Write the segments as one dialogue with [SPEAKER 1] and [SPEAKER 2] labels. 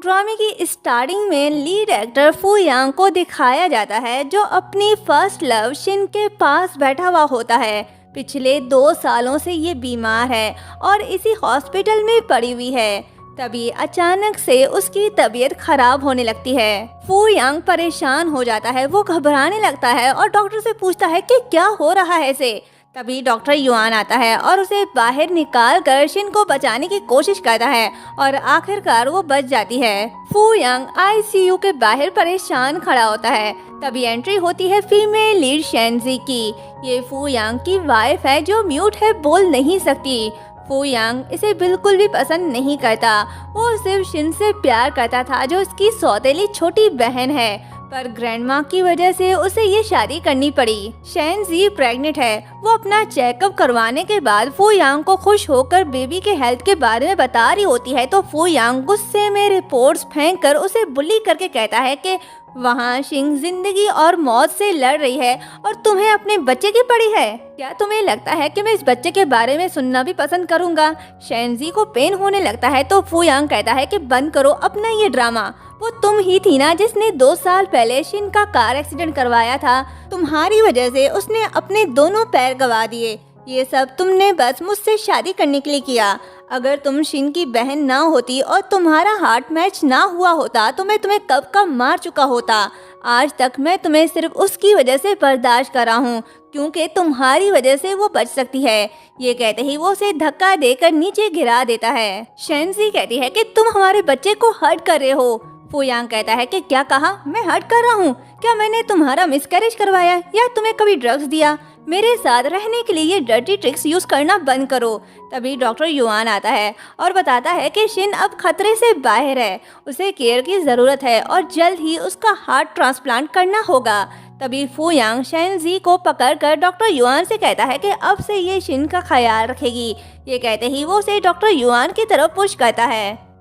[SPEAKER 1] ड्रामे की स्टार्टिंग में लीड एक्टर फू यांग को दिखाया जाता है जो अपनी फर्स्ट लव शिन के पास बैठा हुआ होता है। पिछले 2 सालों से ये बीमार है और इसी हॉस्पिटल में पड़ी हुई है। तभी अचानक से उसकी तबीयत खराब होने लगती है। फू यांग परेशान हो जाता है, वो घबराने लगता है और डॉक्टर से पूछता है कि क्या हो रहा है इसे। तभी डॉक्टर युआन आता है और उसे बाहर निकाल कर शिन को बचाने की कोशिश करता है और आखिरकार वो बच जाती है। फू यांग आईसीयू के बाहर परेशान खड़ा होता है। तभी एंट्री होती है फीमेल लीड शेनजी की। ये फू यांग की वाइफ है जो म्यूट है, बोल नहीं सकती। फू यांग इसे बिल्कुल भी पसंद नहीं करता, वो सिर्फ शिन से प्यार करता था जो उसकी सौतेली छोटी बहन है, पर ग्रैंडमा की वजह से उसे ये शादी करनी पड़ी। शेनजी प्रेग्नेंट है। वो अपना चेकअप करवाने के बाद फू यांग को खुश होकर बेबी के हेल्थ के बारे में बता रही होती है तो फू यांग गुस्से में रिपोर्ट्स फेंक कर उसे बुली करके कहता है कि वहाँ शिंग जिंदगी और मौत से लड़ रही है और तुम्हें अपने बच्चे की पड़ी है। क्या तुम्हें लगता है कि मैं इस बच्चे के बारे में सुनना भी पसंद करूंगा? शेनजी को पेन होने लगता है तो फू यांग कहता है कि बंद करो अपना ये ड्रामा। वो तुम ही थी ना जिसने 2 साल पहले शिन का कार एक्सीडेंट करवाया था। तुम्हारी वजह से उसने अपने दोनों पैर गंवा दिए। ये सब तुमने बस मुझसे शादी करने के लिए किया। अगर तुम शिन की बहन ना होती और तुम्हारा हार्ट मैच ना हुआ होता तो मैं तुम्हें कब का मार चुका होता। आज तक मैं तुम्हें सिर्फ उसकी वजह से बर्दाश्त कर रहा हूँ क्योंकि तुम्हारी वजह से वो बच सकती है। ये कहते ही वो उसे धक्का देकर नीचे गिरा देता है। शेनजी कहती है कि तुम हमारे बच्चे को हर्ट कर रहे हो। फू यांग कहता है कि क्या कहा? मैं हर्ट कर रहा हूँ? क्या मैंने तुम्हारा मिसकैरेज करवाया या तुम्हें कभी ड्रग्स दिया? मेरे साथ रहने के लिए ये डर्टी ट्रिक्स यूज करना बंद करो। तभी डॉक्टर युआन आता है और बताता है कि शिन अब खतरे से बाहर है, उसे केयर की ज़रूरत है और जल्द ही उसका हार्ट ट्रांसप्लांट करना होगा। तभी फू यांग शेनजी को पकड़कर डॉक्टर युआन से कहता है कि अब से ये शिन का ख्याल रखेगी। ये कहते ही वो उसे डॉक्टर युआन की तरफ पुश करता है,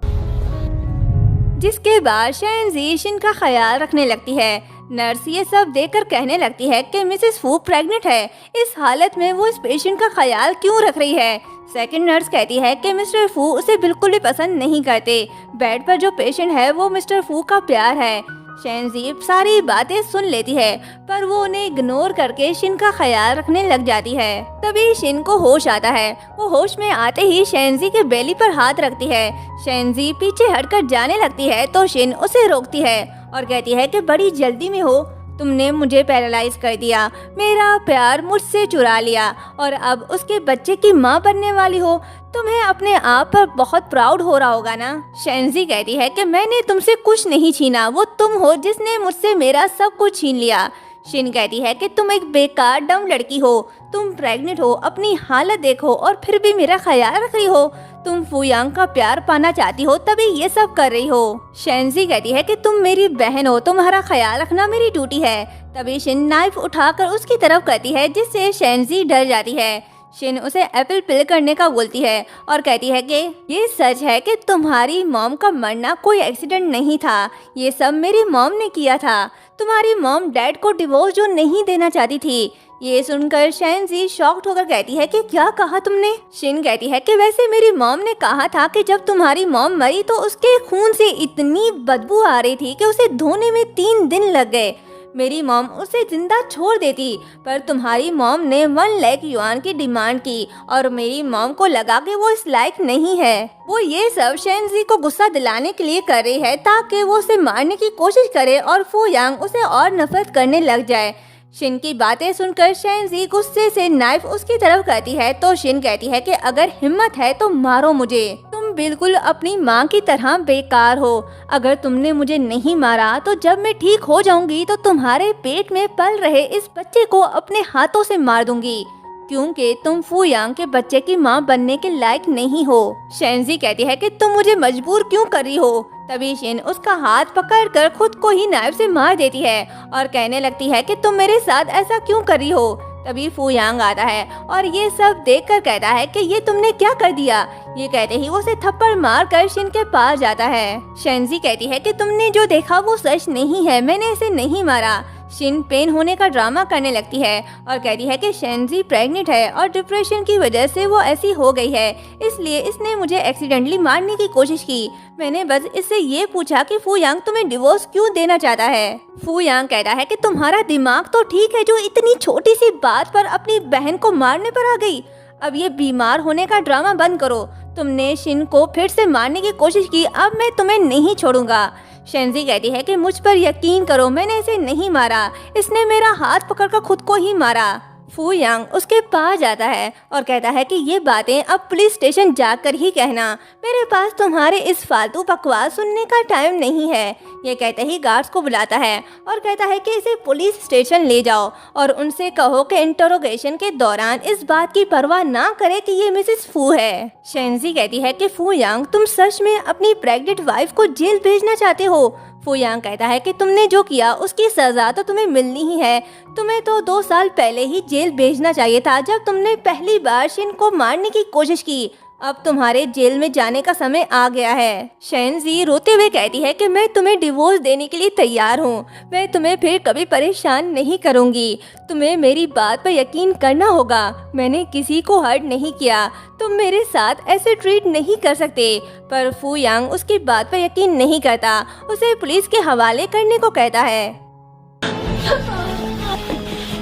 [SPEAKER 1] जिसके बाद शेनजी शिन का ख्याल रखने लगती है। नर्स ये सब देखकर कहने लगती है कि मिसेस फू प्रेग्नेंट है, इस हालत में वो इस पेशेंट का ख्याल क्यों रख रही है? सेकंड नर्स कहती है कि मिस्टर फू उसे बिल्कुल भी पसंद नहीं करते। बेड पर जो पेशेंट है वो मिस्टर फू का प्यार है। शेनजी सारी बातें सुन लेती है पर वो उन्हें इग्नोर करके शिन का ख्याल रखने लग जाती है। तभी शिन को होश आता है। वो होश में आते ही शेनजी के बेली पर हाथ रखती है। शेनजी पीछे हटकर जाने लगती है तो शिन उसे रोकती है और कहती है कि बड़ी जल्दी में हो, तुमने मुझे पैरालाइज कर दिया, मेरा प्यार मुझसे चुरा लिया और अब उसके बच्चे की माँ बनने वाली हो। तुम्हें अपने आप पर बहुत प्राउड हो रहा होगा ना? शेनजी कहती है कि मैंने तुमसे कुछ नहीं छीना, वो तुम हो जिसने मुझसे मेरा सब कुछ छीन लिया। शिन कहती है कि तुम एक बेकार डम लड़की हो, तुम प्रेग्नेंट हो, अपनी हालत देखो और फिर भी मेरा ख्याल रख रही हो। तुम फू यांग का प्यार पाना चाहती हो तभी ये सब कर रही हो। शेनजी कहती है कि तुम मेरी बहन हो, तुम्हारा ख्याल रखना मेरी ड्यूटी है। तभी शिन नाइफ उठाकर उसकी तरफ करती है जिससे शेनजी डर जाती है। शिन उसे एप्पल पिल करने का बोलती है और कहती है कि ये सच है कि तुम्हारी मॉम का मरना कोई एक्सीडेंट नहीं था, ये सब मेरी मॉम ने किया था। तुम्हारी मॉम डैड को डिवोर्स जो नहीं देना चाहती थी। ये सुनकर शेनजी शॉक्ड होकर कहती है कि क्या कहा तुमने? शिन कहती है कि वैसे मेरी मॉम ने कहा था कि जब तुम्हारी मॉम मरी तो उसके खून से इतनी बदबू आ रही थी कि उसे धोने में 3 दिन लग गए। मेरी मॉम उसे जिंदा छोड़ देती पर तुम्हारी मॉम ने 1 लाख युआन की डिमांड की और मेरी मॉम को लगा कि वो इस लायक नहीं है। वो ये सब शेनजी को गुस्सा दिलाने के लिए कर रही है ताकि वो उसे मारने की कोशिश करे और फू यांग उसे और नफरत करने लग जाए। शिन की बातें सुनकर शेनजी गुस्से से नाइफ उसकी तरफ करती है तो शिन कहती है कि अगर हिम्मत है तो मारो मुझे, तुम बिल्कुल अपनी माँ की तरह बेकार हो। अगर तुमने मुझे नहीं मारा तो जब मैं ठीक हो जाऊंगी तो तुम्हारे पेट में पल रहे इस बच्चे को अपने हाथों से मार दूंगी क्योंकि तुम फू यांग के बच्चे की माँ बनने के लायक नहीं हो। शेनजी कहती है कि तुम मुझे मजबूर क्यों कर रही हो? तभी शिन उसका हाथ पकड़कर खुद को ही नाइफ से मार देती है और कहने लगती है कि तुम मेरे साथ ऐसा क्यों कर रही हो? तभी फू यांग आता है और ये सब देखकर कहता है कि ये तुमने क्या कर दिया? ये कहते ही वो उसे थप्पड़ मारकर शिन के पास जाता है। शेनजी कहती है कि तुमने जो देखा वो सच नहीं है, मैंने इसे नहीं मारा। शिन पेन होने का ड्रामा करने लगती है और कहती है कि शेंजी प्रेग्नेंट है और डिप्रेशन की वजह से वो ऐसी हो गई है, इसलिए इसने मुझे एक्सीडेंटली मारने की कोशिश की। मैंने बस इससे ये पूछा कि फू यांग तुम्हें डिवोर्स क्यों देना चाहता है। फू यांग कहता है कि तुम्हारा दिमाग तो ठीक है जो इतनी छोटी सी बात पर अपनी बहन को मारने पर आ गई। अब ये बीमार होने का ड्रामा बंद करो। तुमने शिन को फिर से मारने की कोशिश की, अब मैं तुम्हें नहीं छोड़ूंगा। शेंजी कहती है कि मुझ पर यकीन करो, मैंने इसे नहीं मारा, इसने मेरा हाथ पकड़कर खुद को ही मारा। फू यांग उसके पास जाता है और कहता है कि ये बातें अब पुलिस स्टेशन जाकर ही कहना, मेरे पास तुम्हारे इस फालतू बकवास सुनने का टाइम नहीं है। ये कहते ही गार्ड्स को बुलाता है और कहता है कि इसे पुलिस स्टेशन ले जाओ और उनसे कहो कि इंटरोगेशन के दौरान इस बात की परवाह ना करे कि ये मिसेस फू है। शेंजी कहती है कि फू यांग तुम सच में अपनी प्रेग्नेंट वाइफ को जेल भेजना चाहते हो। फू यांग कहता है कि तुमने जो किया उसकी सजा तो तुम्हें मिलनी ही है। तुम्हें तो 2 साल पहले ही जेल भेजना चाहिए था जब तुमने पहली बार शिन को मारने की कोशिश की। अब तुम्हारे जेल में जाने का समय आ गया है। शेंजी रोते हुए कहती है कि मैं तुम्हें डिवोर्स देने के लिए तैयार हूँ, मैं तुम्हें फिर कभी परेशान नहीं करूँगी। तुम्हें मेरी बात पर यकीन करना होगा, मैंने किसी को हर्ट नहीं किया, तुम मेरे साथ ऐसे ट्रीट नहीं कर सकते। पर फू यांग उसकी बात पर यकीन नहीं करता, उसे पुलिस के हवाले करने को कहता है।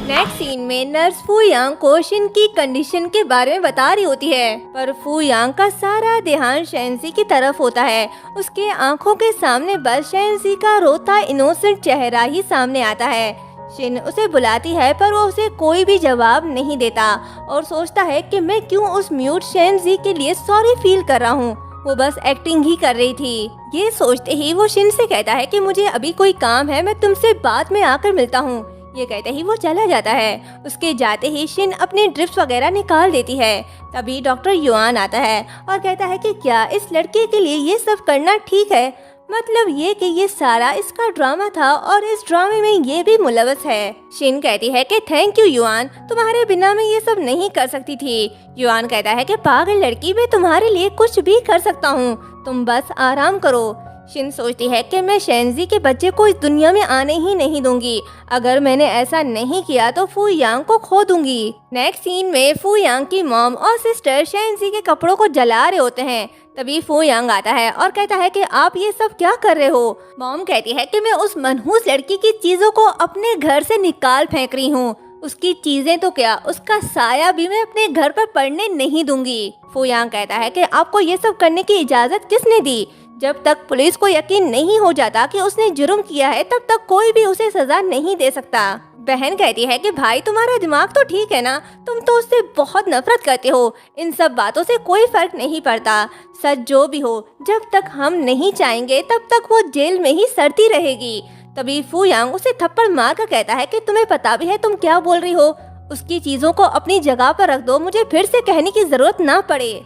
[SPEAKER 1] नेक्स्ट सीन में नर्स फू यांग को शिन की कंडीशन के बारे में बता रही होती है, पर फू यांग का सारा ध्यान शेंजी की तरफ होता है। उसके आंखों के सामने बस शेंजी का रोता इनोसेंट चेहरा ही सामने आता है। शिन उसे बुलाती है पर वो उसे कोई भी जवाब नहीं देता और सोचता है कि मैं क्यों उस म्यूट शेंजी के लिए सॉरी फील कर रहा हूँ, वो बस एक्टिंग ही कर रही थी। ये सोचते ही वो शिन से कहता है कि मुझे अभी कोई काम है, मैं तुमसे बाद में आकर मिलता हूँ। ये कहते ही वो चला जाता है। उसके जाते ही शिन अपने ड्रिप्स वगैरह निकाल देती है। तभी डॉक्टर युआन आता है और कहता है कि क्या इस लड़के के लिए ये सब करना ठीक है, मतलब ये कि ये सारा इसका ड्रामा था और इस ड्रामे में ये भी मुलव्वस है। शिन कहती है कि थैंक यू युआन, तुम्हारे बिना मैं ये सब नहीं कर सकती थी। युआन कहता है कि पागल लड़की, मैं तुम्हारे लिए कुछ भी कर सकता हूँ, तुम बस आराम करो। शिन सोचती है कि मैं शेंजी के बच्चे को इस दुनिया में आने ही नहीं दूंगी, अगर मैंने ऐसा नहीं किया तो फू यांग को खो दूंगी। नेक्स्ट सीन में फू यांग की मॉम और सिस्टर शेंजी के कपड़ों को जला रहे होते हैं। तभी फू यांग आता है और कहता है कि आप ये सब क्या कर रहे हो। मॉम कहती है कि मैं उस मनहूस लड़की की चीजों को अपने घर से निकाल फेंक रही हूँ, उसकी चीजें तो क्या, उसका साया भी मैं अपने घर पर पड़ने नहीं दूंगी। फू यांग कहता है कि आपको ये सब करने की इजाजत किसने दी? जब तक पुलिस को यकीन नहीं हो जाता कि उसने जुर्म किया है तब तक कोई भी उसे सजा नहीं दे सकता। बहन कहती है कि भाई तुम्हारा दिमाग तो ठीक है ना, तुम तो उससे बहुत नफरत करते हो, इन सब बातों से कोई फर्क नहीं पड़ता। सच जो भी हो, जब तक हम नहीं चाहेंगे तब तक वो जेल में ही सड़ती रहेगी। तभी फू यांग उसे थप्पड़ मार कर कहता है कि तुम्हें पता भी है तुम क्या बोल रही हो, उसकी चीजों को अपनी जगह पर रख दो, मुझे फिर से कहने की जरूरत ना पड़े।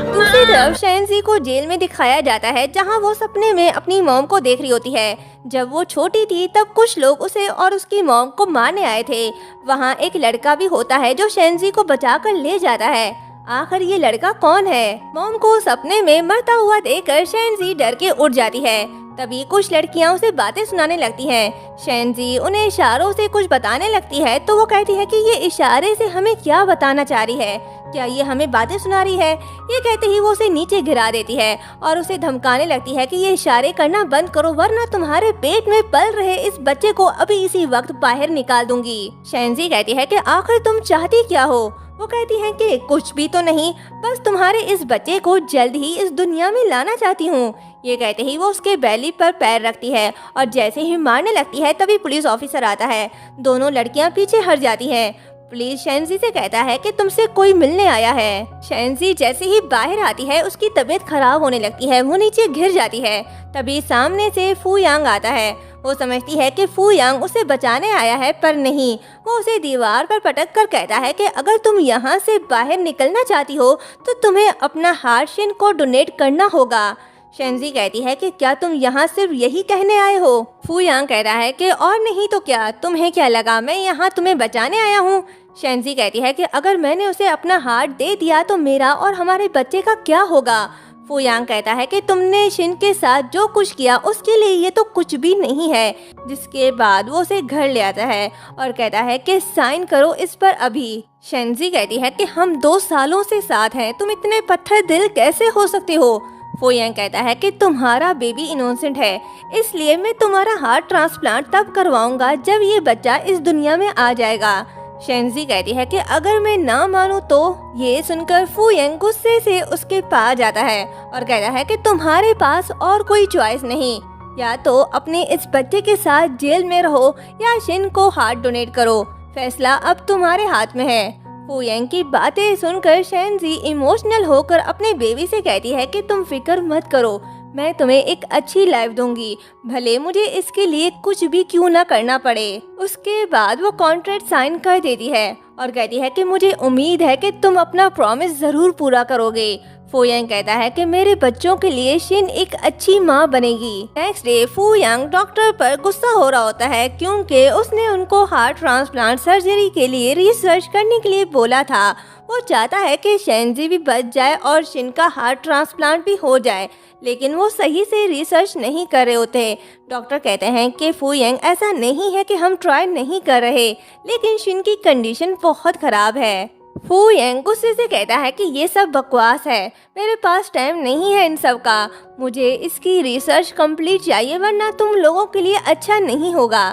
[SPEAKER 1] दूसरी तरफ शेंजी को जेल में दिखाया जाता है जहां वो सपने में अपनी मॉम को देख रही होती है। जब वो छोटी थी तब कुछ लोग उसे और उसकी मॉम को मारने आए थे। वहां एक लड़का भी होता है जो शेंजी को बचाकर ले जाता है। आखिर ये लड़का कौन है? मॉम को सपने में मरता हुआ देखकर शेंजी डर के उठ जाती है। तभी कुछ लड़कियां उसे बातें सुनाने लगती हैं। शेंजी उन्हें इशारों से कुछ बताने लगती है तो वो कहती है कि ये इशारे से हमें क्या बताना चाह रही है, क्या ये हमें बातें सुना रही है? ये कहते ही वो उसे नीचे गिरा देती है और उसे धमकाने लगती है कि ये इशारे करना बंद करो वरना तुम्हारे पेट में पल रहे इस बच्चे को अभी इसी वक्त बाहर निकाल दूंगी। शेंजी कहती है कि आखिर तुम चाहती क्या हो? वो कहती है कि कुछ भी तो नहीं, बस तुम्हारे इस बच्चे को जल्द ही इस दुनिया में लाना चाहती हूँ। ये कहते ही वो उसके बैली पर पैर रखती है और जैसे ही मारने लगती है तभी पुलिस ऑफिसर आता है। दोनों लड़कियां पीछे हट जाती हैं। पुलिस शेंजी से कहता है कि तुमसे कोई मिलने आया है। शेंजी जैसे ही बाहर आती है उसकी तबीयत खराब होने लगती है, वो नीचे गिर जाती है। तभी सामने से फू यांग आता है। वो समझती है कि फू यांग उसे बचाने आया है पर नहीं, वो उसे दीवार पर पटक कर कहता है कि अगर तुम यहाँ से बाहर निकलना चाहती हो तो तुम्हें अपना हार्ट शिन को डोनेट करना होगा। शेंजी कहती है कि क्या तुम यहाँ सिर्फ यही कहने आए हो? फू यांग कह रहा है कि और नहीं तो क्या, तुम्हें क्या लगा मैं यहाँ तुम्हें बचाने आया हूँ? शेंजी कहती है कि अगर मैंने उसे अपना हार्ट दे दिया तो मेरा और हमारे बच्चे का क्या होगा? फू यांग कहता है कि तुमने शिन के साथ जो कुछ किया उसके लिए ये तो कुछ भी नहीं है। जिसके बाद वो उसे घर ले आता है और कहता है कि साइन करो इस पर अभी। शेंजी कहती है कि हम 2 सालों से साथ हैं, तुम इतने पत्थर दिल कैसे हो सकते हो। फू यांग कहता है कि तुम्हारा बेबी इनोसेंट है, इसलिए मैं तुम्हारा हार्ट ट्रांसप्लांट तब करवाऊंगा जब ये बच्चा इस दुनिया में आ जाएगा। शेंजी कहती है कि अगर मैं ना मानूं तो। ये सुनकर फू यांग गुस्से से उसके पास जाता है और कहता है कि तुम्हारे पास और कोई चॉइस नहीं, या तो अपने इस बच्चे के साथ जेल में रहो या शिन को हार्ट डोनेट करो, फैसला अब तुम्हारे हाथ में है। फू यांग की बातें सुनकर शेंजी इमोशनल होकर अपने बेबी से कहती है कि तुम फिक्र मत करो, मैं तुम्हें एक अच्छी लाइफ दूंगी, भले मुझे इसके लिए कुछ भी क्यों ना करना पड़े। उसके बाद वो कॉन्ट्रैक्ट साइन कर देती है और कहती है कि मुझे उम्मीद है कि तुम अपना प्रॉमिस जरूर पूरा करोगे। फू यांग कहता है कि मेरे बच्चों के लिए शिन एक अच्छी माँ बनेगी। नेक्स्ट डे फू यांग डॉक्टर पर गुस्सा हो रहा होता है क्योंकि उसने उनको हार्ट ट्रांसप्लांट सर्जरी के लिए रिसर्च करने के लिए बोला था। वो चाहता है कि शेंजी भी बच जाए और शिन का हार्ट ट्रांसप्लांट भी हो जाए, लेकिन वो सही से रिसर्च नहीं कर रहे होते। डॉक्टर कहते हैं कि फू यांग ऐसा नहीं है कि हम ट्राई नहीं कर रहे, लेकिन शिन की कंडीशन बहुत खराब है। फू यांग गुस्से से कहता है कि ये सब बकवास है, मेरे पास टाइम नहीं है इन सब का, मुझे इसकी रिसर्च कंप्लीट चाहिए वरना तुम लोगों के लिए अच्छा नहीं होगा।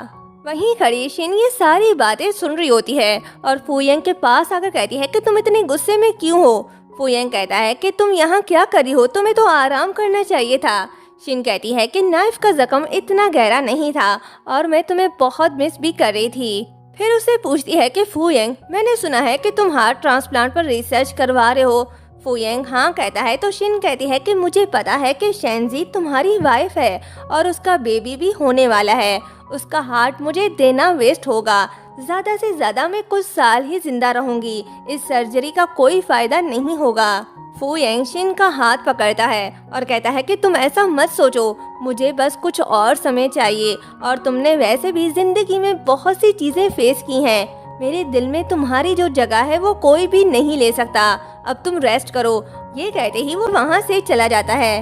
[SPEAKER 1] वहीं खड़ी शिन ये सारी बातें सुन रही होती है और फू यांग के पास आकर कहती है कि तुम इतने गुस्से में क्यों हो। फू यांग कहता है कि तुम यहाँ क्या कर रही हो, तुम्हें तो आराम करना चाहिए था। शिन कहती है कि नाइफ का जख्म इतना गहरा नहीं था और मैं तुम्हें बहुत मिस भी कर रही थी। फिर उसे पूछती है कि फू यांग, मैंने सुना है कि तुम हार्ट ट्रांसप्लांट पर रिसर्च करवा रहे हो। फू यांग हाँ कहता है तो शिन कहती है कि मुझे पता है कि शेंजी तुम्हारी वाइफ है और उसका बेबी भी होने वाला है, उसका हार्ट मुझे देना वेस्ट होगा, ज्यादा से ज्यादा मैं कुछ साल ही जिंदा रहूंगी, इस सर्जरी का कोई फायदा नहीं होगा। फू यांग शिन का हाथ पकड़ता है और कहता है कि तुम ऐसा मत सोचो, मुझे बस कुछ और समय चाहिए और तुमने वैसे भी जिंदगी में बहुत सी चीजें फेस की हैं, मेरे दिल में तुम्हारी जो जगह है वो कोई भी नहीं ले सकता, अब तुम रेस्ट करो। ये कहते ही वो वहाँ से चला जाता है।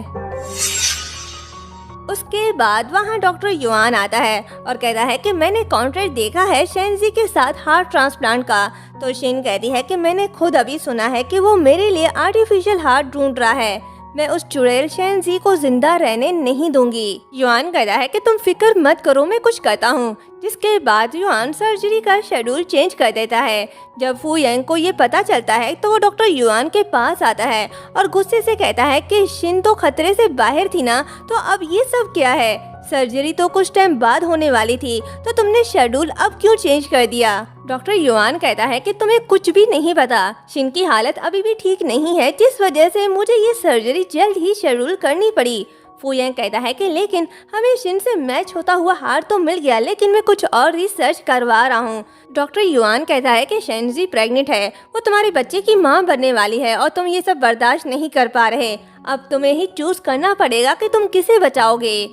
[SPEAKER 1] उसके बाद वहाँ डॉक्टर युआन आता है और कहता है कि मैंने कॉन्ट्रैक्ट देखा है शेंजी के साथ हार्ट ट्रांसप्लांट का। तो शिन कहती है कि मैंने खुद अभी सुना है कि वो मेरे लिए आर्टिफिशियल हार्ट ढूंढ रहा है, मैं उस चुड़ैल शेंजी को जिंदा रहने नहीं दूंगी। युआन कहता है कि तुम फिक्र मत करो, मैं कुछ करता हूँ। जिसके बाद युआन सर्जरी का शेड्यूल चेंज कर देता है। जब फू यांग को ये पता चलता है तो वो डॉक्टर युआन के पास आता है और गुस्से से कहता है कि शिन तो खतरे से बाहर थी ना, तो अब ये सब क्या है, सर्जरी तो कुछ टाइम बाद होने वाली थी, तो तुमने शेड्यूल अब क्यों चेंज कर दिया। डॉक्टर युआन कहता है कि तुम्हें कुछ भी नहीं पता, शिन की हालत अभी भी ठीक नहीं है, जिस वजह से मुझे ये सर्जरी जल्द ही शेड्यूल करनी पड़ी। फू यांग कहता है कि लेकिन हमें शिन से मैच होता हुआ हार तो मिल गया, लेकिन मैं कुछ और रिसर्च करवा रहा हूँ। डॉक्टर युआन कहता है कि शेंजी प्रेग्नेंट है, वो तुम्हारे बच्चे की माँ बनने वाली है और तुम ये सब बर्दाश्त नहीं कर पा रहे, अब तुम्हें ही चूज करना पड़ेगा कि तुम किसे बचाओगे।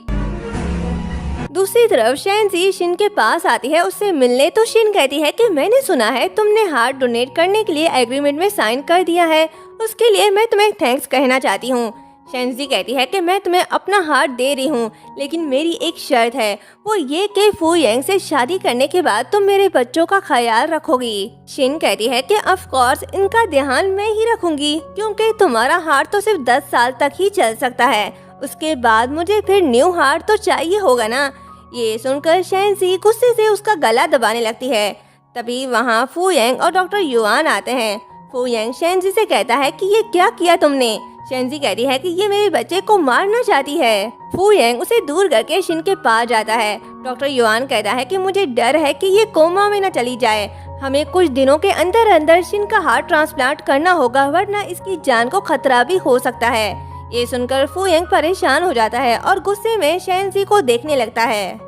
[SPEAKER 1] दूसरी तरफ शेंजी शिन के पास आती है उससे मिलने, तो शिन कहती है कि मैंने सुना है तुमने हार्ट डोनेट करने के लिए एग्रीमेंट में साइन कर दिया है, उसके लिए मैं तुम्हें थैंक्स कहना चाहती हूँ। शेंजी कहती है कि मैं तुम्हें अपना हार्ट दे रही हूँ, लेकिन मेरी एक शर्त है, वो ये कि फू यांग से शादी करने के बाद तुम मेरे बच्चों का ख्याल रखोगी। शिन कहती है कि ऑफ कोर्स इनका ध्यान मैं ही रखूंगी, क्योंकि तुम्हारा हार्ट तो सिर्फ 10 साल तक ही चल सकता है, उसके बाद मुझे फिर न्यू हार्ट तो चाहिए होगा ना। ये सुनकर शेंजी गुस्से से उसका गला दबाने लगती है। तभी वहाँ फू यांग और डॉक्टर युआन आते हैं। फू यांग शेंजी से कहता है कि ये क्या किया तुमने। शेंजी कहती है कि ये मेरे बच्चे को मारना चाहती है। फू यांग उसे दूर करके शिन के पास जाता है। डॉक्टर युआन कहता है कि मुझे डर है कि ये कोमा में न चली जाए, हमें कुछ दिनों के अंदर अंदर शिन का हार्ट ट्रांसप्लांट करना होगा, वरना इसकी जान को खतरा भी हो सकता है। ये सुनकर फू यांग परेशान हो जाता है और गुस्से में शेंजी को देखने लगता है।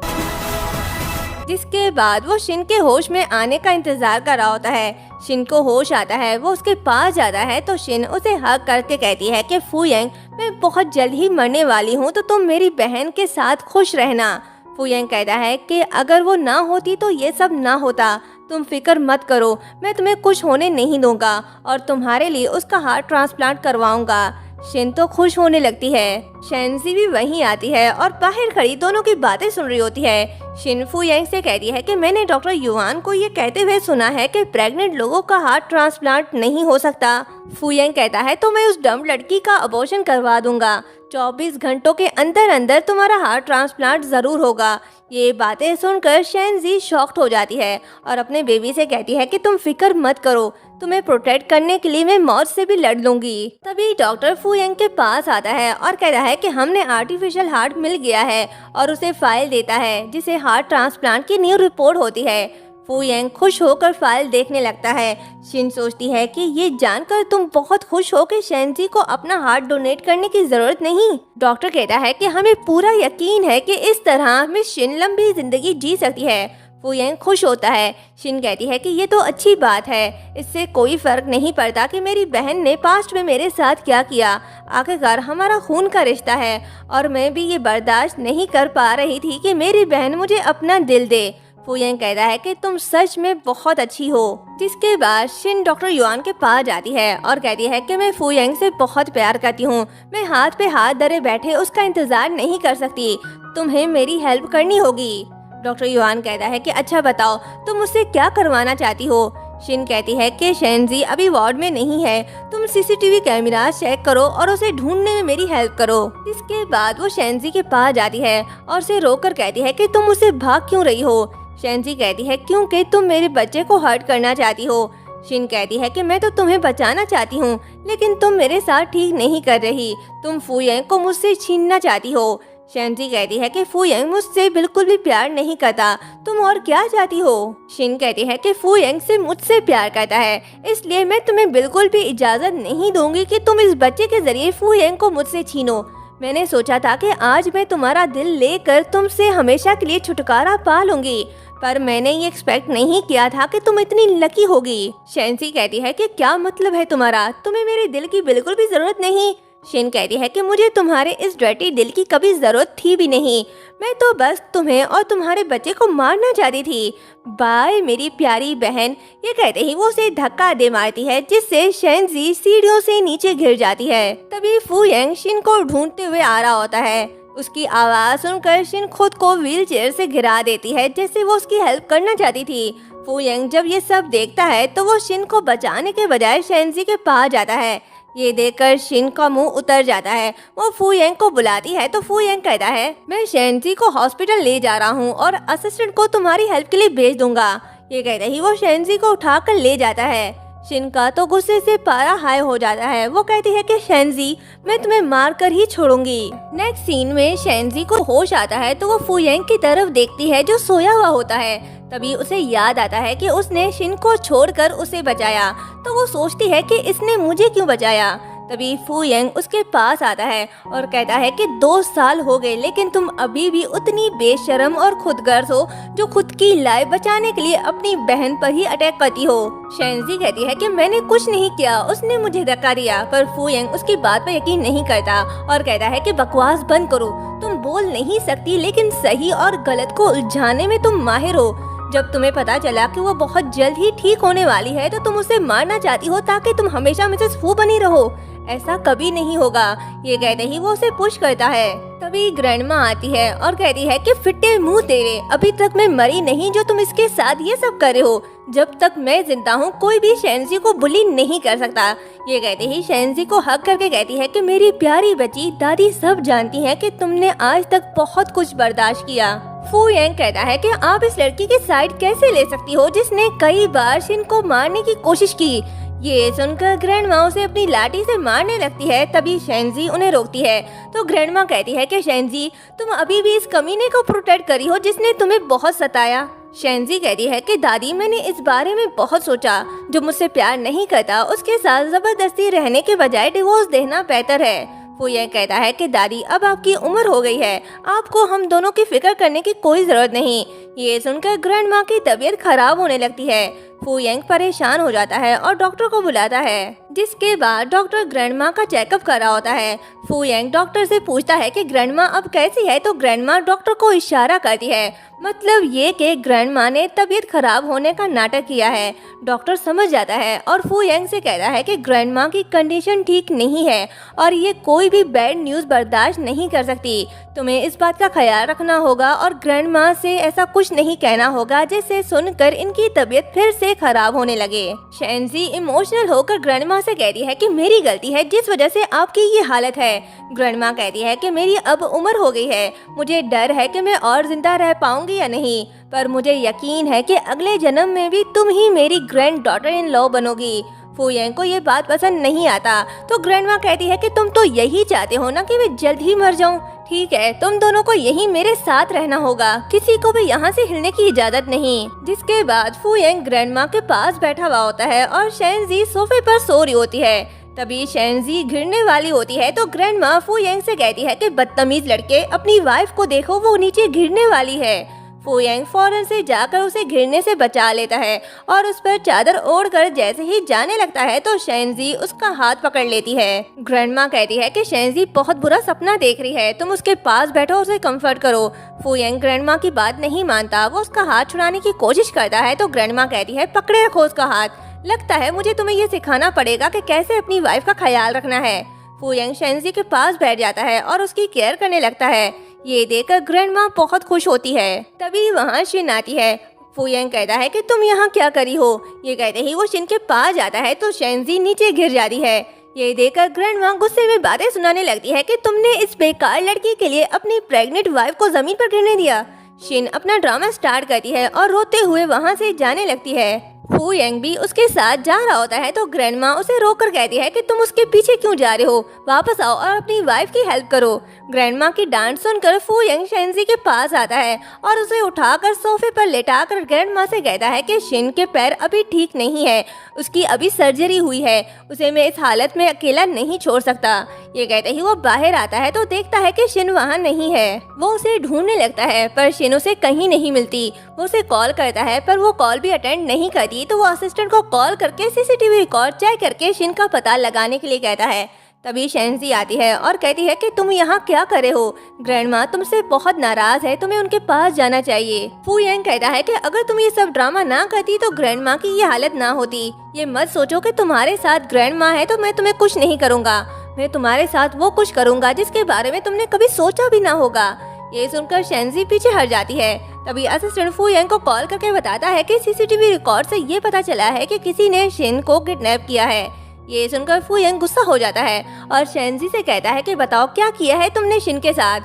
[SPEAKER 1] जिसके बाद वो शिन के होश में आने का इंतजार कर रहा होता है। शिन को होश आता है, वो उसके पास जाता है तो शिन उसे हग करके कहती है कि फू यांग मैं बहुत जल्द ही मरने वाली हूँ, तो तुम मेरी बहन के साथ खुश रहना। फू यांग कहता है कि अगर वो ना होती तो ये सब ना होता, तुम फिक्र मत करो, मैं तुम्हें कुछ होने नहीं दूंगा और तुम्हारे लिए उसका हार्ट ट्रांसप्लांट करवाऊंगा। शिन तो खुश होने लगती है। शेंजी भी वहीं आती है और बाहर खड़ी दोनों की बातें सुन रही होती है। शिन फू यांग से कहती है कि मैंने डॉक्टर युआन को ये कहते हुए सुना है कि प्रेग्नेंट लोगों का हार्ट ट्रांसप्लांट नहीं हो सकता। फू यांग कहता है तो मैं उस डम लड़की का अबॉर्शन करवा दूंगा। 24 घंटों के अंदर अंदर तुम्हारा हार्ट ट्रांसप्लांट जरूर होगा। ये बातें सुनकर शेंजी शॉक्ड हो जाती है और अपने बेबी से कहती है कि तुम फिक्र मत करो, तुम्हें प्रोटेक्ट करने के लिए मैं मौत से भी लड़ लूंगी। तभी डॉक्टर फू यांग के पास आता है और कहता है कि हमने आर्टिफिशियल हार्ट मिल गया है और उसे फाइल देता है जिसे हार्ट ट्रांसप्लांट की न्यू रिपोर्ट होती है। फू यांग खुश होकर फाइल देखने लगता है। शिन सोचती है कि ये जानकर तुम बहुत खुश हो कि शेंजी को अपना हार्ट डोनेट करने की जरूरत नहीं। डॉक्टर कहता है कि हमें पूरा यकीन है कि इस तरह मिस शिन लंबी जिंदगी जी सकती है। फू यांग खुश होता है। शिन कहती है कि ये तो अच्छी बात है, इससे कोई फर्क नहीं पड़ता कि मेरी बहन ने पास्ट में मेरे साथ क्या किया। आखिरकार हमारा खून का रिश्ता है और मैं भी ये बर्दाश्त नहीं कर पा रही थी कि मेरी बहन मुझे अपना दिल दे। फू यांग कहता है कि तुम सच में बहुत अच्छी हो। जिसके बाद शिन डॉक्टर युआन के पास जाती है और कहती है कि मैं फू यांग से बहुत प्यार करती हूँ, मैं हाथ पे हाथ धरे बैठे उसका इंतजार नहीं कर सकती, तुम्हें मेरी हेल्प करनी होगी। डॉक्टर युआन कहता है कि अच्छा बताओ तुम मुझसे क्या करवाना चाहती हो। शिन कहती है कि शेंजी अभी वार्ड में नहीं है, तुम सीसीटीवी कैमरा चेक करो और उसे ढूंढने में मेरी हेल्प करो। इसके बाद वो शेंजी के पास जाती है और उसे रोककर कहती है कि तुम मुझसे भाग क्यों रही हो। शेंजी कहती है क्योंकि तुम मेरे बच्चे को हर्ट करना चाहती हो। शिन कहती है कि मैं तो तुम्हें बचाना चाहती हूँ लेकिन तुम मेरे साथ ठीक नहीं कर रही, तुम फू यांग को मुझसे छीनना चाहती हो। शेंजी कहती है कि फू यांग मुझसे बिल्कुल भी प्यार नहीं करता, तुम और क्या चाहती हो। शिन कहती है कि फू यांग से मुझसे प्यार करता है, इसलिए मैं तुम्हें बिल्कुल भी इजाजत नहीं दूंगी कि तुम इस बच्चे के जरिए फू यांग को मुझसे छीनो। मैंने सोचा था कि आज मैं तुम्हारा दिल लेकर तुमसे हमेशा के लिए छुटकारा पा लूंगी, पर मैंने ये एक्सपेक्ट नहीं किया था कि तुम इतनी लकी होगी। शेंजी कहती है कि क्या मतलब है तुम्हारा, तुम्हें मेरे दिल की बिल्कुल भी जरूरत नहीं। शिन कहती है कि मुझे तुम्हारे इस डर्टी दिल की कभी जरूरत थी भी नहीं, मैं तो बस तुम्हें और तुम्हारे बच्चे को मारना चाहती थी। बाय मेरी प्यारी बहन। ये कहते ही वो उसे धक्का दे मारती है जिससे शेंजी सीढ़ियों से नीचे गिर जाती है। तभी फू यांग शिन को ढूंढते हुए आ रहा होता है। उसकी आवाज सुनकर शिन खुद को व्हील चेयर से गिरा देती है जैसे वो उसकी हेल्प करना चाहती थी। फू यांग जब ये सब देखता है तो वो शिन को बचाने के बजाय शेंजी के पास जाता है। ये देखकर शिन का मुंह उतर जाता है। वो फू यांग को बुलाती है तो फू यांग कहता है मैं शेंजी को हॉस्पिटल ले जा रहा हूँ और असिस्टेंट को तुम्हारी हेल्प के लिए भेज दूंगा। ये कहते ही वो शेंजी को उठाकर ले जाता है। शिन का तो गुस्से से पारा हाई हो जाता है। वो कहती है कि शेंजी मैं तुम्हें मार कर ही छोड़ूंगी। नेक्स्ट सीन में शेंजी को होश आता है तो वो फू यांग की तरफ देखती है जो सोया हुआ होता है। तभी उसे याद आता है कि उसने शिन को छोड़कर उसे बचाया, तो वो सोचती है कि इसने मुझे क्यों बचाया। तभी फू यांग उसके पास आता है और कहता है कि 2 साल हो गए लेकिन तुम अभी भी उतनी बेशर्म और खुदगर्ज हो जो खुद की लाइफ बचाने के लिए अपनी बहन पर ही अटैक करती हो। शेंजी कहती है कि मैंने कुछ नहीं किया, उसने मुझे धक्का दिया, पर फू यांग उसकी बात पर यकीन नहीं करता और कहता है कि बकवास बंद करो, तुम बोल नहीं सकती लेकिन सही और गलत को उलझाने में तुम माहिर हो। जब तुम्हें पता चला कि वो बहुत जल्द ही ठीक होने वाली है तो तुम उसे मारना चाहती हो ताकि तुम हमेशा मिसेस फू बनी रहो। ऐसा कभी नहीं होगा। ये कहते ही वो उसे पुश करता है। तभी ग्रैंडमा आती है और कहती है कि फिट्टे मुंह तेरे, अभी तक मैं मरी नहीं जो तुम इसके साथ ये सब कर रहे हो। जब तक मैं जिंदा हूँ कोई भी शेंजी को बुली नहीं कर सकता। ये कहते ही शेंजी को हक करके कहती है कि मेरी प्यारी बच्ची, दादी सब जानती है कि तुमने आज तक बहुत कुछ बर्दाश्त किया। फू यांग कहता है कि आप इस लड़की की साइड कैसे ले सकती हो जिसने कई बार शिन को मारने की कोशिश की। ये सुनकर ग्रैंडमा उसे अपनी लाठी से मारने लगती है। तभी शेंजी उन्हें रोकती है तो ग्रैंडमा कहती है कि शेंजी तुम अभी भी इस कमीने को प्रोटेक्ट करी हो जिसने तुम्हें बहुत सताया। शेंजी कहती है कि दादी मैंने इस बारे में बहुत सोचा, जो मुझसे प्यार नहीं करता उसके साथ जबरदस्ती रहने के बजाय डिवोर्स देना बेहतर है। वो ये कहता है कि दादी अब आपकी उम्र हो गई है, आपको हम दोनों की फिक्र करने की कोई जरूरत नहीं। ये सुनकर ग्रैंडमा की तबीयत खराब होने लगती है। फू यांग परेशान हो जाता है और डॉक्टर को बुलाता है। जिसके बाद डॉक्टर ग्रैंडमा का चेकअप कर रहा होता है। फू यांग डॉक्टर से पूछता है कि ग्रैंडमा अब कैसी है, तो ग्रैंडमा डॉक्टर को इशारा करती है, मतलब ये कि ग्रैंडमा ने तबीयत खराब होने का नाटक किया है। डॉक्टर समझ जाता है और फू यांग से कहता है कि ग्रैंडमा की कंडीशन ठीक नहीं है और ये कोई भी बैड न्यूज़ बर्दाश्त नहीं कर सकती। तुम्हें इस बात का ख्याल रखना होगा और ग्रैंडमा से ऐसा कुछ नहीं कहना होगा जिससे सुनकर इनकी तबीयत फिर से खराब होने लगे। शेंजी इमोशनल होकर ग्रैंडमा से कहती है कि मेरी गलती है जिस वजह से आपकी ये हालत है। ग्रैंडमा कहती है कि मेरी अब उम्र हो गई है, मुझे डर है कि मैं और जिंदा रह पाऊंगी या नहीं, पर मुझे यकीन है कि अगले जन्म में भी तुम ही मेरी ग्रैंड डॉटर इन लॉ बनोगी। फू यांग को ये बात पसंद नहीं आता, तो ग्रैंडमा कहती है कि तुम तो यही चाहते हो ना कि मैं जल्द ही मर जाऊं। ठीक है, तुम दोनों को यही मेरे साथ रहना होगा, किसी को भी यहाँ से हिलने की इजाजत नहीं। जिसके बाद फू यांग ग्रैंडमा के पास बैठा हुआ होता है और शेंजी सोफे पर सो रही होती है। तभी शेंजी गिरने वाली होती है तो ग्रैंडमा फू यांग से कहती है कि बदतमीज लड़के, अपनी वाइफ को देखो, वो नीचे गिरने वाली है। फू यांग फौरन से जाकर उसे गिरने से बचा लेता है और उस पर चादर ओढ़कर जैसे ही जाने लगता है तो शेंजी उसका हाथ पकड़ लेती है। ग्रैंडमा कहती है कि शेंजी बहुत बुरा सपना देख रही है, तुम उसके पास बैठो, उसे कंफर्ट करो। फू यांग ग्रैंडमा की बात नहीं मानता, वो उसका हाथ छुड़ाने की कोशिश करता है तो ग्रैंडमा कहती है पकड़े रखो उसका हाथ, लगता है मुझे तुम्हें ये सिखाना पड़ेगा कि कैसे अपनी वाइफ का ख्याल रखना है। फू यांग शेंजी के पास बैठ जाता है और उसकी केयर करने लगता है। ये देखकर ग्रैंडमा बहुत खुश होती है। तभी वहाँ शिन आती है। फू यांग कहता है कि तुम यहाँ क्या करी हो। ये कहते ही वो शिन के पास जाता है तो शेंजी नीचे गिर जाती है। ये देखकर ग्रैंडमा गुस्से में बातें सुनाने लगती है कि तुमने इस बेकार लड़की के लिए अपनी प्रेग्नेंट वाइफ को जमीन पर गिरने दिया। शिन अपना ड्रामा स्टार्ट करती है और रोते हुए वहाँ से जाने लगती है। फू यांग भी उसके साथ जा रहा होता है तो ग्रैंडमा उसे रोककर कहती है कि तुम उसके पीछे क्यों जा रहे हो, वापस आओ और अपनी वाइफ की हेल्प करो। ग्रैंडमा की डांट सुनकर फू यांग शेंजी के पास आता है और उसे उठाकर सोफे पर लेटाकर ग्रैंडमा से कहता है कि शिन के पैर अभी ठीक नहीं है, उसकी अभी सर्जरी हुई है, उसे मैं इस हालत में अकेला नहीं छोड़ सकता। ये कहते ही वो बाहर आता है तो देखता है कि शिन वहाँ नहीं है। वो उसे ढूंढने लगता है पर शिन उसे कहीं नहीं मिलती। वो उसे कॉल करता है पर वो कॉल भी अटेंड नहीं करती, तो वो असिस्टेंट को कॉल करके सीसीटीवी रिकॉर्ड चेक करके शिन का पता लगाने के लिए कहता है। तभी शेंजी आती है और कहती है कि तुम यहाँ क्या कर रहे हो, ग्रैंडमा तुमसे बहुत नाराज है, तुम्हें उनके पास जाना चाहिए। फू यांग कहता है कि अगर तुम ये सब ड्रामा ना करती तो ग्रैंडमा की ये हालत ना होती। ये मत सोचो कि तुम्हारे साथ ग्रैंडमा है तो मैं तुम्हें कुछ नहीं करूँगा, मैं तुम्हारे साथ वो कुछ करूँगा जिसके बारे में तुमने कभी सोचा भी ना होगा। ये सुनकर शेंजी पीछे हट जाती है। तभी असिस्टेंट फू यांग को कॉल करके बताता है कि सीसीटीवी रिकॉर्ड से ये पता चला है कि किसी ने शिन को किडनैप किया है। ये सुनकर फू यांग गुस्सा हो जाता है और शेंजी से कहता है कि बताओ क्या किया है तुमने शिन के साथ।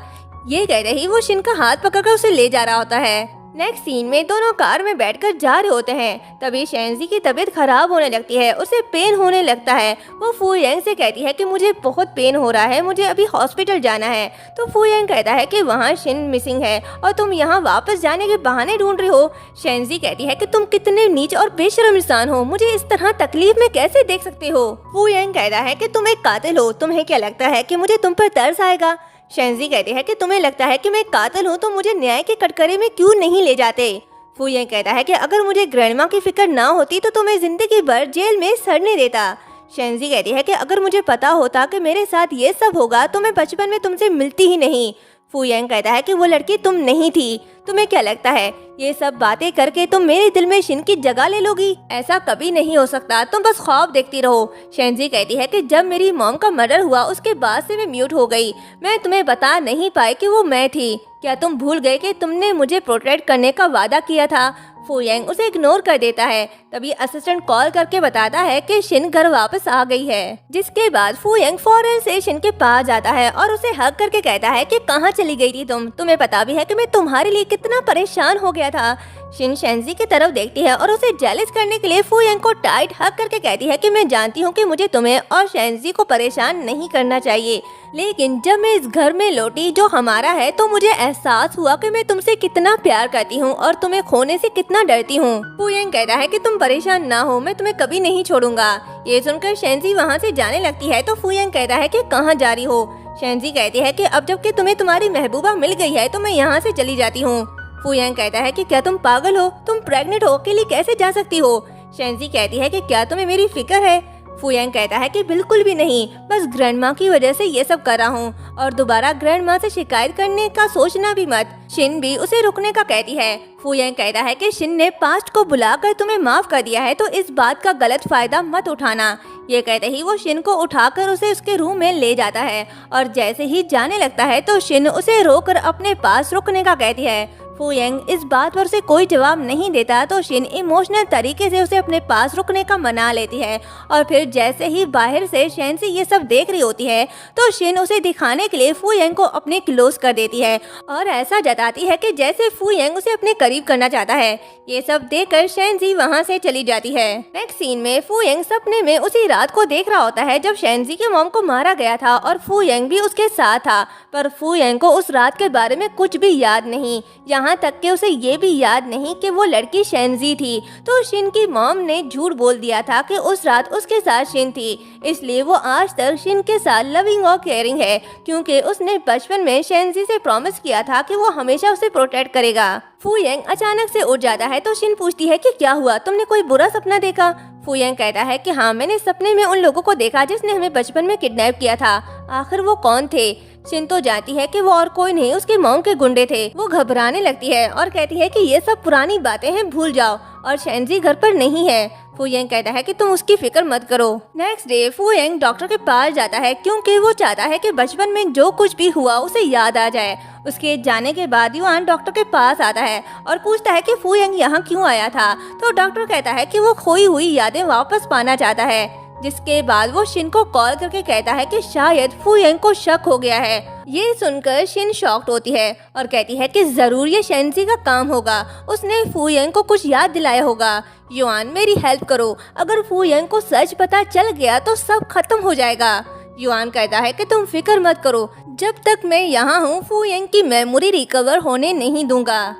[SPEAKER 1] ये कहते ही वो शिन का हाथ पकड़कर उसे ले जा रहा होता है। नेक्स्ट सीन में दोनों कार में बैठकर जा रहे होते हैं। तभी शेंजी की तबीयत खराब होने लगती है, उसे पेन होने लगता है। वो फू यांग से कहती है कि मुझे बहुत पेन हो रहा है, मुझे अभी हॉस्पिटल जाना है। तो फू यांग कहता है कि वहाँ शिन मिसिंग है और तुम यहाँ वापस जाने के बहाने ढूंढ रही हो। शेंजी कहती है कि तुम कितने नीच और बेशर्म इंसान हो, मुझे इस तरह तकलीफ में कैसे देख सकते हो। फू यांग कहता है कि तुम एक कातिल हो, तुम्हें क्या लगता है कि मुझे तुम पर तरस आएगा। शेंजी कहती है कि तुम्हें लगता है कि मैं कातिल हूँ तो मुझे न्याय के कटघरे में क्यों नहीं ले जाते। फू यांग कहता है कि अगर मुझे ग्रैंडमा की फिक्र ना होती तो तुम्हें जिंदगी भर जेल में सड़ने देता। शेंजी कहती है कि अगर मुझे पता होता कि मेरे साथ ये सब होगा तो मैं बचपन में तुमसे मिलती ही नहीं। फू यांग कहता है कि वो लड़की तुम नहीं थी, तुम्हें क्या लगता है ये सब बातें करके तुम मेरे दिल में शिन की जगह ले लोगी? ऐसा कभी नहीं हो सकता, तुम बस ख्वाब देखती रहो। शेंजी कहती है कि जब मेरी मॉम का मर्डर हुआ उसके बाद से मैं म्यूट हो गई, मैं तुम्हें बता नहीं पाई कि वो मैं थी। क्या तुम भूल गए कि तुमने मुझे प्रोटेक्ट करने का वादा किया था? फू यांग उसे इग्नोर कर देता है। तभी असिस्टेंट कॉल करके बताता है कि शिन घर वापस आ गई है। जिसके बाद फू यांग फौरन से शिन के पास जाता है और उसे हग करके कहता है कि कहाँ चली गई थी तुम? तुम्हें पता भी है कि मैं तुम्हारे लिए कितना परेशान हो गया था। शिन शेंजी की तरफ देखती है और उसे जेलस करने के लिए फू यांग को टाइट हग करके कहती है कि मैं जानती हूँ कि मुझे तुम्हें और शेंजी को परेशान नहीं करना चाहिए, लेकिन जब मैं इस घर में लौटी जो हमारा है तो मुझे एहसास हुआ कि मैं तुमसे कितना प्यार करती हूँ और तुम्हें खोने से कितना डरती हूँ। फू यांग कहता है कि तुम परेशान ना हो, मैं तुम्हें कभी नहीं छोड़ूंगा। ये सुनकर शेंजी वहाँ से जाने लगती है तो फू यांग कहता है कि कहाँ जा रही हो? शेंजी कहती है कि अब जबकि तुम्हें तुम्हारी महबूबा मिल गई है तो मैं यहाँ से चली जाती हूँ। फू यांग कहता है कि क्या तुम पागल हो? तुम प्रेग्नेंट हो, अकेली कैसे जा सकती हो? शेंजी कहती है कि क्या तुम्हें मेरी फिक्र है? फुयांग कहता है कि बिल्कुल भी नहीं, बस ग्रैंडमा की वजह से ये सब कर रहा हूँ और दोबारा ग्रैंडमा से शिकायत करने का सोचना भी मत। शिन भी उसे रुकने का कहती है। फुयांग कहता है कि शिन ने पास्ट को बुलाकर तुम्हें माफ कर दिया है, तो इस बात का गलत फायदा मत उठाना। ये कहते ही वो शिन को उठाकर उसे उसके रूम में ले जाता है और जैसे ही जाने लगता है तो शिन उसे रोककर अपने पास रुकने का कहती है। फुयांग इस बात पर उसे कोई जवाब नहीं देता तो शिन इमोशनल तरीके से उसे अपने पास रुकने का मना लेती है और फिर जैसे ही बाहर से शैनजी ये सब देख रही होती है तो शिन उसे दिखाने के लिए फुयांग को अपने क्लोज कर देती है और ऐसा जताती है कि जैसे फुयांग उसे अपने करीब करना चाहता है। ये सब देखकर शैनजी वहाँ से चली जाती है। नेक्स्ट सीन में फुयांग सपने में उसी रात को देख रहा होता है जब शैनजी के मॉम को मारा गया था और फुयांग भी उसके साथ था, पर फुयांग को उस रात के बारे में कुछ भी याद नहीं, यहाँ तक कि उसे ये भी याद नहीं कि वो लड़की शैनजी थी। तो शिन की मॉम ने झूठ बोल दिया था कि उस रात उसके साथ शिन थी, इसलिए वो आज तक शिन के साथ लविंग और केयरिंग है क्योंकि उसने बचपन में शैनजी से प्रॉमिस किया था कि वो हमेशा उसे प्रोटेक्ट करेगा। फुयांग अचानक से उठ जाता है तो शिन पूछती है कि क्या हुआ, तुमने कोई बुरा सपना देखा? फुयांग कहता है कि हाँ, मैंने सपने में उन लोगों को देखा जिसने हमें बचपन में किडनैप किया था। आखिर वो कौन थे? शिन तो जानती है कि वो और कोई नहीं उसके मॉम के गुंडे थे। वो घबराने लगती है और कहती है कि ये सब पुरानी बातें हैं, भूल जाओ, और शैनजी घर पर नहीं है। फुयांग कहता है कि तुम उसकी फिक्र मत करो। नेक्स्ट डे फुयांग डॉक्टर के पास जाता है क्योंकि वो चाहता है कि बचपन में जो कुछ भी हुआ उसे याद आ जाए। उसके जाने के बाद युआन डॉक्टर के पास आता है और पूछता है कि फुयांग यहाँ क्यों आया था। तो डॉक्टर कहता है कि वो खोई हुई यादें वापस पाना चाहता है, जिसके बाद वो शिन को कॉल करके कहता है कि शायद फुयांग को शक हो गया है। ये सुनकर शिन शॉक्ड होती है और कहती है कि जरूर ये शैनजी का काम होगा, उसने फुयांग को कुछ याद दिलाया होगा। युआन मेरी हेल्प करो, अगर फुयांग को सच पता चल गया तो सब खत्म हो जाएगा। युआन कहता है कि तुम फिक्र मत करो, जब तक मैं यहाँ हूँ फुयांग की मेमोरी रिकवर होने नहीं दूंगा।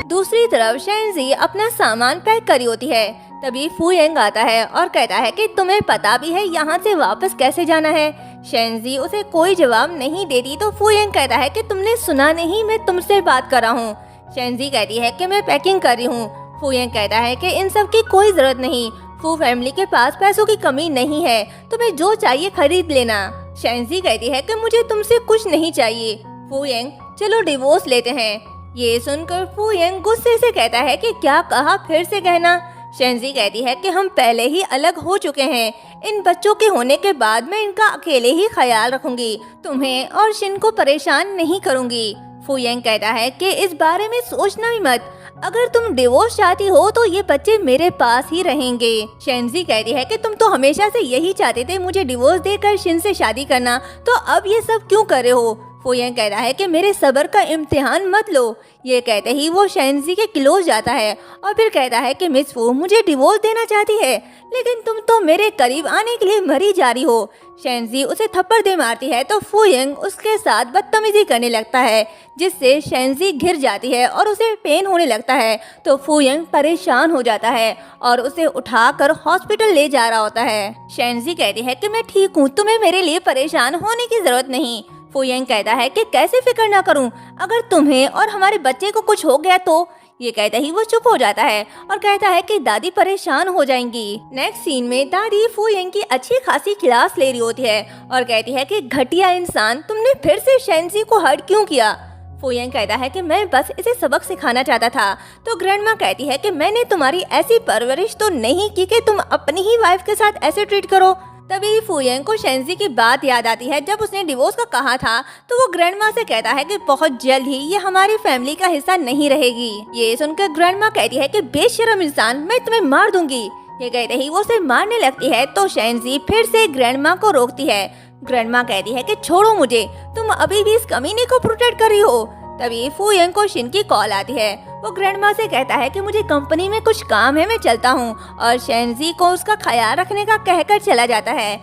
[SPEAKER 1] दूसरी तरफ शैनजी अपना सामान पैक करी होती है, तभी फुयांग आता है और कहता है कि तुम्हें पता भी है यहाँ से वापस कैसे जाना है। शैनजी उसे कोई जवाब नहीं देती तो फुयांग कहता है कि तुमने सुना नहीं, मैं तुमसे बात कर रहा हूँ। शैनजी कहती है कि मैं पैकिंग कर रही हूँ। फुयांग कहता है कि इन सब की कोई जरूरत नहीं, फू फैमिली के पास पैसों की कमी नहीं है, तुम्हें जो चाहिए खरीद लेना। शैनजी कहती है कि मुझे तुमसे कुछ नहीं चाहिए। फुयांग चलो डिवोर्स लेते हैं। ये सुनकर फुयांग गुस्से से कहता है कि क्या कहा, फिर से कहना। शैनजी कहती है कि हम पहले ही अलग हो चुके हैं, इन बच्चों के होने के बाद मैं इनका अकेले ही ख्याल रखूंगी, तुम्हें और शिन को परेशान नहीं करूंगी। फुयांग कहता है कि इस बारे में सोचना भी मत, अगर तुम डिवोर्स चाहती हो तो ये बच्चे मेरे पास ही रहेंगे। शैनजी कहती है कि तुम तो हमेशा से यही चाहते थे मुझे डिवोर्स देकर शिन से शादी करना, तो अब ये सब क्यों कर रहे हो? फुयांग कहता है कि मेरे सब्र का इम्तिहान मत लो। ये कहते ही वो शैनजी के क्लोज जाता है और फिर कहता है कि मिस फू मुझे डिवोर्स देना चाहती है, लेकिन तुम तो मेरे करीब आने के लिए मरी जा रही हो। शैनजी उसे थप्पड़ दे मारती है तो फुयांग उसके साथ बदतमीजी करने लगता है, जिससे शैनजी घिर जाती है और उसे पेन होने लगता है। तो फुयांग परेशान हो जाता है और उसे उठाकर हॉस्पिटल ले जा रहा होता है। शैनजी कहती है कि मैं ठीक हूँ, तुम्हें मेरे लिए परेशान होने की जरूरत नहीं। फुयांग कहता है कि कैसे फिक्र ना करूं, अगर तुम्हें और हमारे बच्चे को कुछ हो गया तो। ये कहते ही वो चुप हो जाता है और कहता है कि दादी परेशान हो जाएंगी। नेक्स्ट सीन में दादी फुयांग की अच्छी खासी क्लास ले रही होती है और कहती है कि घटिया इंसान, तुमने फिर से शैनजी को हर्ट क्यों किया? फुयांग कहता है कि मैं बस इसे सबक सिखाना चाहता था। तो ग्रैंडमा कहती है कि मैंने तुम्हारी ऐसी परवरिश तो नहीं की कि तुम अपनी ही वाइफ के साथ ऐसे ट्रीट करो। तभी फुयांग को शैनजी की बात याद आती है, जब उसने डिवोर्स का कहा था तो वो ग्रैंडमा से कहता है कि बहुत जल्द ही ये हमारी फैमिली का हिस्सा नहीं रहेगी। ये सुनकर ग्रैंडमा कहती है कि बेशर्म इंसान, मैं तुम्हें मार दूंगी। ये कहते ही वो उसे मारने लगती है तो शैनजी फिर से ग्रैंडमा को रोकती है। ग्रैंडमा कहती है कि छोड़ो मुझे, तुम अभी भी इस कमीने को प्रोटेक्ट कर रही हो। तभी फुयांग को शिन की कॉल आती है। वो ग्रैंडमा से कहता है कि मुझे कंपनी में कुछ काम है, मैं चलता हूँ, और शैनजी को उसका ख्याल रखने का कहकर चला जाता है।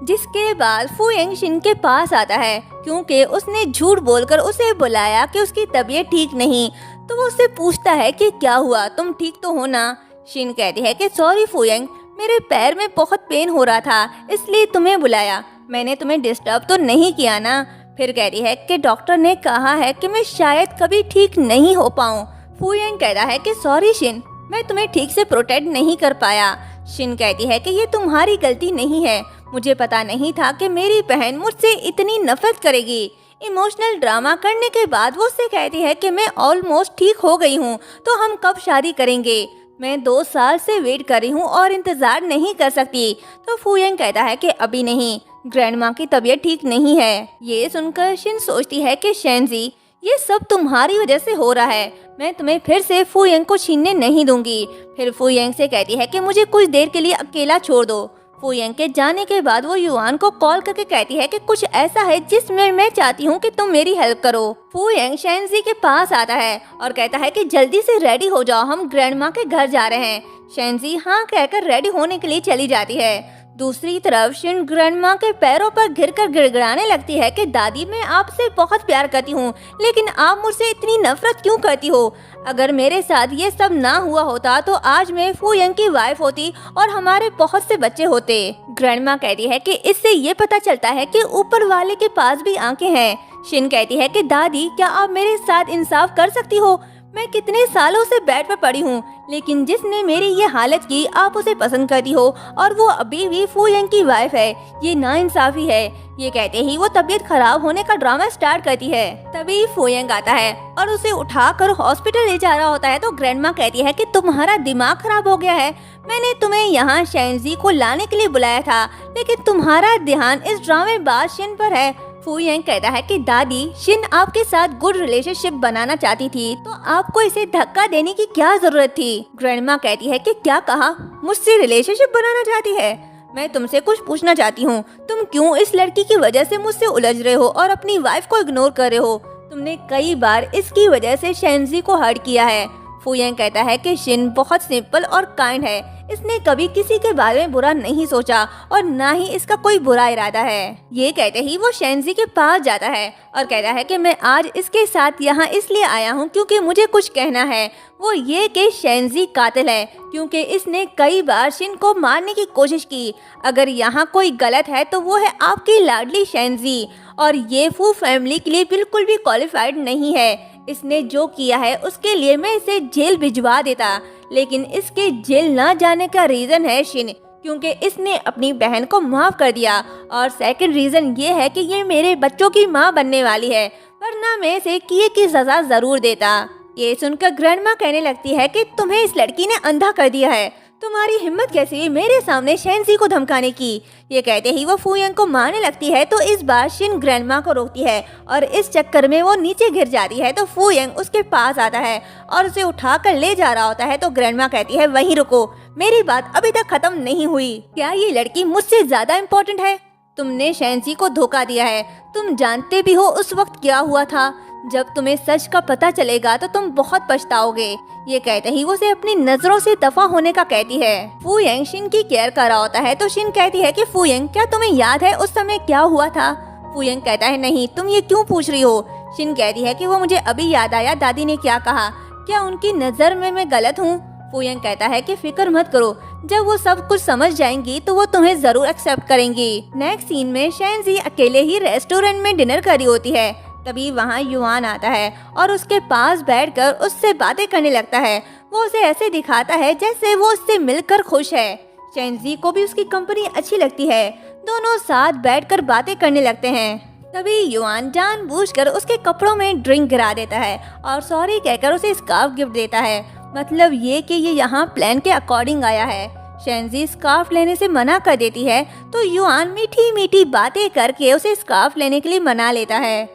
[SPEAKER 1] जिसके बाद फुयांग शिन के पास आता है क्योंकि उसने झूठ बोलकर उसे बुलाया कि उसकी तबीयत ठीक नहीं। तो वो उससे पूछता है कि क्या हुआ, तुम ठीक तो हो ना? शिन कहती है कि सॉरी फुयांग, मेरे पैर में बहुत पेन हो रहा था इसलिए तुम्हें बुलाया, मैंने तुम्हें डिस्टर्ब तो नहीं किया ना? फिर कहती है कि डॉक्टर ने कहा है कि मैं शायद कभी ठीक नहीं हो पाऊँ। फुयांग कहता है कि सॉरी शिन, मैं तुम्हें ठीक से प्रोटेक्ट नहीं कर पाया। शिन कहती है कि ये तुम्हारी गलती नहीं है, मुझे पता नहीं था कि मेरी बहन मुझसे इतनी नफरत करेगी। इमोशनल ड्रामा करने के बाद वो उससे कहती है कि मैं ऑलमोस्ट ठीक हो गई हूँ, तो हम कब शादी करेंगे? मैं 2 साल से वेट कर रही हूँ और इंतजार नहीं कर सकती। तो फूयंग कहता है कि अभी नहीं, ग्रैंडमा की तबीयत ठीक नहीं है। ये सुनकर शिन सोचती है कि शेंजी, ये सब तुम्हारी वजह से हो रहा है, मैं तुम्हें फिर से फूयंग को छीनने नहीं दूंगी। फिर फूयंग से कहती है कि मुझे कुछ देर के लिए अकेला छोड़ दो। फूयंग के जाने के बाद वो युआन को कॉल करके कहती है कि कुछ ऐसा है जिसमें मैं चाहती हूँ कि तुम मेरी हेल्प करो। फूयंग शेंजी के पास आता है और कहता है कि जल्दी से रेडी हो जाओ, हम ग्रैंडमा के घर जा रहे हैं। शेंजी हाँ कहकर रेडी होने के लिए चली जाती है। दूसरी तरफ शिन ग्रैंडमा के पैरों पर गिरकर गिड़गिड़ाने लगती है कि दादी, मैं आपसे बहुत प्यार करती हूँ, लेकिन आप मुझसे इतनी नफरत क्यों करती हो? अगर मेरे साथ ये सब ना हुआ होता तो आज मैं फूयंग की वाइफ होती और हमारे बहुत से बच्चे होते। ग्रैंडमा कहती है कि इससे ये पता चलता है कि ऊपर वाले के पास भी आंखें हैं। शिन कहती है कि दादी, क्या आप मेरे साथ इंसाफ कर सकती हो? मैं कितने सालों से बेड पर पड़ी हूँ, लेकिन जिसने मेरी ये हालत की आप उसे पसंद करती हो और वो अभी भी फूयंग की वाइफ है, ये नाइंसाफी है। ये कहते ही वो तबीयत खराब होने का ड्रामा स्टार्ट करती है। तभी फूयंग आता है और उसे उठाकर हॉस्पिटल ले जा रहा होता है। तो ग्रैंडमा कहती है कि तुम्हारा दिमाग खराब हो गया है, मैंने तुम्हें यहाँ शेंजी को लाने के लिए बुलाया था, लेकिन तुम्हारा ध्यान इस ड्रामेबाज शिन पर है। फूयंग कहता है कि दादी, शिन आपके साथ गुड रिलेशनशिप बनाना चाहती थी, तो आपको इसे धक्का देने की क्या जरूरत थी? ग्रैंडमा कहती है कि क्या कहा? मुझसे रिलेशनशिप बनाना चाहती है? मैं तुमसे कुछ पूछना चाहती हूँ, तुम क्यों इस लड़की की वजह से मुझसे उलझ रहे हो और अपनी वाइफ को इग्नोर कर रहे हो? तुमने कई बार इसकी वजह से शेंजी को हर्ट किया है। फूयंग कहता है कि शिन बहुत सिंपल और काइंड है, इसने कभी किसी के बारे में बुरा नहीं सोचा और ना ही इसका कोई बुरा इरादा है। ये कहते ही वो शेंजी के पास जाता है और कहता है कि मैं आज इसके साथ यहाँ इसलिए आया हूँ क्योंकि मुझे कुछ कहना है। वो ये कि शेंजी कातिल है क्योंकि इसने कई बार शिन को मारने की कोशिश की। अगर यहाँ कोई गलत है तो वो है आपकी लाडली शेंजी, और ये फू फैमिली के लिए बिल्कुल भी क्वालिफाइड नहीं है। इसने जो किया है उसके लिए मैं इसे जेल भिजवा देता, लेकिन इसके जेल ना जाने का रीजन है शिन, क्योंकि इसने अपनी बहन को माफ कर दिया, और सेकंड रीजन ये है कि ये मेरे बच्चों की माँ बनने वाली है, वरना मैं इसे किए की सजा जरूर देता। ये सुनकर ग्रैंडमा कहने लगती है कि तुम्हें इस लड़की ने अंधा कर दिया है, तुम्हारी हिम्मत कैसी हुई मेरे सामने शेंजी को धमकाने की। ये कहते ही वो फूयंग को मारने लगती है, तो इस बार शिन ग्रैंडमा को रोकती है और इस चक्कर में वो नीचे गिर जाती है। तो फूयंग उसके पास आता है और उसे उठाकर ले जा रहा होता है। तो ग्रैंडमा कहती है वहीं रुको, मेरी बात अभी तक खत्म नहीं हुई। क्या ये लड़की मुझसे ज्यादा इम्पोर्टेंट है? तुमने शेंजी को धोखा दिया है, तुम जानते भी हो उस वक्त क्या हुआ था। जब तुम्हें सच का पता चलेगा तो तुम बहुत पछताओगे। ये कहते ही वो उसे अपनी नजरों से दफा होने का कहती है। फूयंग शिन की केयर कर रहा होता है, तो शिन कहती है कि फूयंग, क्या तुम्हें याद है उस समय क्या हुआ था? फूयंग कहता है नहीं, तुम ये क्यों पूछ रही हो? शिन कहती है कि वो मुझे अभी याद आया, दादी ने क्या कहा, क्या उनकी नजर में मैं गलत हूँ? फूयंग कहता है कि फिक्र मत करो, जब वो सब कुछ समझ जाएंगी तो वो तुम्हें जरूर एक्सेप्ट करेंगी। नेक्स्ट सीन में शेंजी अकेले ही रेस्टोरेंट में डिनर कर रही होती है। तभी वहाँ युआन आता है और उसके पास बैठकर उससे बातें करने लगता है। वो उसे ऐसे दिखाता है जैसे वो उससे मिलकर खुश है। शेंजी को भी उसकी कंपनी अच्छी लगती है, दोनों साथ बैठकर बातें करने लगते हैं। तभी युआन जानबूझकर उसके कपड़ों में ड्रिंक गिरा देता है और सॉरी कहकर उसे स्कार्फ गिफ्ट देता है, मतलब ये कि ये यहाँ प्लान के अकॉर्डिंग आया है। शेंजी स्कार्फ लेने से मना कर देती है, तो युआन मीठी मीठी बातें करके उसे स्कार्फ लेने के लिए मना लेता है।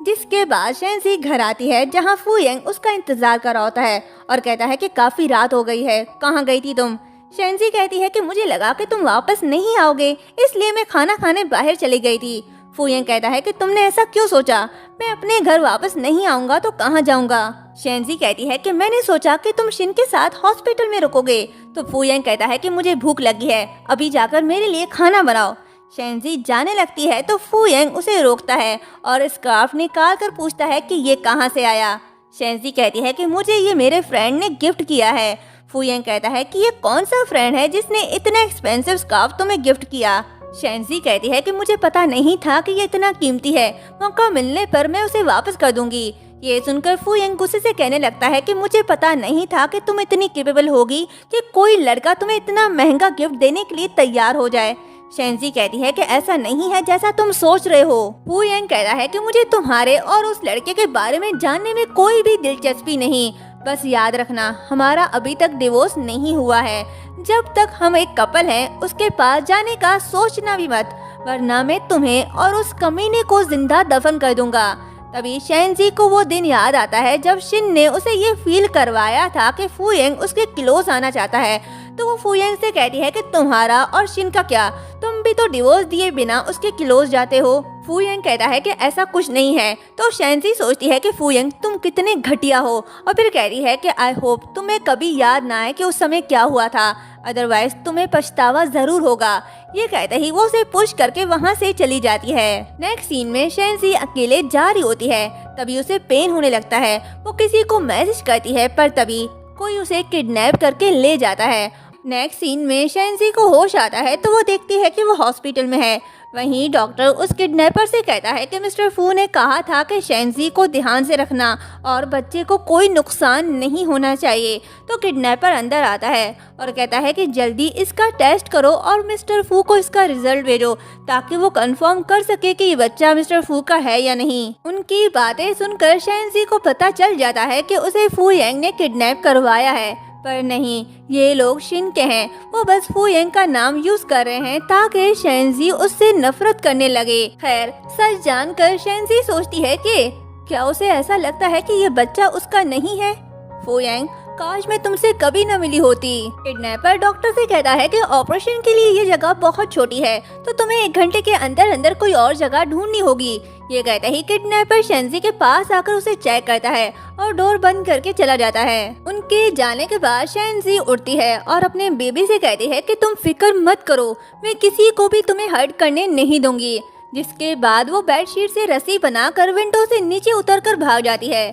[SPEAKER 1] जिसके बाद शेंजी घर आती है, जहाँ फूयंग उसका इंतजार कर रहा होता है और कहता है कि काफी रात हो गई है, कहाँ गई थी तुम? शेंजी कहती है कि मुझे लगा कि तुम वापस नहीं आओगे, इसलिए मैं खाना खाने बाहर चली गई थी। फूयंग कहता है कि तुमने ऐसा क्यों सोचा? मैं अपने घर वापस नहीं आऊंगा तो कहाँ जाऊंगा? शेंजी कहती है कि मैंने सोचा कि तुम शिन के साथ हॉस्पिटल में रुकोगे। तो फूयंग कहता है कि मुझे भूख लगी है, अभी जाकर मेरे लिए खाना बनाओ। शेंजी जाने लगती है, तो फूयंग उसे रोकता है और स्कार्फ निकाल कर पूछता है कि ये कहाँ से आया। शेंजी कहती है कि मुझे ये मेरे फ्रेंड ने गिफ्ट किया है। फूयंग कहता है कि ये कौन सा फ्रेंड है जिसने इतना एक्सपेंसिव स्कार्फ तुम्हें गिफ्ट किया? शेंजी कहती है कि मुझे पता नहीं था कि ये इतना कीमती है, मौका मिलने पर मैं उसे वापस कर दूंगी। ये सुनकर फू यंग गुस्से से कहने लगता है कि मुझे पता नहीं था कि तुम इतनी केपेबल होगी कि कोई लड़का तुम्हें इतना महंगा गिफ्ट देने के लिए तैयार हो जाए। शेंजी कहती है कि ऐसा नहीं है जैसा तुम सोच रहे हो। फू यंग कहता है कि मुझे तुम्हारे और उस लड़के के बारे में जानने में कोई भी दिलचस्पी नहीं, बस याद रखना हमारा अभी तक डिवोर्स नहीं हुआ है। जब तक हम एक कपल हैं उसके पास जाने का सोचना भी मत, वरना मैं तुम्हें और उस कमीने को जिंदा दफन कर दूंगा। तभी शेंजी को वो दिन याद आता है जब शिन ने उसे ये फील करवाया था कि फू यंग उसके क्लोज आना चाहता है। तो वो फू यंग से कहती है कि तुम्हारा और शिन का क्या, तुम भी तो डिवोर्स दिए बिना उसके क्लोज जाते हो। फू यंग कहता है कि ऐसा कुछ नहीं है। तो शेंजी सोचती है कि फू यंग तुम कितने घटिया हो, और फिर कहती है कि आई होप तुम्हें कभी याद ना आए कि उस समय क्या हुआ था, अदरवाइज तुम्हें पछतावा जरूर होगा। ये कहते ही वो उसे पुश करके वहाँ से चली जाती है। नेक्स्ट सीन में शेंजी अकेले जा रही होती है, तभी उसे पेन होने लगता है। वो किसी को मैसेज करती है पर तभी कोई उसे किडनैप करके ले जाता है। नेक्स्ट सीन में शेंजी को होश आता है तो वो देखती है कि वो हॉस्पिटल में है। वहीं डॉक्टर उस किडनैपर से कहता है कि मिस्टर फू ने कहा था कि शेंजी को ध्यान से रखना और बच्चे को कोई नुकसान नहीं होना चाहिए। तो किडनैपर अंदर आता है और कहता है कि जल्दी इसका टेस्ट करो और मिस्टर फू को इसका रिजल्ट भेजो ताकि वो कंफर्म कर सके कि ये बच्चा मिस्टर फू का है या नहीं। उनकी बातें सुनकर शेंजी को पता चल जाता है कि उसे फू यंग ने किडनैप करवाया है, पर नहीं, ये लोग शिन के हैं। वो बस फू यंग का नाम यूज कर रहे हैं ताकि शेंजी उससे नफरत करने लगे। खैर, सच जानकर शेंजी सोचती है कि क्या उसे ऐसा लगता है कि ये बच्चा उसका नहीं है। फू यंग, काश मैं तुमसे कभी न मिली होती। किडनैपर डॉक्टर से कहता है कि ऑपरेशन के लिए ये जगह बहुत छोटी है, तो तुम्हें 1 घंटे के अंदर अंदर कोई और जगह ढूंढनी होगी। ये कहते ही किडनैपर शेंजी के पास आकर उसे चेक करता है और डोर बंद करके चला जाता है। उनके जाने के बाद शेंजी उठती है और अपने बेबी से कहती है कि तुम फिक्र मत करो, मैं किसी को भी तुम्हें हर्ट करने नहीं दूंगी। जिसके बाद वो बेडशीट से रस्सी बनाकर विंडो से नीचे उतरकर भाग जाती है।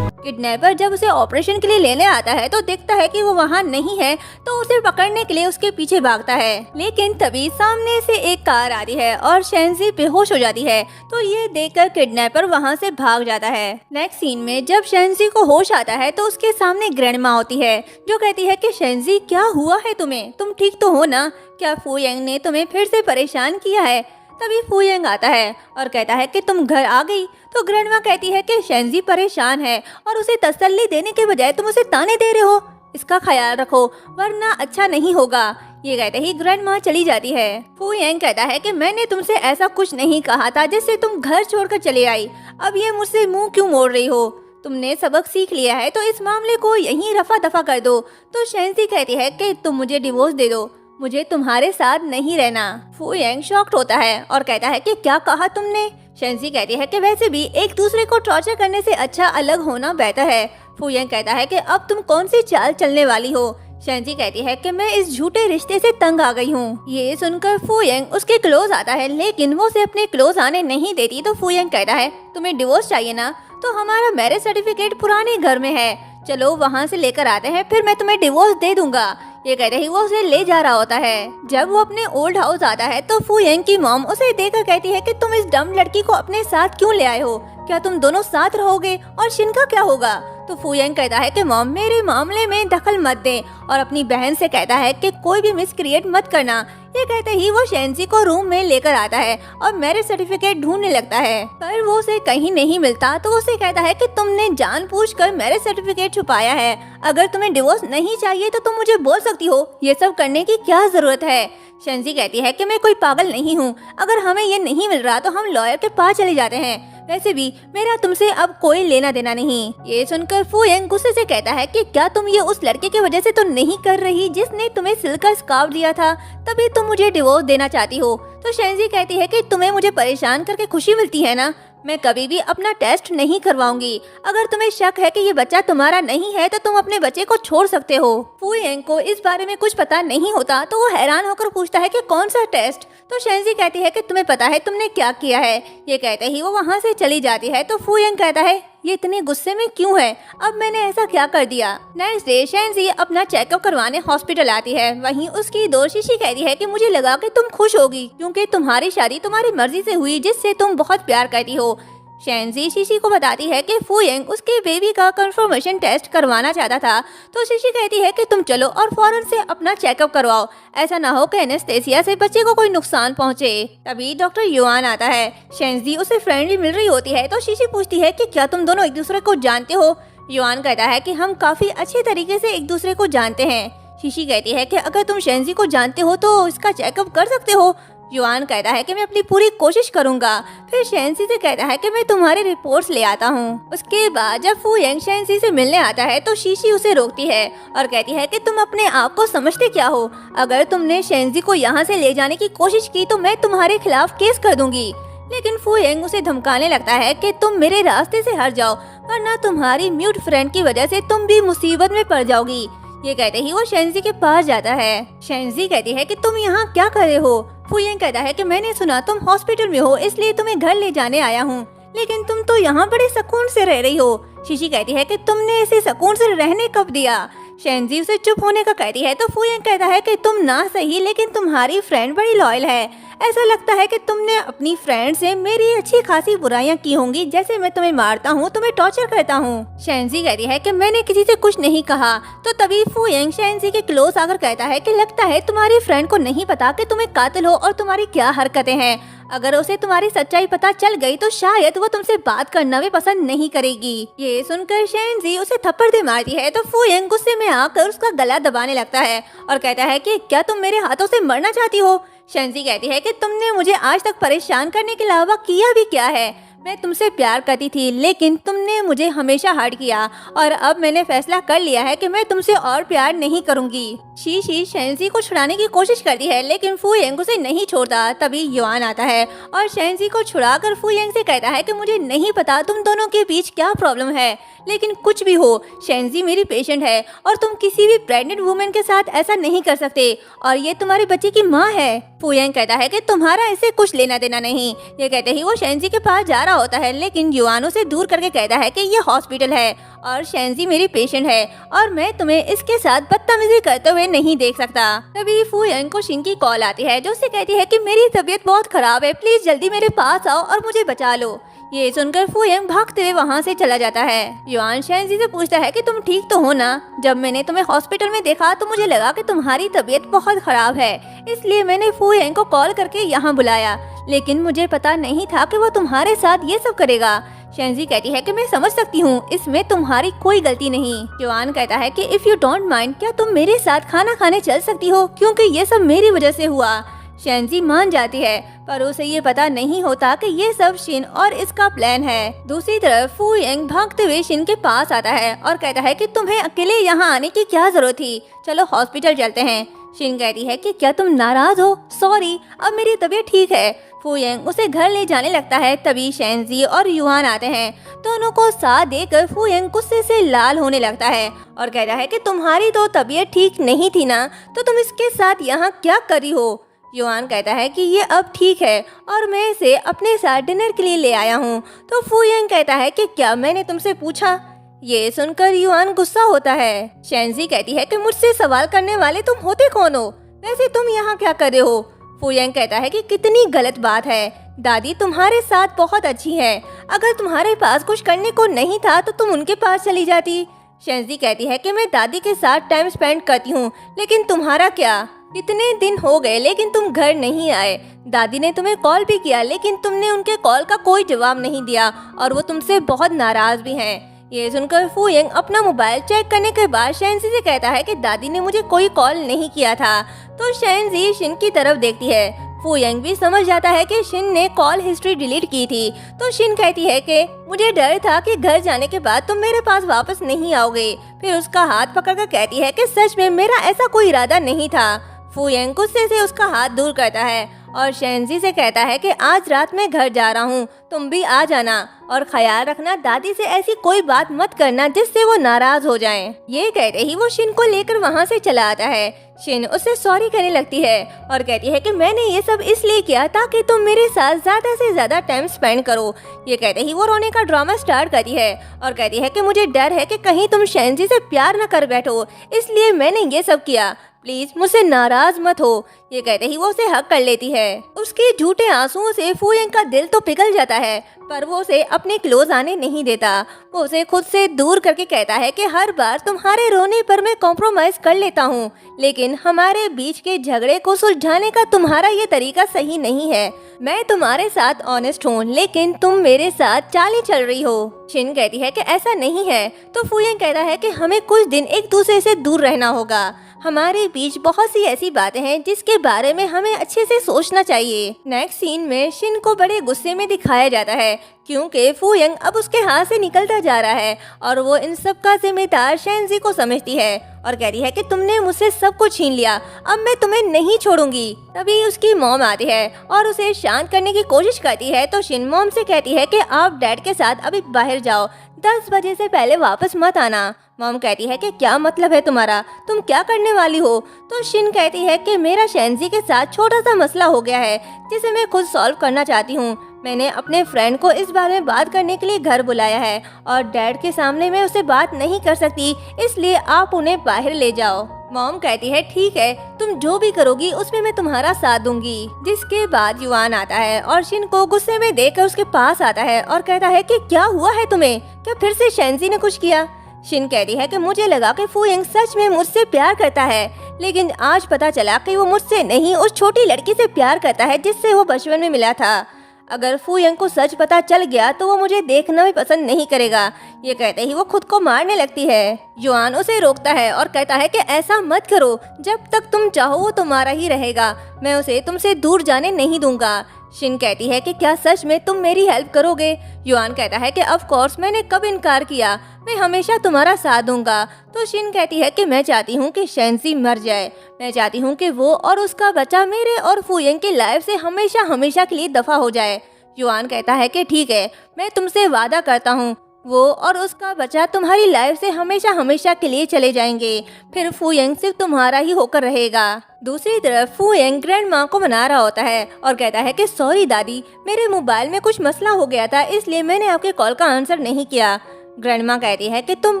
[SPEAKER 1] किडनैपर जब उसे ऑपरेशन के लिए लेने आता है तो देखता है कि वो वहाँ नहीं है, तो उसे पकड़ने के लिए उसके पीछे भागता है। लेकिन तभी सामने से एक कार आती है और शेंजी बेहोश हो जाती है। तो ये देखकर किडनैपर वहाँ से भाग जाता है। नेक्स्ट सीन में जब शेंजी को होश आता है तो उसके सामने ग्रैंडमा होती है जो कहती है कि शेंजी, क्या हुआ है तुम्हें, तुम ठीक तो हो ना? क्या फू यंग ने तुम्हें फिर से परेशान किया है? तभी फू यंग आता है और कहता है कि तुम घर आ गई। तो ग्रैंडमा कहती है कि शेंजी परेशान है और उसे तसल्ली देने के बजाय तुम उसे ताने दे रहे हो। इसका ख्याल रखो वरना अच्छा नहीं होगा। ये कहते ही ग्रैंडमा चली जाती है। फू यंग कहता है कि मैंने तुमसे ऐसा कुछ नहीं कहा था जिससे तुम घर छोड़कर चले आई। अब ये मुझसे मुंह क्यों मोड़ रही हो? तुमने सबक सीख लिया है तो इस मामले को यहीं रफा दफा कर दो। तो शेंजी कहती है कि तुम मुझे डिवोर्स दे दो, मुझे तुम्हारे साथ नहीं रहना। फू यंग शॉक्ड होता है और कहता है कि क्या कहा तुमने? शेंजी कहती है कि वैसे भी एक दूसरे को टॉर्चर करने से अच्छा अलग होना बेहतर है। फू यंग कहता है कि अब तुम कौन सी चाल चलने वाली हो? शेंजी कहती है कि मैं इस झूठे रिश्ते से तंग आ गई हूँ। ये सुनकर फू यंग उसके क्लोज आता है, लेकिन वो उसे अपने क्लोज आने नहीं देती। तो फू यंग कहता है तुम्हें डिवोर्स चाहिए ना, तो हमारा मैरिज सर्टिफिकेट पुराने घर में है, चलो वहाँ से लेकर आते हैं, फिर मैं तुम्हें डिवोर्स दे दूंगा। ये कहते ही वो उसे ले जा रहा होता है। जब वो अपने ओल्ड हाउस आता है तो फू यंग की मॉम उसे देखकर कहती है कि तुम इस डम लड़की को अपने साथ क्यों ले आए हो? क्या तुम दोनों साथ रहोगे? और शिन का क्या होगा? तो फू यंग कहता है कि मॉम मेरे मामले में दखल मत दे, और अपनी बहन से कहता है कि कोई भी मिसक्रिएट मत करना। ये कहते ही वो शेंजी को रूम में लेकर आता है और मैरिज सर्टिफिकेट ढूंढने लगता है, पर वो उसे कहीं नहीं मिलता। तो उसे कहता है कि तुमने जानबूझकर मैरिज सर्टिफिकेट छुपाया है, अगर तुम्हें डिवोर्स नहीं चाहिए तो तुम मुझे बोल सकती हो, ये सब करने की क्या जरूरत है? शेंजी कहती है कि मैं कोई पागल नहीं हूँ, अगर हमें ये नहीं मिल रहा तो हम लॉयर के पास चले जाते हैं, वैसे भी मेरा तुमसे अब कोई लेना देना नहीं। ये सुनकर फू यंग गुस्से से कहता है कि क्या तुम ये उस लड़के की वजह से तो नहीं कर रही जिसने तुम्हें सिल्क का स्कार्फ दिया था, तभी तुम मुझे डिवोर्स देना चाहती हो? तो शेंजी कहती है कि तुम्हें मुझे परेशान करके खुशी मिलती है ना, मैं कभी भी अपना टेस्ट नहीं करवाऊंगी। अगर तुम्हें शक है कि ये बच्चा तुम्हारा नहीं है तो तुम अपने बच्चे को छोड़ सकते हो। फू यंग को इस बारे में कुछ पता नहीं होता, तो वो हैरान होकर पूछता है कि कौन सा टेस्ट? तो शेंजी कहती है कि तुम्हें पता है तुमने क्या किया है। ये कहते ही वो वहाँ से चली जाती है। तो फू यंग कहता है ये इतने गुस्से में क्यों है, अब मैंने ऐसा क्या कर दिया? नेक्स्ट डे शेंजी अपना चेकअप करवाने हॉस्पिटल आती है। वहीं उसकी दोस्त शीशी कहती है कि मुझे लगा कि तुम खुश होगी क्योंकि तुम्हारी शादी तुम्हारी मर्जी से हुई जिससे तुम बहुत प्यार करती हो। शेंजी शीशी को बताती है कि फू यंग उसके बेबी का कंफर्मेशन टेस्ट करवाना चाहता था। तो शीशी कहती है कि तुम चलो और फौरन से अपना चेकअप करवाओ, ऐसा ना हो कि एनेस्थेसिया से बच्चे को कोई नुकसान पहुंचे। तभी डॉक्टर युआन आता है। शेंजी उसे फ्रेंडली मिल रही होती है तो शीशी पूछती है कि क्या तुम दोनों एक दूसरे को जानते हो। युआन कहता है कि हम काफी अच्छे तरीके से एक दूसरे को जानते हैं। शीशी कहती है कि अगर तुम शेंजी को जानते हो तो इसका चेकअप कर सकते हो। युआन कहता है कि मैं अपनी पूरी कोशिश करूंगा। फिर शेंजी से कहता है कि मैं तुम्हारे रिपोर्ट्स ले आता हूँ। उसके बाद जब फू यंग शेंजी से मिलने आता है तो शीशी उसे रोकती है और कहती है कि तुम अपने आप को समझते क्या हो। अगर तुमने शेंजी को यहाँ से ले जाने की कोशिश की तो मैं तुम्हारे खिलाफ केस कर दूंगी। लेकिन फू यंग उसे धमकाने लगता है कि तुम मेरे रास्ते से हट जाओ, वरना तुम्हारी म्यूट फ्रेंड की वजह से तुम भी मुसीबत में पड़ जाओगी। ये कहते ही वो शेंजी के पास जाता है। शेंजी कहती है कि तुम यहाँ क्या कर रहे हो। फू यंग कहता है कि मैंने सुना तुम हॉस्पिटल में हो, इसलिए तुम्हें घर ले जाने आया हूँ, लेकिन तुम तो यहाँ बड़े सुकून से रह रही हो। शीशी कहती है कि तुमने इसे सुकून से रहने कब दिया। शेंजी उसे चुप होने का कहती है तो फू यंग कहता है कि तुम ना सही लेकिन तुम्हारी फ्रेंड बड़ी लॉयल है। ऐसा लगता है कि तुमने अपनी फ्रेंड से मेरी अच्छी खासी बुराइयां की होंगी, जैसे मैं तुम्हें मारता हूँ, तुम्हें टॉर्चर करता हूँ। शेंजी कहती है कि मैंने किसी से कुछ नहीं कहा। तो तभी फू यंग शेंजी के क्लोज आकर कहता है कि लगता है तुम्हारी फ्रेंड को नहीं पता कि तुम एक कातिल हो और तुम्हारी क्या हरकतें हैं। अगर उसे तुम्हारी सच्चाई पता चल गई तो शायद वो तुमसे बात करना भी पसंद नहीं करेगी। ये सुनकर शेंजी उसे थप्पड़ दे मारती है तो फू यंग गुस्से में आकर उसका गला दबाने लगता है और कहता है कि क्या तुम मेरे हाथों से मरना चाहती हो। शेंजी कहती है कि तुमने मुझे आज तक परेशान करने के अलावा किया भी क्या है। मैं तुमसे प्यार करती थी लेकिन तुमने मुझे हमेशा हर्ट किया और अब मैंने फैसला कर लिया है कि मैं तुमसे और प्यार नहीं करूंगी। शीशी शेंजी को छुड़ाने की कोशिश करती है लेकिन फू यंग उसे नहीं छोड़ता। तभी युआन आता है और शेंजी को छुड़ाकर फू यंग से कहता है कि मुझे नहीं पता तुम दोनों के बीच क्या प्रॉब्लम है, लेकिन कुछ भी हो शेंजी मेरी पेशेंट है और तुम किसी भी प्रेग्नेंट वुमेन के साथ ऐसा नहीं कर सकते और ये तुम्हारे बच्चे की माँ है। फू यंग कहता है कि तुम्हारा इससे कुछ लेना देना नहीं। ये कहते ही वो शेंजी के पास जा रहा होता है लेकिन युआन उसे दूर करके कहता है कि ये हॉस्पिटल है और शेंजी मेरी पेशेंट है और मैं तुम्हें इसके साथ बदतमीजी करते हुए नहीं देख सकता। तभी फू यंग को शिन की कॉल आती है जो उसे कहती है कि मेरी तबीयत बहुत खराब है, प्लीज जल्दी मेरे पास आओ और मुझे बचा लो। ये सुनकर फू यंग भागते हुए वहाँ से चला जाता है। युआन शेंजी से पूछता है कि तुम ठीक तो हो ना। जब मैंने तुम्हें हॉस्पिटल में देखा तो मुझे लगा कि तुम्हारी तबीयत बहुत खराब है, इसलिए मैंने फू यंग को कॉल करके यहाँ बुलाया, लेकिन मुझे पता नहीं था कि वो तुम्हारे साथ ये सब करेगा। शेंजी कहती है कि मैं समझ सकती हूँ, इसमें तुम्हारी कोई गलती नहीं। युआन कहता है कि इफ यू डोंट माइंड क्या तुम मेरे साथ खाना खाने चल सकती हो, क्योंकि ये सब मेरी वजह से हुआ। शेंजी मान जाती है पर उसे ये पता नहीं होता कि ये सब शिन और इसका प्लान है। दूसरी तरफ फू यंग भागते हुए शिन के पास आता है और कहता है कि तुम्हें अकेले यहाँ आने की क्या जरूरत थी, चलो हॉस्पिटल चलते हैं। शिन कहती है कि क्या तुम नाराज हो। सॉरी, अब मेरी तबीयत ठीक है। फू यंग उसे घर ले जाने लगता है। तभी शेंजी और युआन आते हैं। दोनों को साथ देखकर फू यंग गुस्से से लाल होने लगता है और कहता है कि तुम्हारी तो तबीयत ठीक नहीं थी ना, तो तुम इसके साथ यहाँ क्या कर रही हो। युआन कहता है कि ये अब ठीक है और मैं इसे अपने साथ डिनर के लिए ले आया हूँ। तो फू यंग कहता है कि क्या मैंने तुमसे पूछा। ये सुनकर युआन गुस्सा होता है। शेंजी कहती है कि मुझसे सवाल करने वाले तुम होते कौन हो, वैसे तुम यहाँ क्या कर रहे हो। फू यंग कहता है कि कितनी गलत बात है, दादी तुम्हारे साथ बहुत अच्छी है, अगर तुम्हारे पास कुछ करने को नहीं था तो तुम उनके पास चली जाती। शेंजी कहती है कि मैं दादी के साथ टाइम स्पेंड करती हूँ, लेकिन तुम्हारा क्या, इतने दिन हो गए लेकिन तुम घर नहीं आए। दादी ने तुम्हें कॉल भी किया लेकिन तुमने उनके कॉल का कोई जवाब नहीं दिया और वो तुमसे बहुत नाराज भी हैं। ये सुनकर फू यंग अपना मोबाइल चेक करने के बाद शेंजी से कहता है कि दादी ने मुझे कोई कॉल नहीं किया था। तो शेंजी शिन की तरफ देखती है। फू यंग भी समझ जाता है कि शिन ने कॉल हिस्ट्री डिलीट की थी। तो शिन कहती है कि मुझे डर था कि घर जाने के बाद तुम मेरे पास वापस नहीं आओगे। फिर उसका हाथ पकड़कर कहती है कि सच में मेरा ऐसा कोई इरादा नहीं था। फू यंग गुस्से से उसका हाथ दूर करता है और शेंजी से कहता है कि आज रात मैं घर जा रहा हूँ, तुम भी आ जाना और ख्याल रखना दादी से ऐसी कोई बात मत करना जिससे वो नाराज हो जाएं। ये कहते ही वो शिन को लेकर वहाँ से चला आता है। शिन उससे सॉरी कहने लगती है और कहती है कि मैंने ये सब इसलिए किया ताकि तुम मेरे साथ ज्यादा से ज्यादा टाइम स्पेंड करो। ये कहते ही वो रोने का ड्रामा स्टार्ट करती है और कहती है कि मुझे डर है कि कहीं तुम शेंजी से प्यार न कर बैठो, इसलिए मैंने ये सब किया। प्लीज मुझसे नाराज मत हो। ये कहते ही वो उसे हक कर लेती है। उसके झूठे आंसुओं से फूयंग का दिल तो पिघल जाता है, पर वो उसे अपने क्लोज आने नहीं देता। वो उसे खुद से दूर करके कहता है कि हर बार तुम्हारे रोने पर मैं कॉम्प्रोमाइज कर लेता हूँ, लेकिन हमारे बीच के झगड़े को सुलझाने का तुम्हारा ये तरीका सही नहीं है। मैं तुम्हारे साथ ऑनेस्ट हूँ, लेकिन तुम मेरे साथ चाली चल रही हो। शिन कहती है कि ऐसा नहीं है, तो फूयंग कहता है कि हमें कुछ दिन एक दूसरे से दूर रहना होगा। हमारे बीच बहुत सी ऐसी बातें हैं जिसके बारे में हमें अच्छे से सोचना चाहिए। नेक्स्ट सीन में शिन को बड़े गुस्से में दिखाया जाता है, क्योंकि फूयंग अब उसके हाथ से निकलता जा रहा है और वो इन सब का जिम्मेदार शेंजी को समझती है और कहती है कि तुमने मुझसे सब कुछ छीन लिया, अब मैं तुम्हें नहीं छोड़ूंगी। तभी उसकी मॉम आती है और उसे शांत करने की कोशिश करती है, तो शिन मॉम से कहती है कि आप डैड के साथ अभी बाहर जाओ, 10 बजे से पहले वापस मत आना। मॉम कहती है कि क्या मतलब है तुम्हारा, तुम क्या करने वाली हो? तो शिन कहती है कि मेरा शेंजी के साथ छोटा सा मसला हो गया है जिसे मैं खुद सॉल्व करना चाहती हूँ। मैंने अपने फ्रेंड को इस बारे में बात करने के लिए घर बुलाया है और डैड के सामने मैं उससे बात नहीं कर सकती, इसलिए आप उन्हें बाहर ले जाओ। मॉम कहती है ठीक है, तुम जो भी करोगी उसमें मैं तुम्हारा साथ दूंगी। जिसके बाद युआन आता है और शिन को गुस्से में देखकर उसके पास आता है और कहता है कि क्या हुआ है तुम्हें, क्या फिर से शेंजी ने कुछ किया? शिन कहती है कि मुझे लगा कि फूयंग सच में मुझसे प्यार करता है, लेकिन आज पता चला कि वो मुझसे नहीं उस छोटी लड़की से प्यार करता है जिससे वो बचपन में मिला था। अगर फूयंग को सच पता चल गया तो वो मुझे देखना भी पसंद नहीं करेगा। ये कहते ही वो खुद को मारने लगती है। युआन उसे रोकता है और कहता है कि ऐसा मत करो, जब तक तुम चाहो वो तुम्हारा ही रहेगा, मैं उसे तुमसे दूर जाने नहीं दूंगा। शिन कहती है कि क्या सच में तुम मेरी हेल्प करोगे? युआन कहता है कि ऑफ कोर्स, मैंने कब इनकार किया, मैं हमेशा तुम्हारा साथ दूंगा। तो शिन कहती है कि मैं चाहती हूँ कि शेंजी मर जाए, मैं चाहती हूँ कि वो और उसका बच्चा मेरे और फूयंग की लाइफ से हमेशा हमेशा के लिए दफा हो जाए। युआन कहता है कि ठीक है, मैं तुमसे वादा करता हूँ वो और उसका बच्चा तुम्हारी लाइफ से हमेशा हमेशा के लिए चले जाएंगे, फिर फूयंग सिर्फ तुम्हारा ही होकर रहेगा। दूसरी तरफ फूयंग ग्रैंड माँ को मना रहा होता है और कहता है कि सॉरी दादी, मेरे मोबाइल में कुछ मसला हो गया था, इसलिए मैंने आपके कॉल का आंसर नहीं किया। ग्रैंड माँ कहती है कि तुम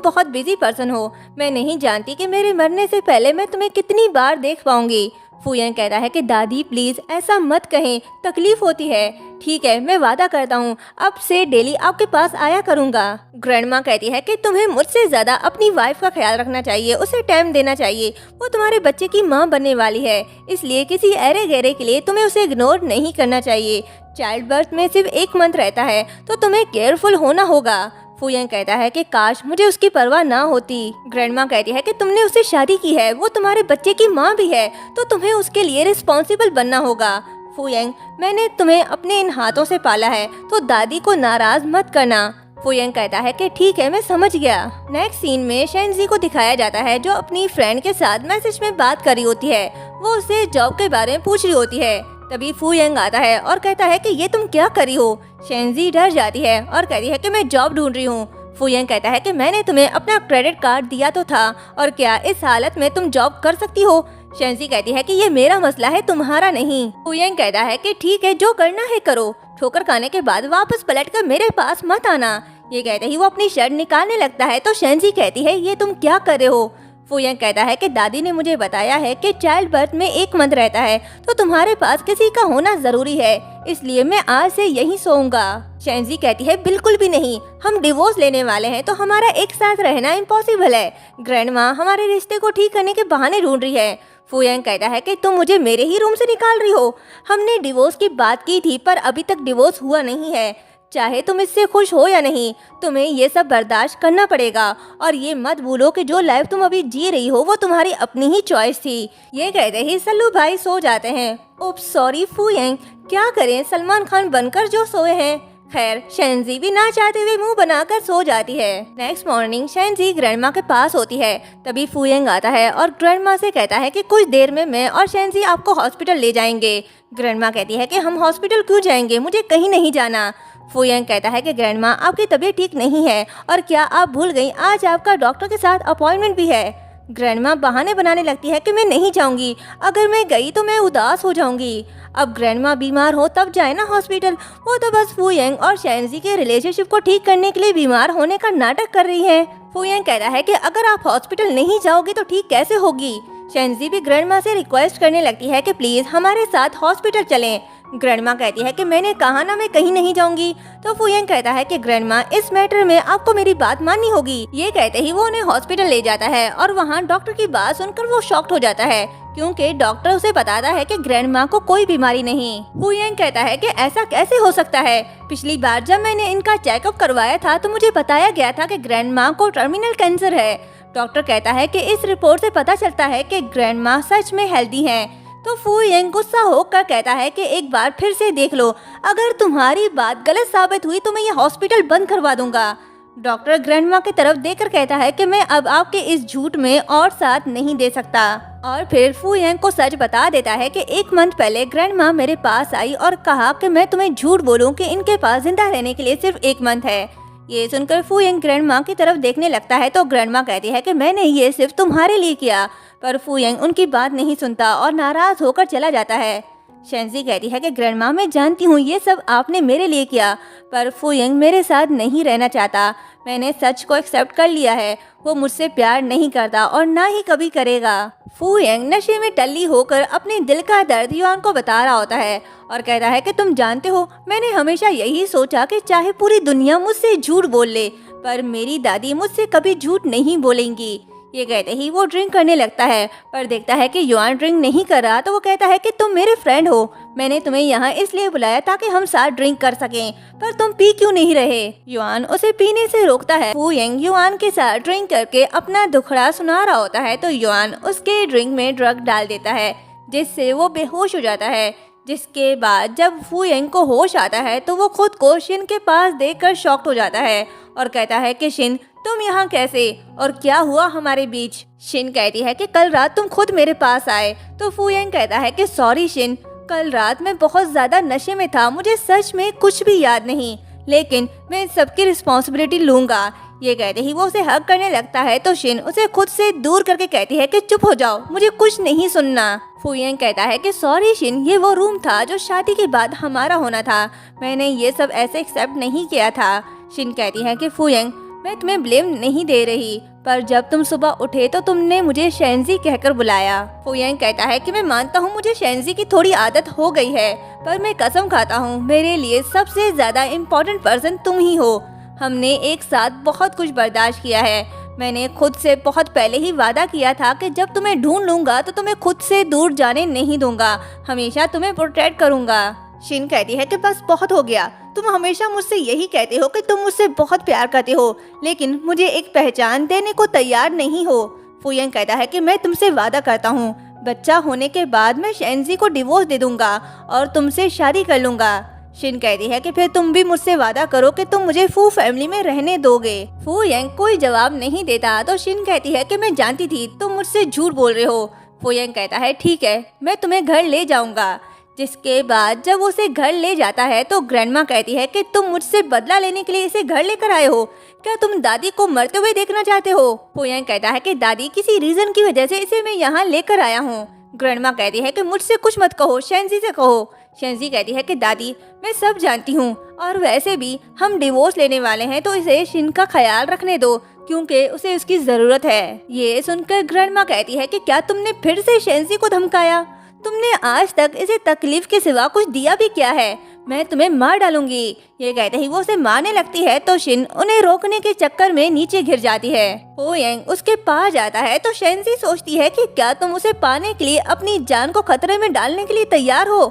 [SPEAKER 1] बहुत बिजी पर्सन हो, मैं नहीं जानती कि मेरे मरने से पहले मैं तुम्हें कितनी बार देख पाऊंगी। फूयंग कहता है कि दादी प्लीज ऐसा मत कहें, तकलीफ होती है। ठीक है, मैं वादा करता हूँ अब से डेली आपके पास आया करूँगा। ग्रैंडमा कहती है कि तुम्हें मुझसे ज्यादा अपनी वाइफ का ख्याल रखना चाहिए, उसे टाइम देना चाहिए, वो तुम्हारे बच्चे की माँ बनने वाली है, इसलिए किसी अरे गहरे के लिए तुम्हें उसे इग्नोर नहीं करना चाहिए। चाइल्ड बर्थ में सिर्फ 1 मंथ रहता है, तो तुम्हें केयरफुल होना होगा। फूयंग कहता है कि काश मुझे उसकी परवाह ना होती। ग्रैंडमा कहती है कि तुमने उससे शादी की है, वो तुम्हारे बच्चे की माँ भी है, तो तुम्हें उसके लिए रिस्पॉन्सिबल बनना होगा। फूयंग, मैंने तुम्हें अपने इन हाथों से पाला है, तो दादी को नाराज मत करना। फूयंग कहता है कि ठीक है, मैं समझ गया। नेक्स्ट सीन में शेंजी को दिखाया जाता है जो अपनी फ्रेंड के साथ मैसेज में बात कर रही होती है। वो उससे जॉब के बारे में पूछ रही होती है। तभी फूयंग आता है और कहता है कि ये तुम क्या कर रही हो? शेंजी डर जाती है और कहती है कि मैं जॉब ढूंढ रही हूँ। फूयंग कहता है कि मैंने तुम्हें अपना क्रेडिट कार्ड दिया तो था, और क्या इस हालत में तुम जॉब कर सकती हो? शेंजी कहती है कि ये मेरा मसला है, तुम्हारा नहीं। फूयंग कहता है कि ठीक है, जो करना है करो, ठोकर खाने के बाद वापस पलटकर मेरे पास मत आना। ये कहते ही वो अपनी शर्ट निकालने लगता है, तो शेंजी कहती है ये तुम क्या कर रहे हो? फूयंग कहता है कि दादी ने मुझे बताया है कि चाइल्ड बर्थ में 1 मंथ रहता है, तो तुम्हारे पास किसी का होना जरूरी है, इसलिए मैं आज से यहीं सोऊंगा। शेंजी कहती है बिल्कुल भी नहीं, हम डिवोर्स लेने वाले हैं, तो हमारा एक साथ रहना इम्पॉसिबल है। ग्रैंडमा हमारे रिश्ते को ठीक करने के बहाने ढूंढ रही है। फूयंग कहता है कि तुम मुझे मेरे ही रूम से निकाल रही हो? हमने डिवोर्स की बात की थी, पर अभी तक डिवोर्स हुआ नहीं है। चाहे तुम इससे खुश हो या नहीं, तुम्हें ये सब बर्दाश्त करना पड़ेगा, और ये मत भूलो कि जो लाइफ तुम अभी जी रही हो वो तुम्हारी अपनी ही चॉइस थी। ये कहते ही सल्लू भाई सो जाते हैं। ओप्स सॉरी फूयंग, क्या करें, सलमान खान बनकर जो सोए हैं। खैर, शेंजी भी ना चाहते हुए मुंह बनाकर सो जाती है। नेक्स्ट मॉर्निंग शेंजी ग्रैंडमा के पास होती है। तभी फूयंग आता है और ग्रैंडमा से कहता है कि कुछ देर में मैं और शेंजी आपको हॉस्पिटल ले जाएंगे। ग्रैंडमा कहती है कि हम हॉस्पिटल क्यों जाएंगे, मुझे कहीं नहीं जाना। फूयंग कहता है कि ग्रैंडमा आपकी तबीयत ठीक नहीं है, और क्या आप भूल गई आज आपका डॉक्टर के साथ अपॉइंटमेंट भी है। ग्रैंडमा बहाने बनाने लगती है कि मैं नहीं जाऊंगी, अगर मैं गई तो मैं उदास हो जाऊंगी। अब ग्रैंडमा बीमार हो तब जाए ना हॉस्पिटल, वो तो बस फूयंग और शेंजी के रिलेशनशिप को ठीक करने के लिए बीमार होने का नाटक कर रही है। फूयंग कहता है कि अगर आप हॉस्पिटल नहीं जाओगी तो ठीक कैसे होगी। शेंजी भी ग्रैंडमा से रिक्वेस्ट करने लगती है कि प्लीज हमारे साथ हॉस्पिटल चलें। ग्रैंडमा कहती है कि मैंने कहा ना मैं कहीं नहीं जाऊंगी। तो फुयेंग कहता है कि ग्रैंडमा इस मैटर में आपको मेरी बात माननी होगी। ये कहते ही वो उन्हें हॉस्पिटल ले जाता है और वहाँ डॉक्टर की बात सुनकर वो शॉक्ड हो जाता है, क्योंकि डॉक्टर उसे बताता है कि ग्रैंडमा को कोई बीमारी नहीं। फुयेंग कहता है कि ऐसा कैसे हो सकता है, पिछली बार जब मैंने इनका चेकअप करवाया था तो मुझे बताया गया था कि ग्रैंडमा को टर्मिनल कैंसर है। डॉक्टर कहता है कि इस रिपोर्ट से पता चलता है कि ग्रैंडमा सच में हेल्दी हैं। तो फुयेंग गुस्सा होकर कहता है कि एक बार फिर से देख लो, अगर तुम्हारी बात गलत साबित हुई तो मैं ये हॉस्पिटल बंद करवा दूंगा। डॉक्टर ग्रैंडमा की तरफ देखकर कहता है कि मैं अब आपके इस झूठ में और साथ नहीं दे सकता। और फिर फुयेंग को सच बता देता है कि 1 मंथ पहले ग्रैंडमा मेरे पास आई और कहा कि मैं तुम्हें झूठ बोलूं कि इनके पास जिंदा रहने के लिए सिर्फ 1 मंथ है। ये सुनकर फुयेंग ग्रैंडमा की तरफ देखने लगता है तो ग्रैंडमा कहती है कि मैंने ये सिर्फ तुम्हारे लिए किया। पर फुयेंग उनकी बात नहीं सुनता और नाराज होकर चला जाता है। शेंजी कहती है कि ग्रैंडमा मैं जानती हूँ ये सब आपने मेरे लिए किया, पर फुयेंग मेरे साथ नहीं रहना चाहता। मैंने सच को एक्सेप्ट कर लिया है, वो मुझसे प्यार नहीं करता और ना ही कभी करेगा। फुयेंग नशे में टल्ली होकर अपने दिल का दर्द युआन को बता रहा होता है और कहता है कि तुम जानते हो मैंने हमेशा यही सोचा कि चाहे पूरी दुनिया मुझसे झूठ बोल ले, पर मेरी दादी मुझसे कभी झूठ नहीं बोलेंगी। ये कहते ही वो ड्रिंक करने लगता है, पर देखता है कि युआन ड्रिंक नहीं कर रहा तो वो कहता है कि तुम मेरे फ्रेंड हो, मैंने तुम्हें यहाँ इसलिए बुलाया ताकि हम साथ ड्रिंक कर सकें, पर तुम पी क्यों नहीं रहे। युआन उसे पीने से रोकता है। फुयेंग युआन के साथ ड्रिंक करके अपना दुखड़ा सुना रहा होता है तो युआन उसके ड्रिंक में ड्रग डाल देता है, जिससे वो बेहोश हो जाता है। जिसके बाद जब फुयेंग को होश आता है तो वो खुद को शिन के पास देखकर शॉक्ड हो जाता है और कहता है कि शिन तुम यहाँ कैसे और क्या हुआ हमारे बीच। शिन कहती है कि कल रात तुम खुद मेरे पास आए। तो फुयेंग कहता है कि सॉरी शिन, कल रात मैं बहुत ज्यादा नशे में था, मुझे सच में कुछ भी याद नहीं, लेकिन मैं सबकी रिस्पॉन्सिबिलिटी लूंगा। ये कहते ही वो उसे हग करने लगता है तो शिन उसे खुद से दूर करके कहती है कि चुप हो जाओ, मुझे कुछ नहीं सुनना। फुयेंग कहता है कि सॉरी शिन, ये वो रूम था जो शादी के बाद हमारा होना था, मैंने ये सब ऐसे एक्सेप्ट नहीं किया था। शिन कहती है कि फुयेंग मैं तुम्हें ब्लेम नहीं दे रही, पर जब तुम सुबह उठे तो तुमने मुझे शेंजी कहकर बुलाया। फुयेंग कहता है कि मैं मानता हूँ मुझे शेंजी की थोड़ी आदत हो गई है, पर मैं कसम खाता हूँ मेरे लिए सबसे ज्यादा इम्पोर्टेंट पर्सन तुम ही हो। हमने एक साथ बहुत कुछ बर्दाश्त किया है। मैंने खुद से बहुत पहले ही वादा किया था कि जब तुम्हें ढूंढ लूंगा तो तुम्हें खुद से दूर जाने नहीं दूंगा, हमेशा तुम्हें प्रोटेक्ट करूंगा। शिन कहती है कि बस बहुत हो गया, तुम हमेशा मुझसे यही कहते हो कि तुम मुझसे बहुत प्यार करते हो, लेकिन मुझे एक पहचान देने को तैयार नहीं हो। फुयेंग कहता है कि मैं तुमसे वादा करता हूँ बच्चा होने के बाद मैं शेंजी को डिवोर्स दे दूंगा और तुमसे शादी कर लूंगा। शिन कहती है कि फिर तुम भी मुझसे वादा करो कि तुम मुझे फू फैमिली में रहने दोगे। फुयेंग कोई जवाब नहीं देता तो शिन कहती है कि मैं जानती थी तुम मुझसे झूठ बोल रहे हो। फुयेंग कहता है ठीक है, मैं तुम्हें घर ले जाऊंगा। जिसके बाद जब उसे घर ले जाता है तो ग्रैंडमा कहती है कि तुम मुझसे बदला लेने के लिए इसे घर लेकर आए हो, क्या तुम दादी को मरते हुए देखना चाहते हो। फुयेंग कहता है कि दादी किसी रीजन की वजह से इसे मैं यहाँ लेकर आया हूँ। ग्रैंडमा कहती है कि मुझसे कुछ मत कहो, शेंजी से कहो। शेंजी कहती है कि दादी मैं सब जानती हूँ और वैसे भी हम डिवोर्स लेने वाले हैं तो इसे शिन का ख्याल रखने दो क्योंकि उसे उसकी जरूरत है। ये सुनकर ग्रैंडमा कहती है कि क्या तुमने फिर से शेंजी को धमकाया, तुमने आज तक इसे तकलीफ के सिवा कुछ दिया भी क्या है, मैं तुम्हें मार डालूंगी। ये कहते ही वो उसे मारने लगती है तो शिन उन्हें रोकने के चक्कर में नीचे गिर जाती है। फुयेंग उसके पास जाता है तो शेंजी सोचती है कि क्या तुम उसे पाने के लिए अपनी जान को खतरे में डालने के लिए तैयार हो।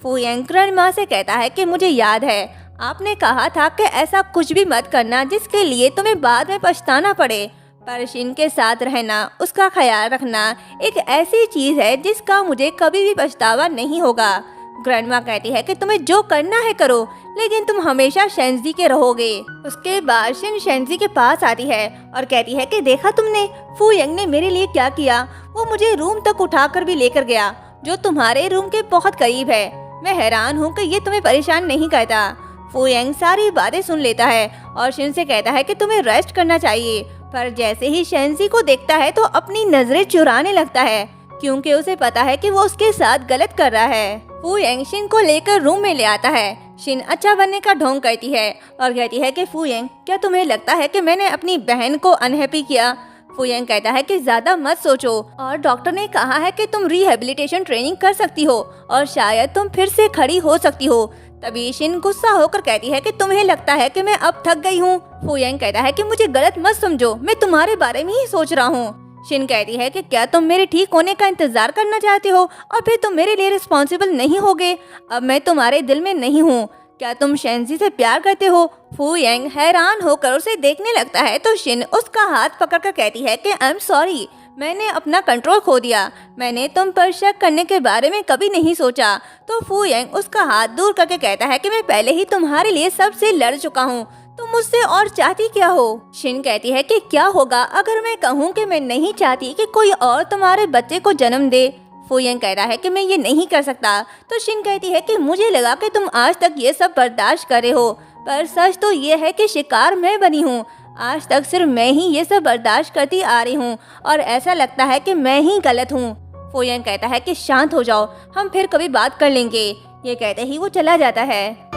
[SPEAKER 1] फुयेंग ग्रैंडमा से कहता है कि मुझे याद है आपने कहा था कि ऐसा कुछ भी मत करना जिसके लिए तुम्हें बाद में पछताना पड़े, पर शिन के साथ रहना, उसका ख्याल रखना एक ऐसी चीज है जिसका मुझे कभी भी पछतावा नहीं होगा। ग्रैंडमा कहती है कि तुम्हें जो करना है करो, लेकिन तुम हमेशा शेंजी के रहोगे। उसके बाद शिन शेंजी के पास आती है और कहती है कि देखा तुमने फुयेंग ने मेरे लिए क्या किया, वो मुझे रूम तक उठाकर भी लेकर गया जो तुम्हारे रूम के बहुत करीब है। मैं हैरान हूँ कि ये तुम्हें परेशान नहीं करता। फुयेंग सारी बातें सुन लेता है और शिन से कहता है कि तुम्हें रेस्ट करना चाहिए, पर जैसे ही शेंजी को देखता है तो अपनी नजरें चुराने लगता है क्योंकि उसे पता है कि वो उसके साथ गलत कर रहा है। फुयेंग शिन को लेकर रूम में ले आता है। शिन अच्छा बनने का ढोंग करती है और कहती है कि फुयेंग क्या तुम्हें लगता है कि मैंने अपनी बहन को अनहैप्पी किया। फुयंग कहता है कि ज्यादा मत सोचो और डॉक्टर ने कहा है कि तुम रिहेबिलिटेशन ट्रेनिंग कर सकती हो और शायद तुम फिर से खड़ी हो सकती हो। तभी शिन गुस्सा होकर कहती है कि तुम्हें लगता है कि मैं अब थक गई हूँ। फुयंग कहता है कि मुझे गलत मत समझो, मैं तुम्हारे बारे में ही सोच रहा हूँ। शिन कहती है कि क्या तुम मेरे ठीक होने का इंतजार करना चाहते हो और फिर तुम मेरे लिए रिस्पॉन्सिबल नहीं होगे? अब मैं तुम्हारे दिल में नहीं हूँ। क्या तुम शेंजी से प्यार करते हो? फुयंग हैरान होकर उसे देखने लगता है तो शिन उसका हाथ पकड़कर कहती है कि आई एम सॉरी, मैंने अपना कंट्रोल खो दिया, मैंने तुम पर शक करने के बारे में कभी नहीं सोचा। तो फुयंग उसका हाथ दूर करके कहता है कि मैं पहले ही तुम्हारे लिए सबसे लड़ चुका हूँ, तुम मुझसे और चाहती क्या हो? शिन कहती है कि क्या होगा अगर मैं कहूँ कि मैं नहीं चाहती कि कोई और तुम्हारे बच्चे को जन्म दे? फुयंग कह रहा है कि मैं ये नहीं कर सकता। तो शिन कहती है कि मुझे लगा कि तुम आज तक ये सब बर्दाश्त कर रहे हो, पर सच तो ये है कि शिकार मैं बनी हूँ। आज तक सिर्फ मैं ही ये सब बर्दाश्त करती आ रही हूँ और ऐसा लगता है कि मैं ही गलत हूँ। फुयंग कहता है कि शांत हो जाओ, हम फिर कभी बात कर लेंगे। ये कहते ही वो चला जाता है।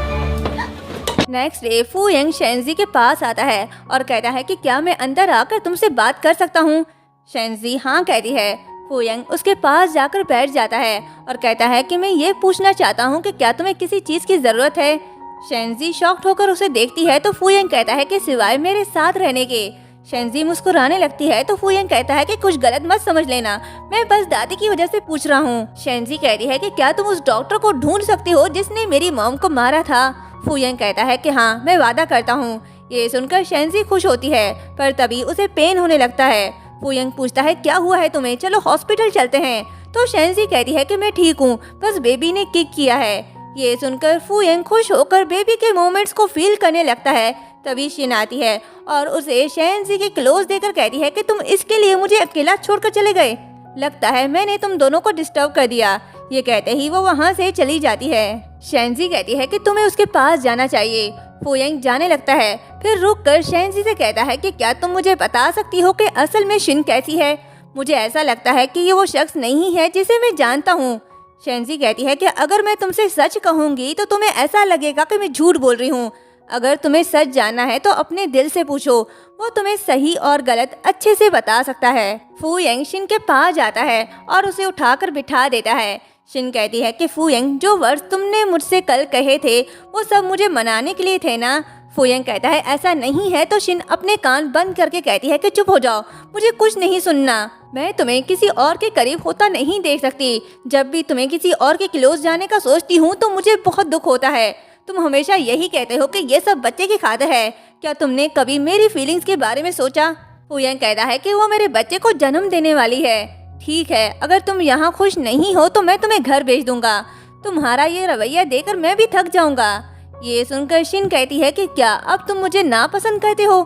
[SPEAKER 1] नेक्स्ट डे फुयंग शेंजी के पास आता है और कहता है कि क्या मैं अंदर आकर तुमसे बात कर सकता हूँ? शेंजी हाँ कहती है। फुयंग उसके पास जाकर बैठ जाता है और कहता है कि मैं ये पूछना चाहता हूँ कि क्या तुम्हें किसी चीज़ की ज़रूरत है? शेंजी शॉक्ड होकर उसे देखती है तो फुयंग कहता है कि सिवाय मेरे साथ रहने के। शेंजी मुस्कुराने लगती है तो फुयंग कहता है कि कुछ गलत मत समझ लेना, मैं बस दादी की वजह से पूछ रहा हूँ। शेंजी कहती है कि क्या तुम उस डॉक्टर को ढूंढ सकती हो जिसने मेरी मॉम को मारा था? फुयंग कहता है कि हाँ, मैं वादा करता हूँ। ये सुनकर शेंजी खुश होती है पर तभी उसे पेन होने लगता है। फुयंग पूछता है क्या हुआ है तुम्हें, चलो हॉस्पिटल चलते हैं। तो शेंजी कहती है कि मैं ठीक हूँ, बस बेबी ने किक किया है। ये सुनकर फुयंग खुश होकर बेबी के मोमेंट्स को फील करने लगता है। तभी शिन आती है और उसे शेंजी के क्लोज देकर कहती है कि तुम इसके लिए मुझे अकेला छोड़कर चले गए, लगता है मैंने तुम दोनों को डिस्टर्ब कर दिया। ये कहते ही वो वहाँ से चली जाती है। शेंजी कहती है कि तुम्हें उसके पास जाना चाहिए। फुयंग जाने लगता है, फिर रुक कर शेंजी से कहता है कि क्या तुम मुझे बता सकती हो कि असल में शिन कैसी है? मुझे ऐसा लगता है कि ये वो शख्स नहीं है जिसे मैं जानता हूँ। शेंजी कहती है कि अगर मैं तुमसे सच कहूँगी तो तुम्हें ऐसा लगेगा कि मैं झूठ बोल रही हूँ। अगर तुम्हें सच जानना है तो अपने दिल से पूछो, वो तुम्हें सही और गलत अच्छे से बता सकता है। फुयंग शिन के पास जाता है और उसे उठाकर बिठा देता है। शिन कहती है कि फुयंग, जो वर्ड्स तुमने मुझसे कल कहे थे वो सब मुझे मनाने के लिए थे ना? फुयंग कहता है ऐसा नहीं है। तो शिन अपने कान बंद करके कहती है कि चुप हो जाओ, मुझे कुछ नहीं सुनना। मैं तुम्हें किसी और के करीब होता नहीं देख सकती। जब भी तुम्हें किसी और के क्लोज जाने का सोचती हूँ तो मुझे बहुत दुख होता है। तुम हमेशा यही कहते हो कि ये सब बच्चे की खातिर है। क्या तुमने कभी मेरी फीलिंग्स के बारे में सोचा? फुयंग कहता है कि वो मेरे बच्चे को जन्म देने वाली है। ठीक है, अगर तुम यहाँ खुश नहीं हो तो मैं तुम्हें घर भेज दूंगा। तुम्हारा ये रवैया देखकर मैं भी थक जाऊंगा। ये सुनकर शिन कहती है कि क्या अब तुम मुझे नापसंद करते हो?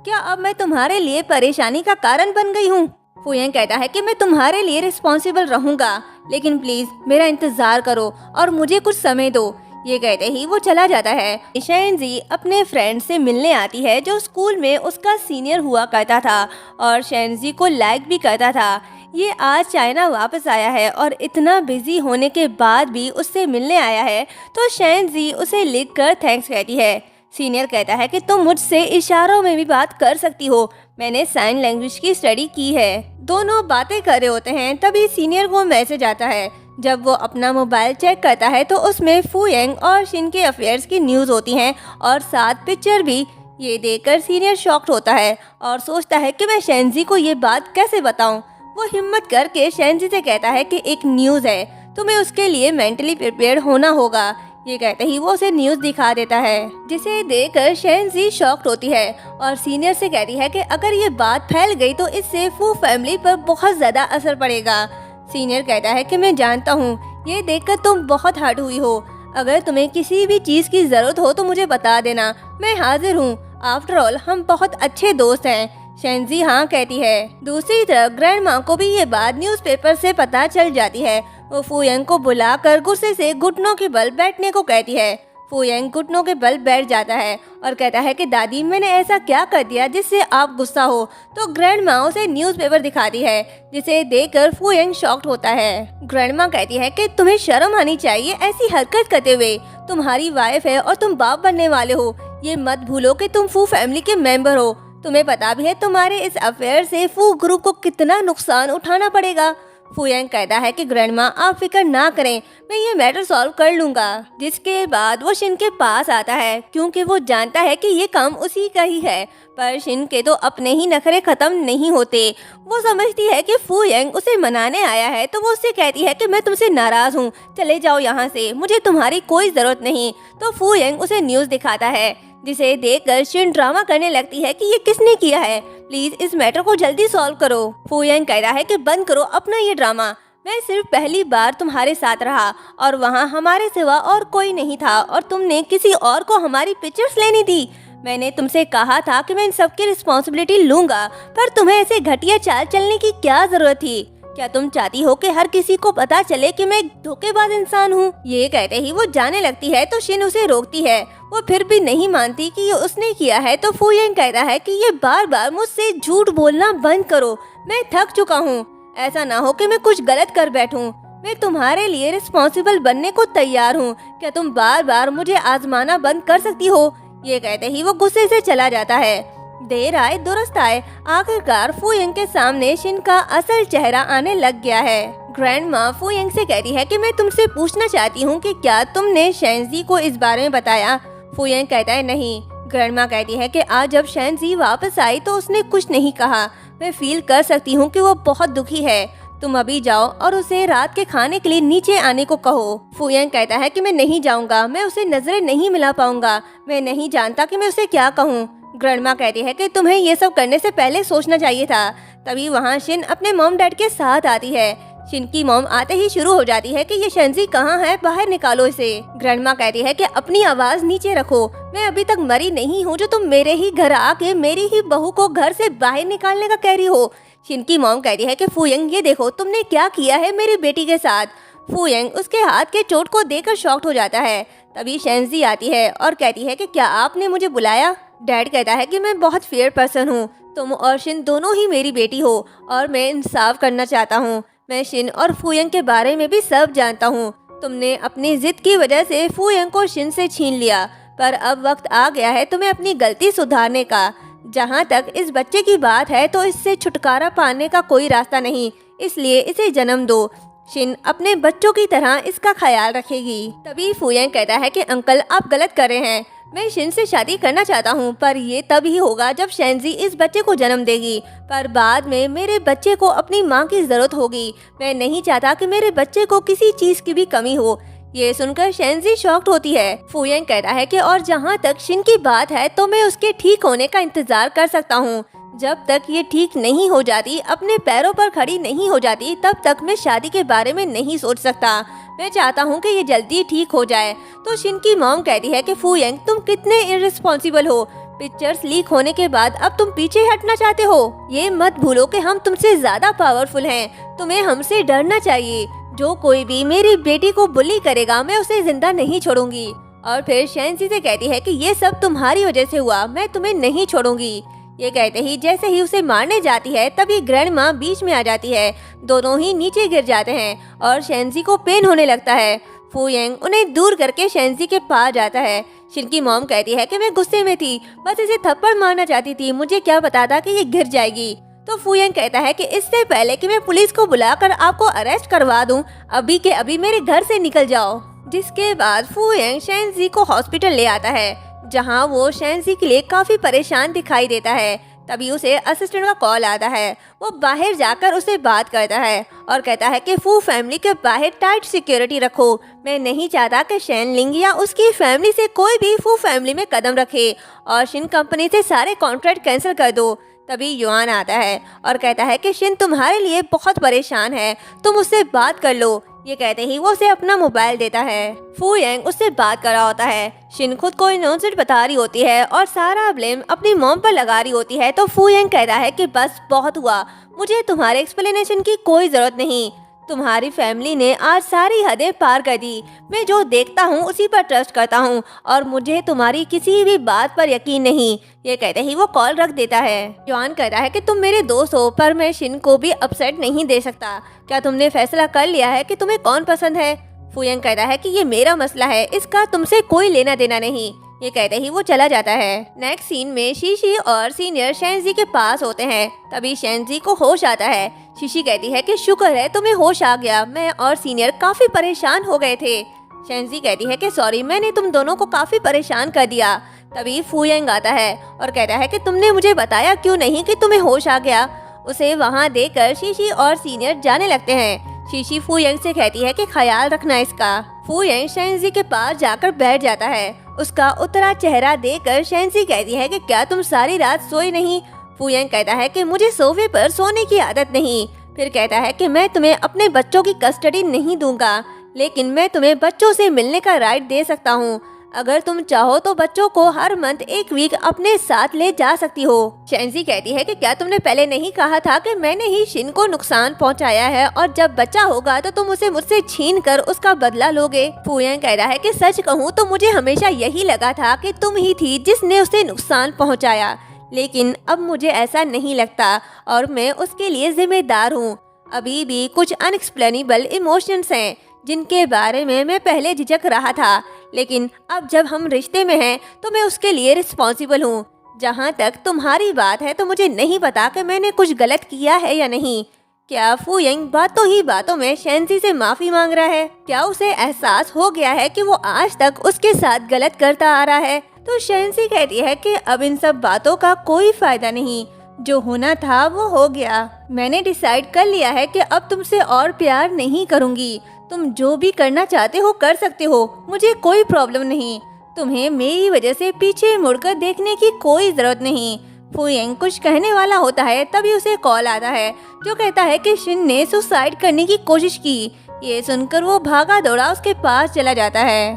[SPEAKER 1] क्या अब मैं तुम्हारे लिए परेशानी का कारण बन गई हूँ? फुयंग कहता है कि मैं तुम्हारे लिए रिस्पॉन्सिबल रहूंगा, लेकिन प्लीज मेरा इंतजार करो और मुझे कुछ समय दो। ये कहते ही वो चला जाता है। शेंजी अपने फ्रेंड से मिलने आती है जो स्कूल में उसका सीनियर हुआ करता था और शेंजी को लाइक भी करता था। ये आज चाइना वापस आया है और इतना बिजी होने के बाद भी उससे मिलने आया है। तो शेंजी उसे लिखकर थैंक्स कहती है। सीनियर कहता है कि तुम मुझसे इशारों में भी बात कर सकती हो, मैंने साइन लैंग्वेज की स्टडी की है। दोनों बातें कर रहे होते हैं तभी सीनियर को मैसेज आता है। जब वो अपना मोबाइल चेक करता है तो उसमें फुयंग और शिन के अफेयर्स की न्यूज़ होती हैं और साथ पिक्चर भी। ये देखकर सीनियर शॉक्ड होता है और सोचता है कि मैं शेंजी को ये बात कैसे बताऊं। वो हिम्मत करके शेंजी से कहता है कि एक न्यूज़ है, तुम्हें उसके लिए मेंटली प्रिपेयर होना होगा। ये कहते ही वो उसे न्यूज़ दिखा देता है, जिसे देखकर शेंजी शॉक्ड होती है और सीनियर से कहती है कि अगर ये बात फैल गई तो इससे फू फैमिली पर बहुत ज़्यादा असर पड़ेगा। सीनियर कहता है कि मैं जानता हूँ, ये देखकर तुम बहुत हर्ट हुई हो। अगर तुम्हें किसी भी चीज़ की ज़रूरत हो तो मुझे बता देना, मैं हाजिर हूँ। आफ्टर ऑल हम बहुत अच्छे दोस्त हैं। शेंजी हाँ कहती है। दूसरी तरफ ग्रैंड माँ को भी ये बात न्यूज़पेपर से पता चल जाती है। वो फुयंग को बुलाकर गुस्से से घुटनों के बल बैठने को कहती है। फुयंग घुटनों के बल बैठ जाता है और कहता है कि दादी मैंने ऐसा क्या कर दिया जिससे आप गुस्सा हो? तो ग्रैंड माँ उसे न्यूज़पेपर दिखाती है, जिसे देखकर फुयंग शॉक्ड होता है। ग्रैंड माँ कहती है कि तुम्हें शर्म आनी चाहिए ऐसी हरकत करते हुए। तुम्हारी वाइफ है और तुम बाप बनने वाले हो। ये मत भूलो कि तुम फू फैमिली के मेंबर हो। तुम्हें पता भी है तुम्हारे इस अफेयर से फू ग्रुप को कितना नुकसान उठाना पड़ेगा। फू यांग कहता है कि ग्रैंडमा आप फिक्र ना करें, मैं ये मैटर सॉल्व कर लूंगा। जिसके बाद वो शिन के पास आता है क्योंकि वो जानता है कि ये काम उसी का ही है। पर शिन के तो अपने ही नखरे खत्म नहीं होते। वो समझती है कि फू यांग उसे मनाने आया है, तो वो उससे कहती है कि मैं तुमसे नाराज हूँ, चले जाओ यहाँ से, मुझे तुम्हारी कोई जरूरत नहीं। तो फू यांग उसे न्यूज दिखाता है, जिसे देखकर शिन ड्रामा करने लगती है कि ये किसने किया है, प्लीज इस मैटर को जल्दी सॉल्व करो। फू यांग कहता है कि बंद करो अपना ये ड्रामा, मैं सिर्फ पहली बार तुम्हारे साथ रहा और वहाँ हमारे सिवा और कोई नहीं था और तुमने किसी और को हमारी पिक्चर्स लेनी दी। मैंने तुमसे कहा था कि मैं इन सब की रिस्पॉन्सिबिलिटी लूंगा, पर तुम्हें ऐसे घटिया चाल चलने की क्या जरूरत थी? क्या तुम चाहती हो कि हर किसी को पता चले कि मैं एक धोखेबाज इंसान हूँ? ये कहते ही वो जाने लगती है तो शिन उसे रोकती है। वो फिर भी नहीं मानती कि ये उसने किया है, तो फू यांग कहता है कि ये बार बार मुझसे झूठ बोलना बंद करो, मैं थक चुका हूँ। ऐसा ना हो कि मैं कुछ गलत कर बैठूं। मैं तुम्हारे लिए रिस्पॉन्सिबल बनने को तैयार हूँ, क्या तुम बार बार मुझे आजमाना बंद कर सकती हो? ये कहते ही वो गुस्से से चला जाता है। देर आए दुरुस्त आए, आखिरकार फू यांग के सामने शिन का असल चेहरा आने लग गया है। ग्रैंडमा फू यांग से कहती है कि मैं तुमसे पूछना चाहती हूँ कि क्या तुमने शेंजी को इस बारे में बताया? फू यांग कहता है नहीं। ग्रैंडमा कहती है कि आज जब शेंजी वापस आई तो उसने कुछ नहीं कहा, मैं फील कर सकती हूँ कि वो बहुत दुखी है। तुम अभी जाओ और उसे रात के खाने के लिए नीचे आने को कहो। फू यांग कहता है कि मैं नहीं जाऊंगा, मैं उसे नजरें नहीं मिला पाऊंगा, मैं नहीं जानता कि मैं उसे क्या कहूँ। ग्रैंडमा कहती है कि तुम्हें ये सब करने से पहले सोचना चाहिए था। तभी वहाँ शिन अपने मॉम डैड के साथ आती है। शिन की मॉम आते ही शुरू हो जाती है कि ये शेंजी कहाँ है, बाहर निकालो इसे। ग्रैंडमा कहती है कि अपनी आवाज नीचे रखो, मैं अभी तक मरी नहीं हूँ जो तुम मेरे ही घर आके मेरी ही बहू को घर से बाहर निकालने का कह रही हो। शिन की मॉम कहती है कि फू यांग ये देखो तुमने क्या किया है मेरी बेटी के साथ। फू यांग उसके हाथ के चोट को देखकर शॉक्ड हो जाता है। तभी शेंजी आती है और कहती है कि क्या आपने मुझे बुलाया? डैड कहता है कि मैं बहुत फेयर पर्सन हूँ, तुम और शिन दोनों ही मेरी बेटी हो और मैं इंसाफ करना चाहता हूँ। मैं शिन और फू यांग के बारे में भी सब जानता हूँ। तुमने अपनी जिद की वजह से फू यांग को शिन से छीन लिया, पर अब वक्त आ गया है तुम्हें अपनी गलती सुधारने का। जहाँ तक इस बच्चे की बात है तो इससे छुटकारा पाने का कोई रास्ता नहीं, इसलिए इसे जन्म दो। शिन अपने बच्चों की तरह इसका ख्याल रखेगी। तभी फू यांग कहता है कि अंकल आप गलत कर रहे हैं, मैं शिन से शादी करना चाहता हूँ, पर ये तब ही होगा जब शेंजी इस बच्चे को जन्म देगी, पर बाद में मेरे बच्चे को अपनी माँ की जरूरत होगी। मैं नहीं चाहता कि मेरे बच्चे को किसी चीज की भी कमी हो। ये सुनकर शेंजी शॉक्ड होती है। फू यांग कहता है कि और जहाँ तक शिन की बात है तो मैं उसके ठीक होने का इंतजार कर सकता हूँ। जब तक ये ठीक नहीं हो जाती, अपने पैरों पर खड़ी नहीं हो जाती, तब तक मैं शादी के बारे में नहीं सोच सकता। मैं चाहता हूँ कि ये जल्दी ठीक हो जाए। तो शिन की मॉम कहती है कि फू यांग तुम कितने इररिस्पॉन्सिबल हो, पिक्चर्स लीक होने के बाद अब तुम पीछे हटना चाहते हो। ये मत भूलो कि हम तुमसे ज्यादा पावरफुल हैं, तुम्हें हमसे डरना चाहिए। जो कोई भी मेरी बेटी को बुली करेगा मैं उसे जिंदा नहीं छोड़ूंगी। और फिर शेंजी से कहती है कि ये सब तुम्हारी वजह से हुआ, मैं तुम्हें नहीं छोड़ूंगी। ये कहते ही जैसे ही उसे मारने जाती है तभी ग्रैंडमा बीच में आ जाती है। दोनों ही नीचे गिर जाते हैं और शेंजी को पेन होने लगता है। फू यांग उन्हें दूर करके शेंजी के पास जाता है। शिन की मॉम कहती है कि मैं गुस्से में थी, बस इसे थप्पड़ मारना चाहती थी, मुझे क्या पता था कि ये गिर जाएगी। तो फू यांग कहता है कि इससे पहले कि मैं पुलिस को बुलाकर आपको अरेस्ट करवा दूं, अभी के अभी मेरे घर से निकल जाओ। जिसके बाद फू यांग शेंजी को हॉस्पिटल ले आता है, जहां वो शेंजी के लिए काफी परेशान दिखाई देता है। तभी उसे असिस्टेंट का कॉल आता है। वो बाहर जाकर उसे बात करता है और कहता है कि फू फैमिली के बाहर टाइट सिक्योरिटी रखो, मैं नहीं चाहता कि शेन लिंग या उसकी फैमिली से कोई भी फू फैमिली में कदम रखे, और शिन कंपनी से सारे कॉन्ट्रैक्ट कैंसिल कर दो। तभी युआन आता है और कहता है कि शिन तुम्हारे लिए बहुत परेशान है, तुम उससे बात कर लो। ये कहते ही वो उसे अपना मोबाइल देता है। फू यांग उससे बात कर रहा होता है। शिन खुद को इनोसेंट बता रही होती है और सारा ब्लेम अपनी मॉम पर लगा रही होती है। तो फू यांग कहता है कि बस बहुत हुआ, मुझे तुम्हारे एक्सप्लेनेशन की कोई जरूरत नहीं। तुम्हारी फैमिली ने आज सारी हदें पार कर दी। मैं जो देखता हूँ उसी पर ट्रस्ट करता हूँ और मुझे तुम्हारी किसी भी बात पर यकीन नहीं। ये कहते ही वो कॉल रख देता है। जॉन कहता है कि तुम मेरे दोस्त हो, पर मैं शिन को भी अपसेट नहीं दे सकता। क्या तुमने फैसला कर लिया है कि तुम्हें कौन पसंद है? फू यांग कहता है कि ये मेरा मसला है, इसका तुमसे कोई लेना देना नहीं। ये कहते ही वो चला जाता है। नेक्स्ट सीन में शीशी और सीनियर शेंजी के पास होते हैं। तभी शेंजी को होश आता है। शीशी कहती है कि शुक्र है तुम्हें होश आ गया, मैं और सीनियर काफी परेशान हो गए थे। शेंजी कहती है कि सॉरी, मैंने तुम दोनों को काफी परेशान कर दिया। तभी फूयंग आता है और कहता है कि तुमने मुझे बताया क्यों नहीं कि तुम्हें होश आ गया। उसे वहाँ देखकर शीशी और सीनियर जाने लगते हैं। शीशी फूयंग से कहती है कि ख्याल रखना इसका। फूयंग शेंजी के पास जाकर बैठ जाता है। उसका उतरा चेहरा देखकर शेंजी कहती है कि क्या तुम सारी रात सोई नहीं? फूयंग कहता है कि मुझे सोफे पर सोने की आदत नहीं। फिर कहता है कि मैं तुम्हें अपने बच्चों की कस्टडी नहीं दूंगा, लेकिन मैं तुम्हें बच्चों से मिलने का राइट दे सकता हूँ। अगर तुम चाहो तो बच्चों को हर मंथ एक वीक अपने साथ ले जा सकती हो। शेंजी कहती है कि क्या तुमने पहले नहीं कहा था कि मैंने ही शिन को नुकसान पहुंचाया है और जब बच्चा होगा तो तुम उसे मुझसे छीन कर उसका बदला लोगे? फूयंग कह रहा है कि सच कहूँ तो मुझे हमेशा यही लगा था कि तुम ही थी जिसने उसे नुकसान पहुँचाया, लेकिन अब मुझे ऐसा नहीं लगता और मैं उसके लिए जिम्मेदार हूँ। अभी भी कुछ अनएक्सप्लेनेबल इमोशंस हैं जिनके बारे में मैं पहले झिझक रहा था, लेकिन अब जब हम रिश्ते में हैं तो मैं उसके लिए रिस्पॉन्सिबल हूँ। जहाँ तक तुम्हारी बात है तो मुझे नहीं पता कि मैंने कुछ गलत किया है या नहीं। क्या फूयंग बातों ही बातों में शेंजी से माफी मांग रहा है? क्या उसे एहसास हो गया है कि वो आज तक उसके साथ गलत करता आ रहा है? तो शेंजी कहती है कि अब इन सब बातों का कोई फायदा नहीं, जो होना था वो हो गया। मैंने डिसाइड कर लिया है कि अब तुमसे और प्यार नहीं करूँगी। तुम जो भी करना चाहते हो कर सकते हो, मुझे कोई प्रॉब्लम नहीं। तुम्हें मेरी वजह से पीछे मुड़कर देखने की कोई जरूरत नहीं। फूयंग कुछ कहने वाला होता है तभी उसे कॉल आता है जो कहता है कि शिन ने सुसाइड करने की कोशिश की। ये सुनकर वो भागा दौड़ा उसके पास चला जाता है।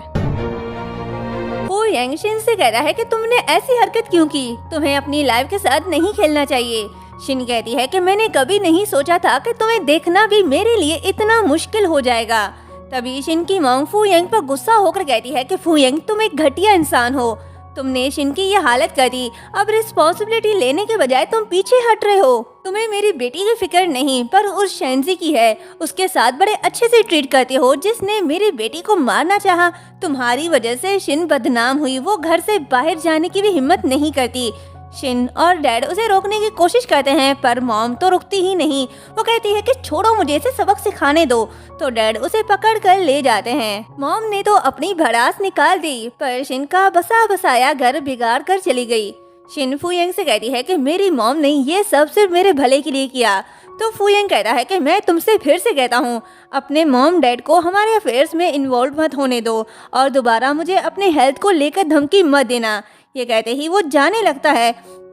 [SPEAKER 1] फूयंग शिन से कहता है कि तुमने ऐसी हरकत क्यों की? तुम्हें अपनी लाइफ के साथ नहीं खेलना चाहिए। शिन कहती है कि मैंने कभी नहीं सोचा था कि तुम्हें देखना भी मेरे लिए इतना मुश्किल हो जाएगा। तभी शिन की मॉम फूयंग पर गुस्सा होकर कहती है कि फूयंग तुम एक घटिया इंसान हो। तुमने शिन की ये हालत कर दी, अब रिस्पॉन्सिबिलिटी लेने के बजाय तुम पीछे हट रहे हो। तुम्हें मेरी बेटी की फिक्र नहीं पर उस शेंजी की है। उसके साथ बड़े अच्छे से ट्रीट करते हो जिसने मेरी बेटी को मारना चाहा। तुम्हारी वजह से शिन बदनाम हुई, वो घर से बाहर जाने की भी हिम्मत नहीं करती। शिन और डैड उसे रोकने की कोशिश करते हैं पर मॉम तो रुकती ही नहीं। वो कहती है कि छोड़ो, मुझे इसे सबक सिखाने दो। तो डैड उसे पकड़ कर ले जाते हैं। मॉम ने तो अपनी भड़ास निकाल दी पर शिन का बसा बसाया घर बिगाड़ कर चली गई। शिन फूयंग से कहती है कि मेरी मॉम ने ये सब सिर्फ मेरे भले के लिए किया। तो फूयंग कहता है कि मैं तुमसे फिर से कहता हूँ, अपने मॉम डैड को हमारे अफेयर्स में इन्वॉल्व मत होने दो और दोबारा मुझे अपने हेल्थ को लेकर धमकी मत देना। ये कहते ही वो जाने लगता है।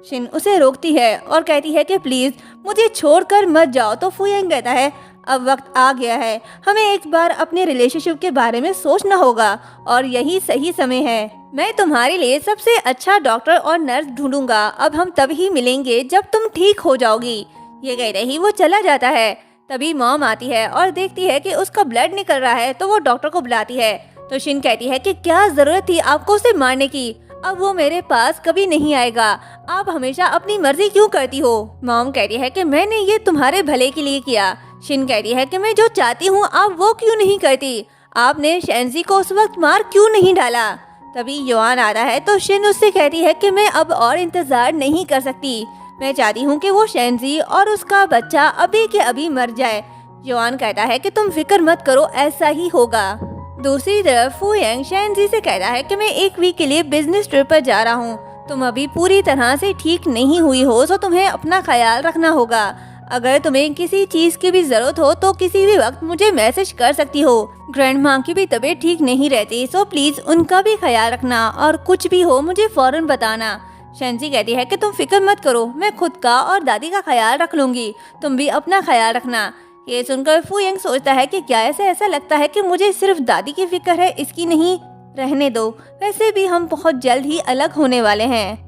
[SPEAKER 1] शिन उसे रोकती है और कहती है कि प्लीज मुझे छोड़कर मत जाओ। तो फूयंग कहता है अब वक्त आ गया है, हमें एक बार अपने रिलेशनशिप के बारे में सोचना होगा और यही सही समय है। मैं तुम्हारे लिए सबसे अच्छा डॉक्टर और नर्स ढूंढूंगा। अब हम तभी मिलेंगे जब तुम ठीक हो जाओगी। ये कहते ही वो चला जाता है। तभी मॉम आती है और देखती है कि उसका ब्लड निकल रहा है तो वो डॉक्टर को बुलाती है। तो शिन कहती है कि क्या जरूरत थी आपको उसे मारने की? अब वो मेरे पास कभी नहीं आएगा। आप हमेशा अपनी मर्जी क्यों करती हो? मॉम कहती है कि मैंने ये तुम्हारे भले के लिए किया। शिन कहती है कि मैं जो चाहती हूँ आप वो क्यों नहीं करती? आपने शेंजी को उस वक्त मार क्यों नहीं डाला? तभी योआन आता है तो शिन उससे कहती है कि मैं अब और इंतजार नहीं कर सकती। मैं चाहती हूँ कि वो शेंजी और उसका बच्चा अभी के अभी मर जाए। योआन कहता है कि तुम फिक्र मत करो, ऐसा ही होगा। दूसरी तरफ फूयंग शेंजी से कहता है कि मैं एक वीक के लिए बिजनेस ट्रिप पर जा रहा हूँ। तुम अभी पूरी तरह से ठीक नहीं हुई हो तो तुम्हें अपना ख्याल रखना होगा। अगर तुम्हें किसी चीज की भी जरूरत हो तो किसी भी वक्त मुझे मैसेज कर सकती हो। ग्रैंड माँ की भी तबीयत ठीक नहीं रहती, सो प्लीज उनका भी ख्याल रखना और कुछ भी हो मुझे फौरन बताना। शेंजी कहती है कि तुम फिक्र मत करो, मैं खुद का और दादी का ख्याल रख लूंगी, तुम भी अपना ख्याल रखना। ये सुनकर फूयंग सोचता है कि क्या ऐसा लगता है कि मुझे सिर्फ दादी की फिक्र है, इसकी नहीं? रहने दो, वैसे भी हम बहुत जल्द ही अलग होने वाले हैं।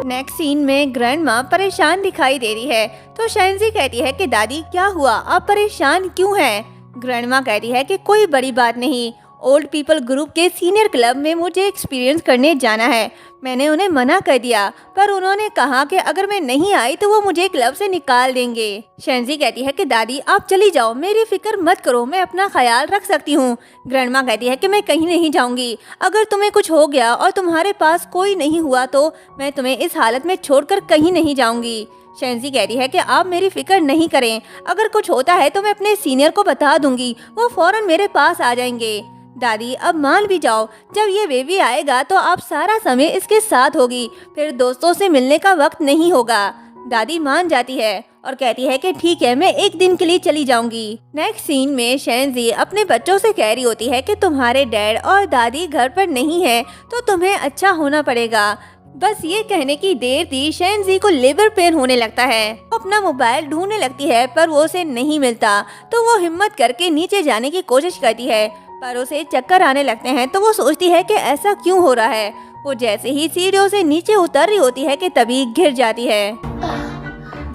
[SPEAKER 1] नेक्स्ट सीन में ग्रैंड माँ परेशान दिखाई दे रही है तो शेंजी कहती है कि दादी क्या हुआ, आप परेशान क्यों हैं? ग्रैंड माँ कहती है कि कोई बड़ी बात नहीं, ओल्ड पीपल ग्रुप के सीनियर क्लब में मुझे एक्सपीरियंस करने जाना है। मैंने उन्हें मना कर दिया, पर उन्होंने कहा कि अगर मैं नहीं आई तो वो मुझे क्लब से निकाल देंगे। शेंजी कहती है कि दादी आप चली जाओ, मेरी फिक्र मत करो, मैं अपना ख्याल रख सकती हूँ। ग्रैंडमा कहती है कि मैं कहीं नहीं जाऊँगी। अगर तुम्हें कुछ हो गया और तुम्हारे पास कोई नहीं हुआ तो मैं तुम्हें इस हालत में छोड़कर कहीं नहीं जाऊँगी। शेंजी कहती है कि आप मेरी फिक्र नहीं करें, अगर कुछ होता है तो मैं अपने सीनियर को बता दूंगी, वो फौरन मेरे पास आ जाएंगे। दादी अब मान भी जाओ, जब ये बेबी आएगा तो आप सारा समय इसके साथ होगी, फिर दोस्तों से मिलने का वक्त नहीं होगा। दादी मान जाती है और कहती है कि ठीक है, मैं एक दिन के लिए चली जाऊंगी। नेक्स्ट सीन में शेंजी अपने बच्चों से कह रही होती है कि तुम्हारे डैड और दादी घर पर नहीं है तो तुम्हें अच्छा होना पड़ेगा। बस ये कहने की देर थी, शेंजी को लेबर पेन होने लगता है। वो अपना मोबाइल ढूंढने लगती है पर वो उसे नहीं मिलता, तो वो हिम्मत करके नीचे जाने की कोशिश करती है, पर उसे चक्कर आने लगते हैं। तो वो सोचती है कि ऐसा क्यों हो रहा है। वो जैसे ही सीढ़ियों से नीचे उतर रही होती है कि तभी गिर जाती है।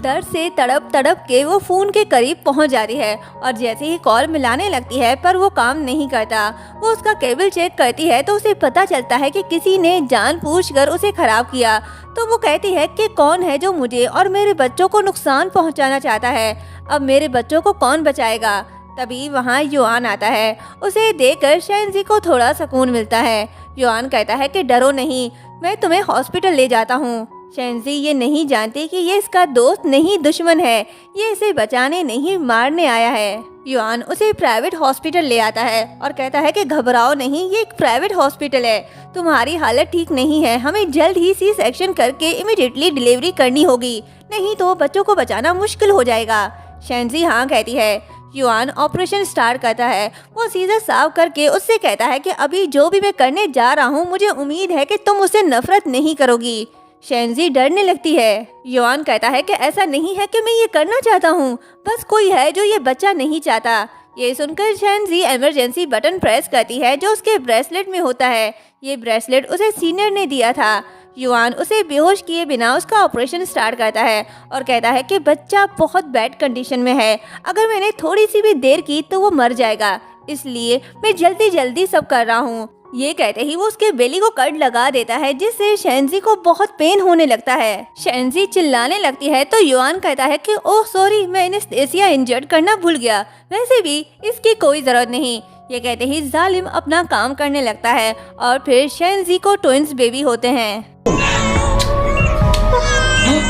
[SPEAKER 1] दर्द से तड़प तड़प के वो फोन के करीब पहुंच जाती है और जैसे ही कॉल मिलाने लगती है पर वो काम नहीं करता। वो उसका केबल चेक करती है तो उसे पता चलता है कि किसी ने जानबूझकर उसे खराब किया। तो वो कहती है कि कौन है जो मुझे और मेरे बच्चों को नुकसान पहुंचाना चाहता है, अब मेरे बच्चों को कौन बचाएगा। तभी वहाँ युआन आता है। उसे देखकर शेंजी को थोड़ा सुकून मिलता है। युआन कहता है कि डरो नहीं, मैं तुम्हें हॉस्पिटल ले जाता हूँ। शेंजी ये नहीं जानती कि ये इसका दोस्त नहीं दुश्मन है, ये इसे बचाने नहीं मारने आया है। युआन उसे प्राइवेट हॉस्पिटल ले आता है और कहता है कि घबराओ नहीं, ये एक प्राइवेट हॉस्पिटल है, तुम्हारी हालत ठीक नहीं है, हमें जल्द ही सी सेक्शन करके इमीडिएटली डिलीवरी करनी होगी, नहीं तो बच्चों को बचाना मुश्किल हो जाएगा। शेंजी हाँ कहती है। युआन ऑपरेशन स्टार्ट करता है। वो सीजर साफ करके उससे कहता है कि अभी जो भी मैं करने जा रहा हूँ मुझे उम्मीद है कि तुम उससे नफरत नहीं करोगी। शेंजी डरने लगती है। युआन कहता है कि ऐसा नहीं है कि मैं ये करना चाहता हूँ, बस कोई है जो ये बच्चा नहीं चाहता। ये सुनकर शेंजी इमरजेंसी बटन प्रेस करती है जो उसके ब्रेसलेट में होता है। ये ब्रेसलेट उसे सीनियर ने दिया था। युआन उसे बेहोश किए बिना उसका ऑपरेशन स्टार्ट करता है और कहता है कि बच्चा बहुत बैड कंडीशन में है, अगर मैंने थोड़ी सी भी देर की तो वो मर जाएगा, इसलिए मैं जल्दी जल्दी सब कर रहा हूँ। ये कहते ही वो उसके बेली को कट लगा देता है जिससे शेंजी को बहुत पेन होने लगता है। शेंजी चिल्लाने लगती है तो युआन कहता है कि ओह सॉरी, मैं एनेस्थीसिया इंजर्ड करना भूल गया, वैसे भी इसकी कोई जरूरत नहीं। ये कहते ही जालिम अपना काम करने लगता है और फिर शेंजी को ट्विंस बेबी होते हैं।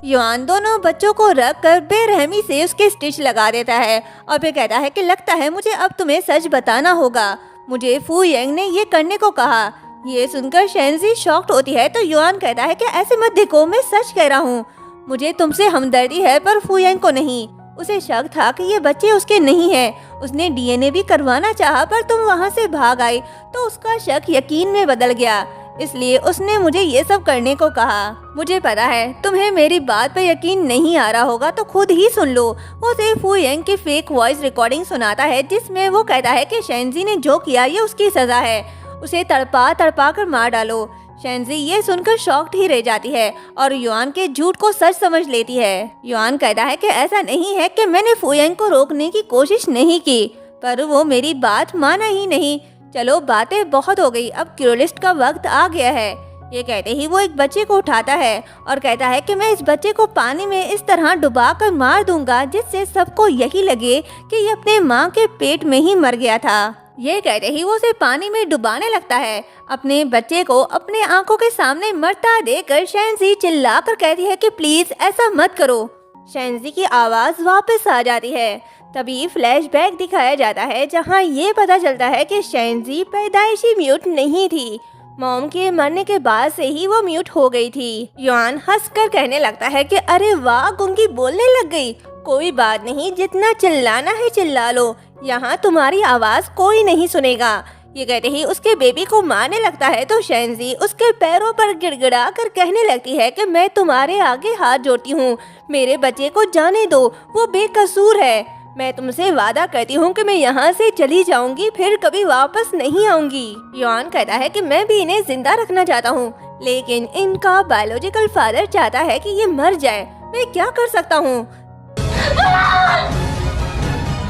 [SPEAKER 1] युआन दोनों बच्चों को रख कर बेरहमी से उसके स्टिच लगा देता है और फिर कहता है कि लगता है मुझे अब तुम्हें सच बताना होगा, मुझे फू येंग ने ये करने को कहा। ये सुनकर शेंजी शॉक्ड होती है तो युआन कहता है कि ऐसे मत देखो, मैं सच कह रहा हूँ, मुझे तुमसे हमदर्दी है पर फू येंग को नहीं। उसे शक था कि ये बच्चे उसके नहीं हैं। उसने डीएनए भी करवाना चाहा पर तुम वहाँ से भाग आई तो उसका शक यकीन में बदल गया, इसलिए उसने मुझे ये सब करने को कहा। मुझे पता है तुम्हें मेरी बात पर यकीन नहीं आ रहा होगा तो खुद ही सुन लो। वो उसे फू येंग की फेक वॉइस रिकॉर्डिंग सुनाता है जिसमें वो कहता है कि शेंजी ने जो किया ये उसकी सजा है, उसे तड़पा तड़पा कर मार डालो। शेंजी ये सुनकर शॉक्ड ही रह जाती है और युआन के झूठ को सच समझ लेती है। युआन कहता है कि ऐसा नहीं है कि मैंने फू येंग को रोकने की कोशिश नहीं की, पर वो मेरी बात माना ही नहीं। चलो बातें बहुत हो गई, अब क्यूरलिस्ट का वक्त आ गया है। ये कहते ही वो एक बच्चे को उठाता है और कहता है कि मैं इस बच्चे को पानी में इस तरह डुबा कर मार दूंगा जिससे सबको यही लगे कि ये अपने माँ के पेट में ही मर गया था। ये कहते ही वो उसे पानी में डुबाने लगता है। अपने बच्चे को अपने आंखों के सामने मरता देखकर शेंजी चिल्लाकर कहती है कि प्लीज ऐसा मत करो। शेंजी की आवाज वापस आ जाती है। तभी फ्लैशबैक दिखाया जाता है जहां ये पता चलता है कि शेंजी पैदाइशी म्यूट नहीं थी, मॉम के मरने के बाद से ही वो म्यूट हो गई थी। युआन हंसकर कहने लगता है कि अरे वाह, गुंगी बोलने लग गई, कोई बात नहीं, जितना चिल्लाना है चिल्ला लो, यहाँ तुम्हारी आवाज कोई नहीं सुनेगा। ये कहते ही उसके बेबी को मारने लगता है तो शेंजी उसके पैरों पर गिड़गिड़ा कर कहने लगती है कि मैं तुम्हारे आगे हाथ जोड़ती हूँ, मेरे बच्चे को जाने दो, वो बेकसूर है। मैं तुमसे वादा करती हूँ कि मैं यहाँ से चली जाऊंगी, फिर कभी वापस नहीं आऊंगी। युआन कहता है कि मैं भी इन्हें जिंदा रखना चाहता हूँ, लेकिन इनका बायोलॉजिकल फादर चाहता है कि ये मर जाए, मैं क्या कर सकता हूँ।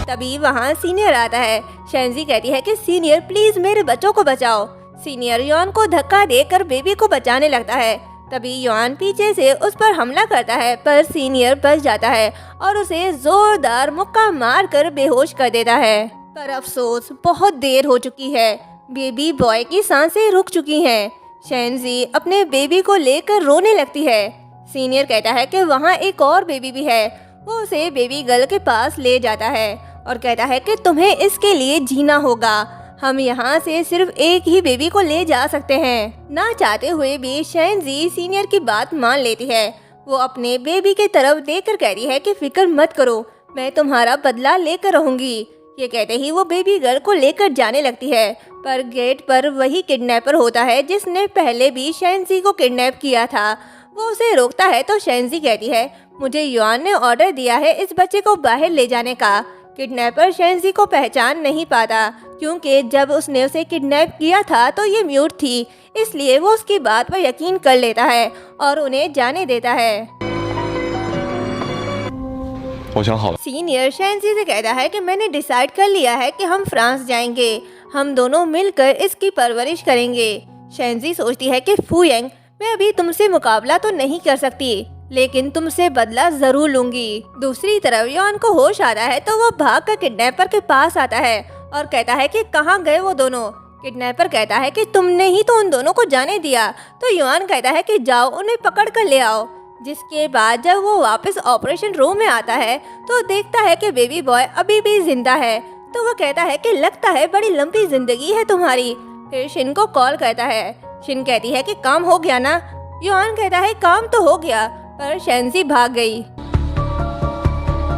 [SPEAKER 1] तभी वहाँ सीनियर आता है। शेंजी कहती है कि सीनियर प्लीज मेरे बच्चों को बचाओ। सीनियर योन को धक्का देकर बेबी को बचाने लगता है। तभी योन पीछे से उस पर हमला करता है, पर सीनियर बच जाता है और उसे जोरदार मुक्का मारकर बेहोश कर देता है। पर अफसोस बहुत देर हो चुकी है। बेबी बॉय की सांसें रुक चुकी हैं। शेंजी अपने बेबी को लेकर रोने लगती है। सीनियर कहता है कि वहाँ एक और बेबी भी है। वो उसे बेबी गर्ल के पास ले जाता है और कहता है कि तुम्हें इसके लिए जीना होगा। हम यहाँ से सिर्फ एक ही बेबी को ले जा सकते हैं। ना चाहते हुए भी शेंजी सीनियर की बात मान लेती है। वो अपने बेबी की तरफ देखकर कहती है कि फिक्र मत करो, मैं तुम्हारा बदला लेकर रहूंगी। ये कहते ही वो बेबी गर्ल को लेकर जाने लगती है, पर गेट पर वही किडनैपर होता है जिसने पहले भी शेंजी को किडनैप किया था। वो उसे रोकता है तो शेंजी कहती है, मुझे युआन ने ऑर्डर दिया है इस बच्चे को बाहर ले जाने का। किडनैपर शेंजी को पहचान नहीं पाता, क्योंकि जब उसने उसे किडनैप किया था तो ये म्यूट थी, इसलिए वो उसकी बात पर यकीन कर लेता है और उन्हें जाने देता है। सीनियर शेंजी से कहता है कि मैंने डिसाइड कर लिया है कि हम फ्रांस जाएंगे। हम दोनों मिलकर इसकी परवरिश करेंगे। शेंजी सोचती है कि फुयेंग, मैं अभी तुमसे मुकाबला तो नहीं कर सकती, लेकिन तुमसे बदला जरूर लूंगी। दूसरी तरफ योन को होश आता है तो वो भागकर किडनैपर के पास आता है और कहता है कि कहाँ गए वो दोनों। किडनैपर कहता है कि तुमने ही तो उन दोनों को जाने दिया। तो योन कहता है कि जाओ उन्हें पकड़ कर ले आओ। जिसके बाद जब वो वापस ऑपरेशन रूम में आता है तो देखता है कि बेबी बॉय अभी भी जिंदा है। तो वो कहता है कि लगता है बड़ी लंबी जिंदगी है तुम्हारी। फिर शिन को कॉल करता है। शिन कहती है कि काम हो गया ना। योन कहता है काम तो हो गया, पर शेंजी भाग गई।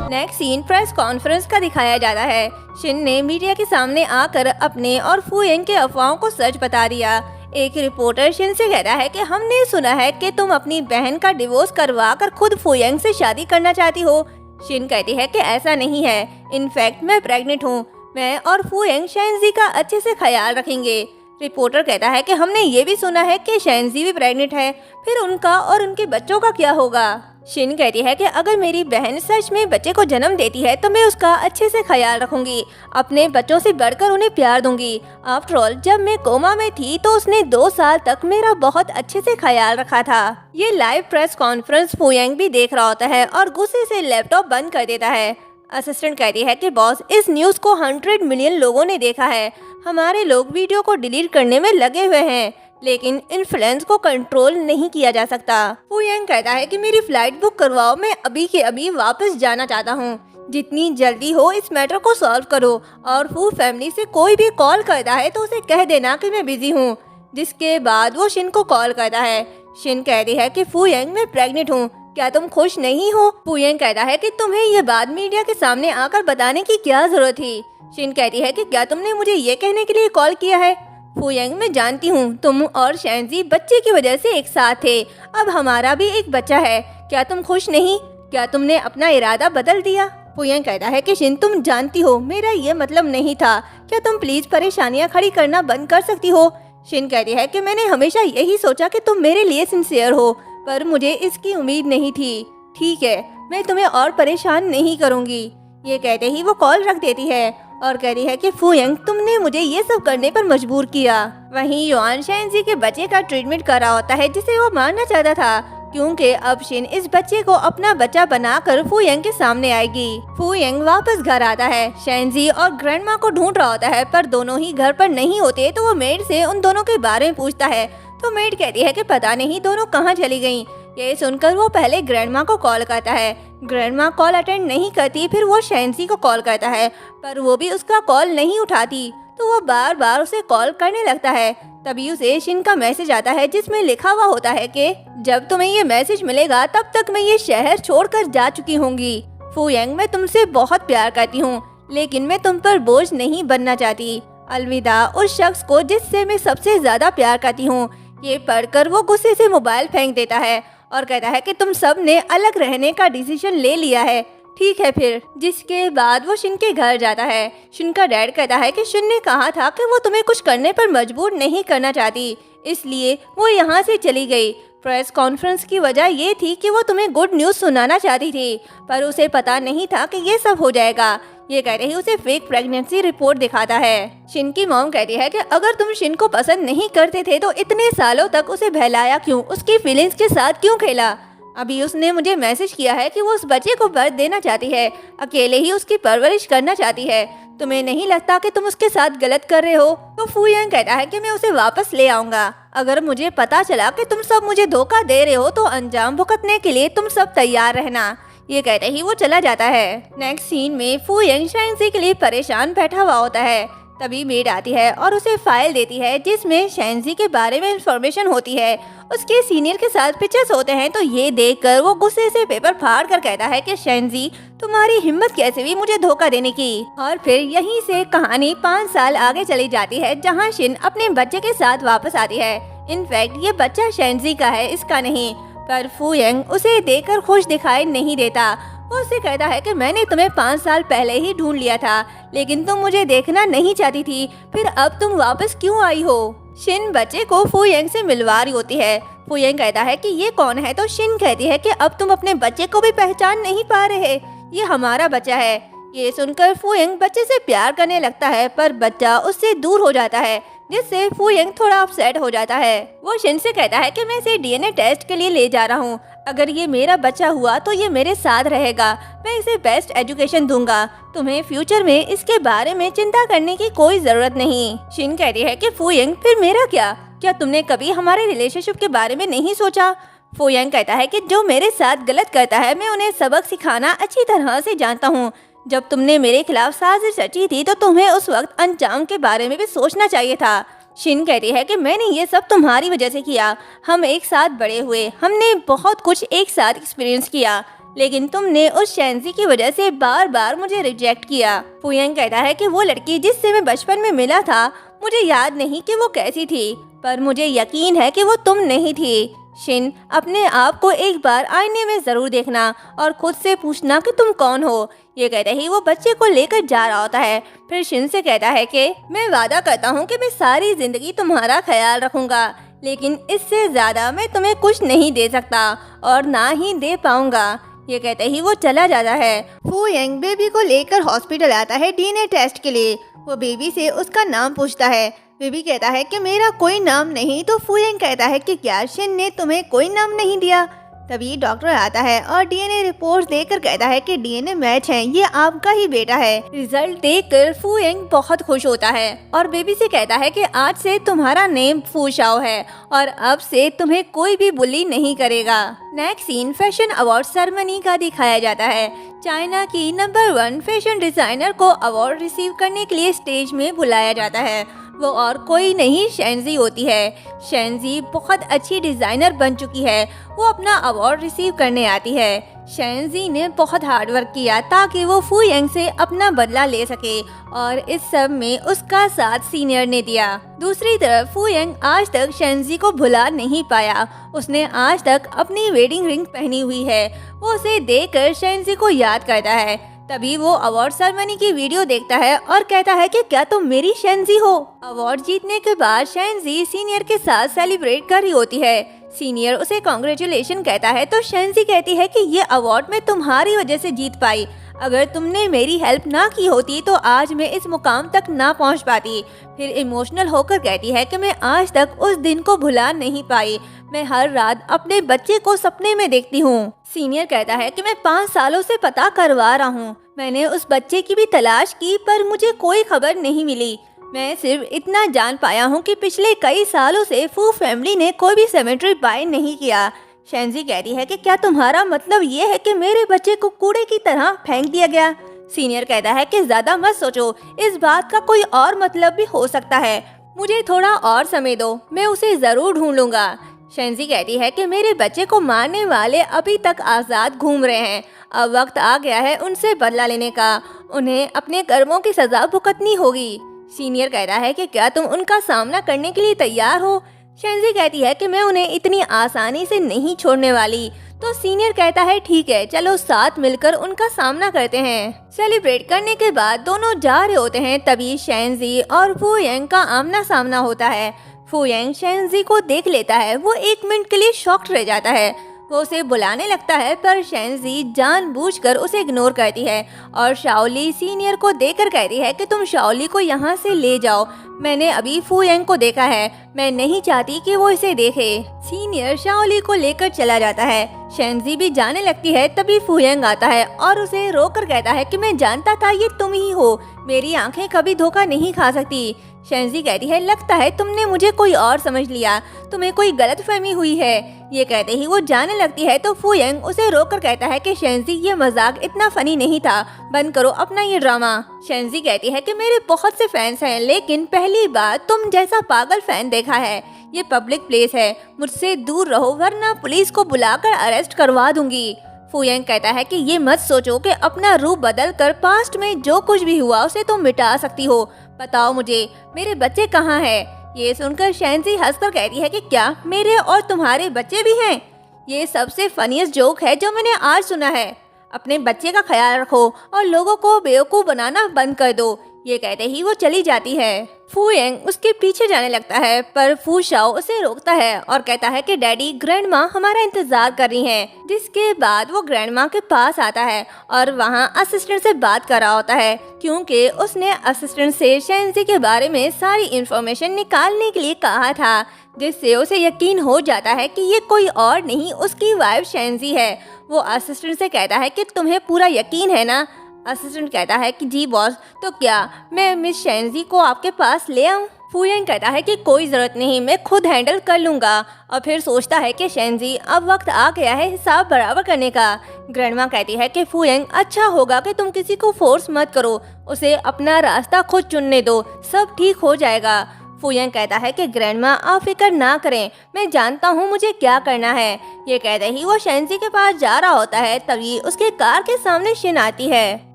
[SPEAKER 1] नेक्स्ट सीन प्रेस कॉन्फ्रेंस का दिखाया जाता है। शिन ने मीडिया के सामने आकर अपने और फुयेंग के अफवाहों को सच बता दिया। एक रिपोर्टर शिन से कहता है कि हमने सुना है कि तुम अपनी बहन का डिवोर्स करवा कर खुद फुयेंग से शादी करना चाहती हो। शिन कहती है कि ऐसा नहीं है, इनफैक्ट मैं प्रेग्नेंट हूँ। मैं और फुयेंग शेंजी का अच्छे से ख्याल रखेंगे। रिपोर्टर कहता है कि हमने ये भी सुना है कि शेंजी भी प्रेग्नेंट है, फिर उनका और उनके बच्चों का क्या होगा। शिन कहती है कि अगर मेरी बहन सच में बच्चे को जन्म देती है तो मैं उसका अच्छे से ख्याल रखूंगी, अपने बच्चों से बढ़कर उन्हें प्यार दूंगी। आफ्टर ऑल जब मैं कोमा में थी तो उसने 2 साल तक मेरा बहुत अच्छे से ख्याल रखा था। ये लाइव प्रेस कॉन्फ्रेंस फुयेंग भी देख रहा होता है और गुस्से से लैपटॉप बंद कर देता है। असिस्टेंट कहती है कि बॉस, इस न्यूज़ को 100 मिलियन लोगों ने देखा है। हमारे लोग वीडियो को डिलीट करने में लगे हुए हैं, लेकिन इन्फ्लुएंस को कंट्रोल नहीं किया जा सकता। फुयेंग कहता है कि मेरी फ्लाइट बुक करवाओ, मैं अभी के अभी वापस जाना चाहता हूँ। जितनी जल्दी हो इस मैटर को सॉल्व करो, और फू फैमिली से कोई भी कॉल करता है तो उसे कह देना कि मैं बिजी हूँ। जिसके बाद वो शिन को कॉल करता है। शिन कहती है कि फुयेंग, मैं प्रेग्नेंट हूँ, क्या तुम खुश नहीं हो? फुयेंग कहता है कि तुम्हें ये बात मीडिया के सामने आकर बताने की क्या जरूरत थी। शिन कहती है कि क्या तुमने मुझे ये कहने के लिए कॉल किया है? फुयेंग, मैं जानती हूँ तुम और शेंजी बच्चे की वजह से एक साथ थे, अब हमारा भी एक बच्चा है। क्या तुम खुश नहीं? क्या तुमने अपना इरादा बदल दिया? फुयेंग कहता है कि शिन, तुम जानती हो मेरा ये मतलब नहीं था, क्या तुम प्लीज परेशानियाँ खड़ी करना बंद कर सकती हो? शिन कहती है कि मैंने हमेशा यही सोचा कि तुम मेरे लिए सिंसियर हो, पर मुझे इसकी उम्मीद नहीं थी। ठीक है, मैं तुम्हें और परेशान नहीं करूँगी। ये कहते ही वो कॉल रख देती है और कह रही है कि फुयेंग, तुमने मुझे ये सब करने पर मजबूर किया। वहीं युआन शेंजी के बच्चे का ट्रीटमेंट कर रहा होता है जिसे वो मारना चाहता था, क्योंकि अब शिन इस बच्चे को अपना बच्चा बनाकर फुयेंग के सामने आएगी। फुयेंग वापस घर आता है। शेंजी और ग्रैंडमा को ढूंढ रहा होता है, पर दोनों ही घर पर नहीं होते, तो वो मेड से उन दोनों के बारे में पूछता है। तो मेड कहती है कि पता नहीं दोनों कहाँ चली गयी। ये सुनकर वो पहले ग्रैंडमा को कॉल करता है। ग्रैंडमा कॉल अटेंड नहीं करती, फिर वो शेंजी को कॉल करता है, पर वो भी उसका कॉल नहीं उठाती, तो वो बार बार उसे कॉल करने लगता है। तभी उसे शिन का मैसेज आता है जिसमें लिखा हुआ होता है कि जब तुम्हें ये मैसेज मिलेगा तब तक मैं ये शहर छोड़कर जा चुकी होंगी। फुयेंग, मैं तुमसे बहुत प्यार करती हूँ, लेकिन मैं तुम पर बोझ नहीं बनना चाहती। अलविदा उस शख्स को जिससे मैं सबसे ज्यादा प्यार करती हूँ। ये पढ़कर वो गुस्से से मोबाइल फेंक देता है और कहता है कि तुम सब ने अलग रहने का डिसीजन ले लिया है, ठीक है फिर। जिसके बाद वो शिन के घर जाता है। शिन का डैड कहता है कि शिन ने कहा था कि वो तुम्हें कुछ करने पर मजबूर नहीं करना चाहती, इसलिए वो यहाँ से चली गई। प्रेस कॉन्फ्रेंस की वजह ये थी कि वो तुम्हें गुड न्यूज़ सुनाना चाहती थी, पर उसे पता नहीं था कि ये सब हो जाएगा। ये कहते ही उसे फेक प्रेगनेंसी रिपोर्ट दिखाता है। शिन की मॉम कहती है कि अगर तुम शिन को पसंद नहीं करते थे तो इतने सालों तक उसे बहलाया क्यों, उसकी फीलिंग्स के साथ क्यों खेला। अभी उसने मुझे मैसेज किया है कि वो उस बच्चे को बर्थ देना चाहती है, अकेले ही उसकी परवरिश करना चाहती है। तुम्हें नहीं लगता कि तुम उसके साथ गलत कर रहे हो? तो फू यंग कहता है कि मैं उसे वापस ले आऊंगा। अगर मुझे पता चला कि तुम सब मुझे धोखा दे रहे हो तो अंजाम भुगतने के लिए तुम सब तैयार रहना। ये कहते ही वो चला जाता है। नेक्स्ट सीन में फू यंग शेंजी के लिए परेशान बैठा हुआ होता है। तभी मेड आती है और उसे फाइल देती है जिसमें शेंजी के बारे में इंफॉर्मेशन होती है। उसके सीनियर के साथ पिक्चर्स होते हैं तो ये देखकर वो गुस्से से पेपर फाड़ कर कहता है कि शेंजी, तुम्हारी हिम्मत कैसे हुई मुझे धोखा देने की। और फिर यहीं से कहानी 5 साल आगे चली जाती है जहाँ शिन अपने बच्चे के साथ वापस आती है। इनफैक्ट ये बच्चा शेंजी का है, इसका नहीं। पर फू यंग उसे देखकर खुश दिखाई नहीं देता। वो उससे कहता है कि मैंने तुम्हें 5 साल पहले ही ढूंढ लिया था, लेकिन तुम मुझे देखना नहीं चाहती थी, फिर अब तुम वापस क्यों आई हो। शिन बच्चे को फू यंग से मिलवा रही होती है। फू यंग कहता है कि ये कौन है, तो शिन कहती है कि अब तुम अपने बच्चे को भी पहचान नहीं पा रहे, ये हमारा बच्चा है। ये सुनकर फू यंग बच्चे से प्यार करने लगता है, पर बच्चा उससे दूर हो जाता है, जिससे फू यंग थोड़ा अपसेट हो जाता है। वो शिन से कहता है कि मैं इसे डीएनए टेस्ट के लिए ले जा रहा हूँ, अगर ये मेरा बच्चा हुआ तो ये मेरे साथ रहेगा, मैं इसे बेस्ट एजुकेशन दूंगा, तुम्हें फ्यूचर में इसके बारे में चिंता करने की कोई जरूरत नहीं। शिन कहती है कि फू यंग, फिर मेरा क्या तुमने कभी हमारे रिलेशनशिप के बारे में नहीं सोचा। फू यंग कहता है कि जो मेरे साथ गलत करता है मैं उन्हें सबक सिखाना अच्छी तरह से जानता हूँ। जब तुमने मेरे खिलाफ साजिश रची थी तो तुम्हें उस वक्त अंजाम के बारे में भी सोचना चाहिए था। शिन कहती है कि मैंने ये सब तुम्हारी वजह से किया, हम एक साथ बड़े हुए, हमने बहुत कुछ एक साथ एक्सपीरियंस किया, लेकिन तुमने उस शेंजी की वजह से बार बार मुझे रिजेक्ट किया। फू यंग कहता है कि वो लड़की जिससे मैं बचपन में मिला था, मुझे याद नहीं कि वो कैसी थी, पर मुझे यकीन है कि वो तुम नहीं थी। शिन, अपने आप को एक बार आईने में जरूर देखना और खुद से पूछना कि तुम कौन हो। ये कहते ही वो बच्चे को लेकर जा रहा होता है। फिर शिन से कहता है कि मैं वादा करता हूँ कि मैं सारी जिंदगी तुम्हारा ख्याल रखूंगा, लेकिन इससे ज्यादा मैं तुम्हें कुछ नहीं दे सकता और ना ही दे पाऊंगा। ये कहते ही वो चला जाता है। फू यंग बेबी को लेकर हॉस्पिटल आता है डीएनए टेस्ट के लिए। वो बेबी से उसका नाम पूछता है। बेबी कहता है कि मेरा कोई नाम नहीं। तो फू यंग कहता है कि क्या शिन ने तुम्हें कोई नाम नहीं दिया। तभी डॉक्टर आता है और डीएनए रिपोर्ट देखकर कहता है कि डीएनए मैच है, ये आपका ही बेटा है। रिजल्ट देखकर फू यंग बहुत खुश होता है और बेबी से कहता है कि आज से तुम्हारा नेम फू शाओ है और अब से तुम्हें कोई भी बुली नहीं करेगा। Next scene fashion award ceremony का दिखाया जाता है। चाइना की नंबर 1 फैशन डिजाइनर को अवार्ड रिसीव करने के लिए स्टेज में बुलाया जाता है। वो और कोई नहीं शेंजी होती है। शेंजी बहुत अच्छी डिज़ाइनर बन चुकी है, वो अपना अवार्ड रिसीव करने आती है। शेंजी ने बहुत हार्ड वर्क किया ताकि वो फू यंग से अपना बदला ले सके और इस सब में उसका साथ सीनियर ने दिया। दूसरी तरफ फू यंग आज तक शेंजी को भुला नहीं पाया। उसने आज तक अपनी वेडिंग रिंग पहनी हुई है। वो उसे देखकर शेंजी को याद करता है। तभी वो अवार्ड सेरेमनी की वीडियो देखता है और कहता है कि क्या तुम मेरी शेंजी हो। अवार्ड जीतने के बाद शेंजी सीनियर के साथ सेलिब्रेट कर रही होती है। सीनियर उसे कॉन्ग्रेचुलेशन कहता है तो शेंजी कहती है कि ये अवार्ड मैं तुम्हारी वजह से जीत पाई, अगर तुमने मेरी हेल्प ना की होती तो आज मैं इस मुकाम तक ना पहुंच पाती। फिर इमोशनल होकर कहती है कि मैं आज तक उस दिन को भुला नहीं पाई, मैं हर रात अपने बच्चे को सपने में देखती हूँ। सीनियर कहता है कि मैं 5 सालों से पता करवा रहा हूँ, मैंने उस बच्चे की भी तलाश की पर मुझे कोई खबर नहीं मिली। मैं सिर्फ इतना जान पाया हूँ कि पिछले कई सालों से फू फैमिली ने कोई भी सेमेट्री बाय नहीं किया। शेंजी कहती है कि क्या तुम्हारा मतलब ये है कि मेरे बच्चे को कूड़े की तरह फेंक दिया गया। सीनियर कहता है कि ज्यादा मत सोचो, इस बात का कोई और मतलब भी हो सकता है, मुझे थोड़ा और समय दो, मैं उसे जरूर ढूंढूंगा। शेंजी कहती है कि मेरे बच्चे को मारने वाले अभी तक आज़ाद घूम रहे हैं, अब वक्त आ गया है उनसे बदला लेने का, उन्हें अपने कर्मों की सजा भुगतनी होगी। सीनियर कहता है कि क्या तुम उनका सामना करने के लिए तैयार हो। शेंजी कहती है कि मैं उन्हें इतनी आसानी से नहीं छोड़ने वाली। तो सीनियर कहता है ठीक है, चलो साथ मिलकर उनका सामना करते हैं। सेलिब्रेट करने के बाद दोनों जा रहे होते हैं, तभी शेंजी और फू यंग का आमना सामना होता है। फू यंग शेंजी को देख लेता है, वो 1 मिनट के लिए शॉक्ड रह जाता है। वो उसे बुलाने लगता है पर शेंजी जानबूझकर उसे इग्नोर करती है और शाओली सीनियर को देखकर कहती है कि तुम शाओली को यहाँ से ले जाओ। मैंने अभी फू यांग को देखा है, मैं नहीं चाहती कि वो इसे देखे। सीनियर शाओली को लेकर चला जाता है। शेंजी भी जाने लगती है, तभी फू यांग आता है और उसे रोककर कहता है कि मैं जानता था ये तुम ही हो, मेरी आंखें कभी धोखा नहीं खा सकती। शेंजी कहती है, लगता है तुमने मुझे कोई और समझ लिया, तुम्हें कोई गलतफहमी हुई है। ये कहते ही वो जाने लगती है तो फू यांग उसे रोककर कहता है कि शेंजी ये मजाक इतना फनी नहीं था, बंद करो अपना ये ड्रामा। शेंजी कहती है कि मेरे बहुत से फैंस हैं लेकिन पहली बार तुम जैसा पागल फैन देखा है। ये पब्लिक प्लेस है, मुझसे दूर रहो वरना पुलिस को बुलाकर अरेस्ट करवा दूंगी। फू यांग कहता है कि ये मत सोचो कि अपना रूप बदल कर पास्ट में जो कुछ भी हुआ उसे तुम मिटा सकती हो। बताओ मुझे मेरे बच्चे कहाँ हैं? ये सुनकर शेंजी हंसकर कहती है कि क्या मेरे और तुम्हारे बच्चे भी हैं? ये सबसे फनीस्ट जोक है जो मैंने आज सुना है। अपने बच्चे का ख्याल रखो और लोगों को बेवकूफ़ बनाना बंद कर दो। ये कहते ही वो चली जाती है। फू यांग उसके पीछे जाने लगता है पर फू शाओ उसे रोकता है और कहता है कि डैडी ग्रैंड माँ हमारा इंतजार कर रही हैं। जिसके बाद वो ग्रैंड माँ के पास आता है और वहाँ असिस्टेंट से बात कर रहा होता है क्योंकि उसने असिस्टेंट से शेंजी के बारे में सारी इंफॉर्मेशन निकालने के लिए कहा था, जिससे उसे यकीन हो जाता है कि ये कोई और नहीं उसकी वाइफ शेंजी है। वो असिस्टेंट से कहता है कि तुम्हें पूरा यकीन है ना? असिस्टेंट कहता है कि जी बॉस, तो क्या मैं मिस शेंजी को आपके पास ले आऊं? फू यांग कहता है कि कोई ज़रूरत नहीं, मैं खुद हैंडल कर लूँगा। और फिर सोचता है कि शेंजी अब वक्त आ गया है हिसाब बराबर करने का। ग्रैंडमा कहती है कि फू यांग अच्छा होगा कि तुम किसी को फोर्स मत करो, उसे अपना रास्ता खुद चुनने दो, सब ठीक हो जाएगा। फू यांग कहता है कि ग्रैंडमा आप फिक्र ना करें, मैं जानता हूँ मुझे क्या करना है। ये कहते ही वो शेंजी के पास जा रहा होता है तभी उसके कार के सामने शिन आती है।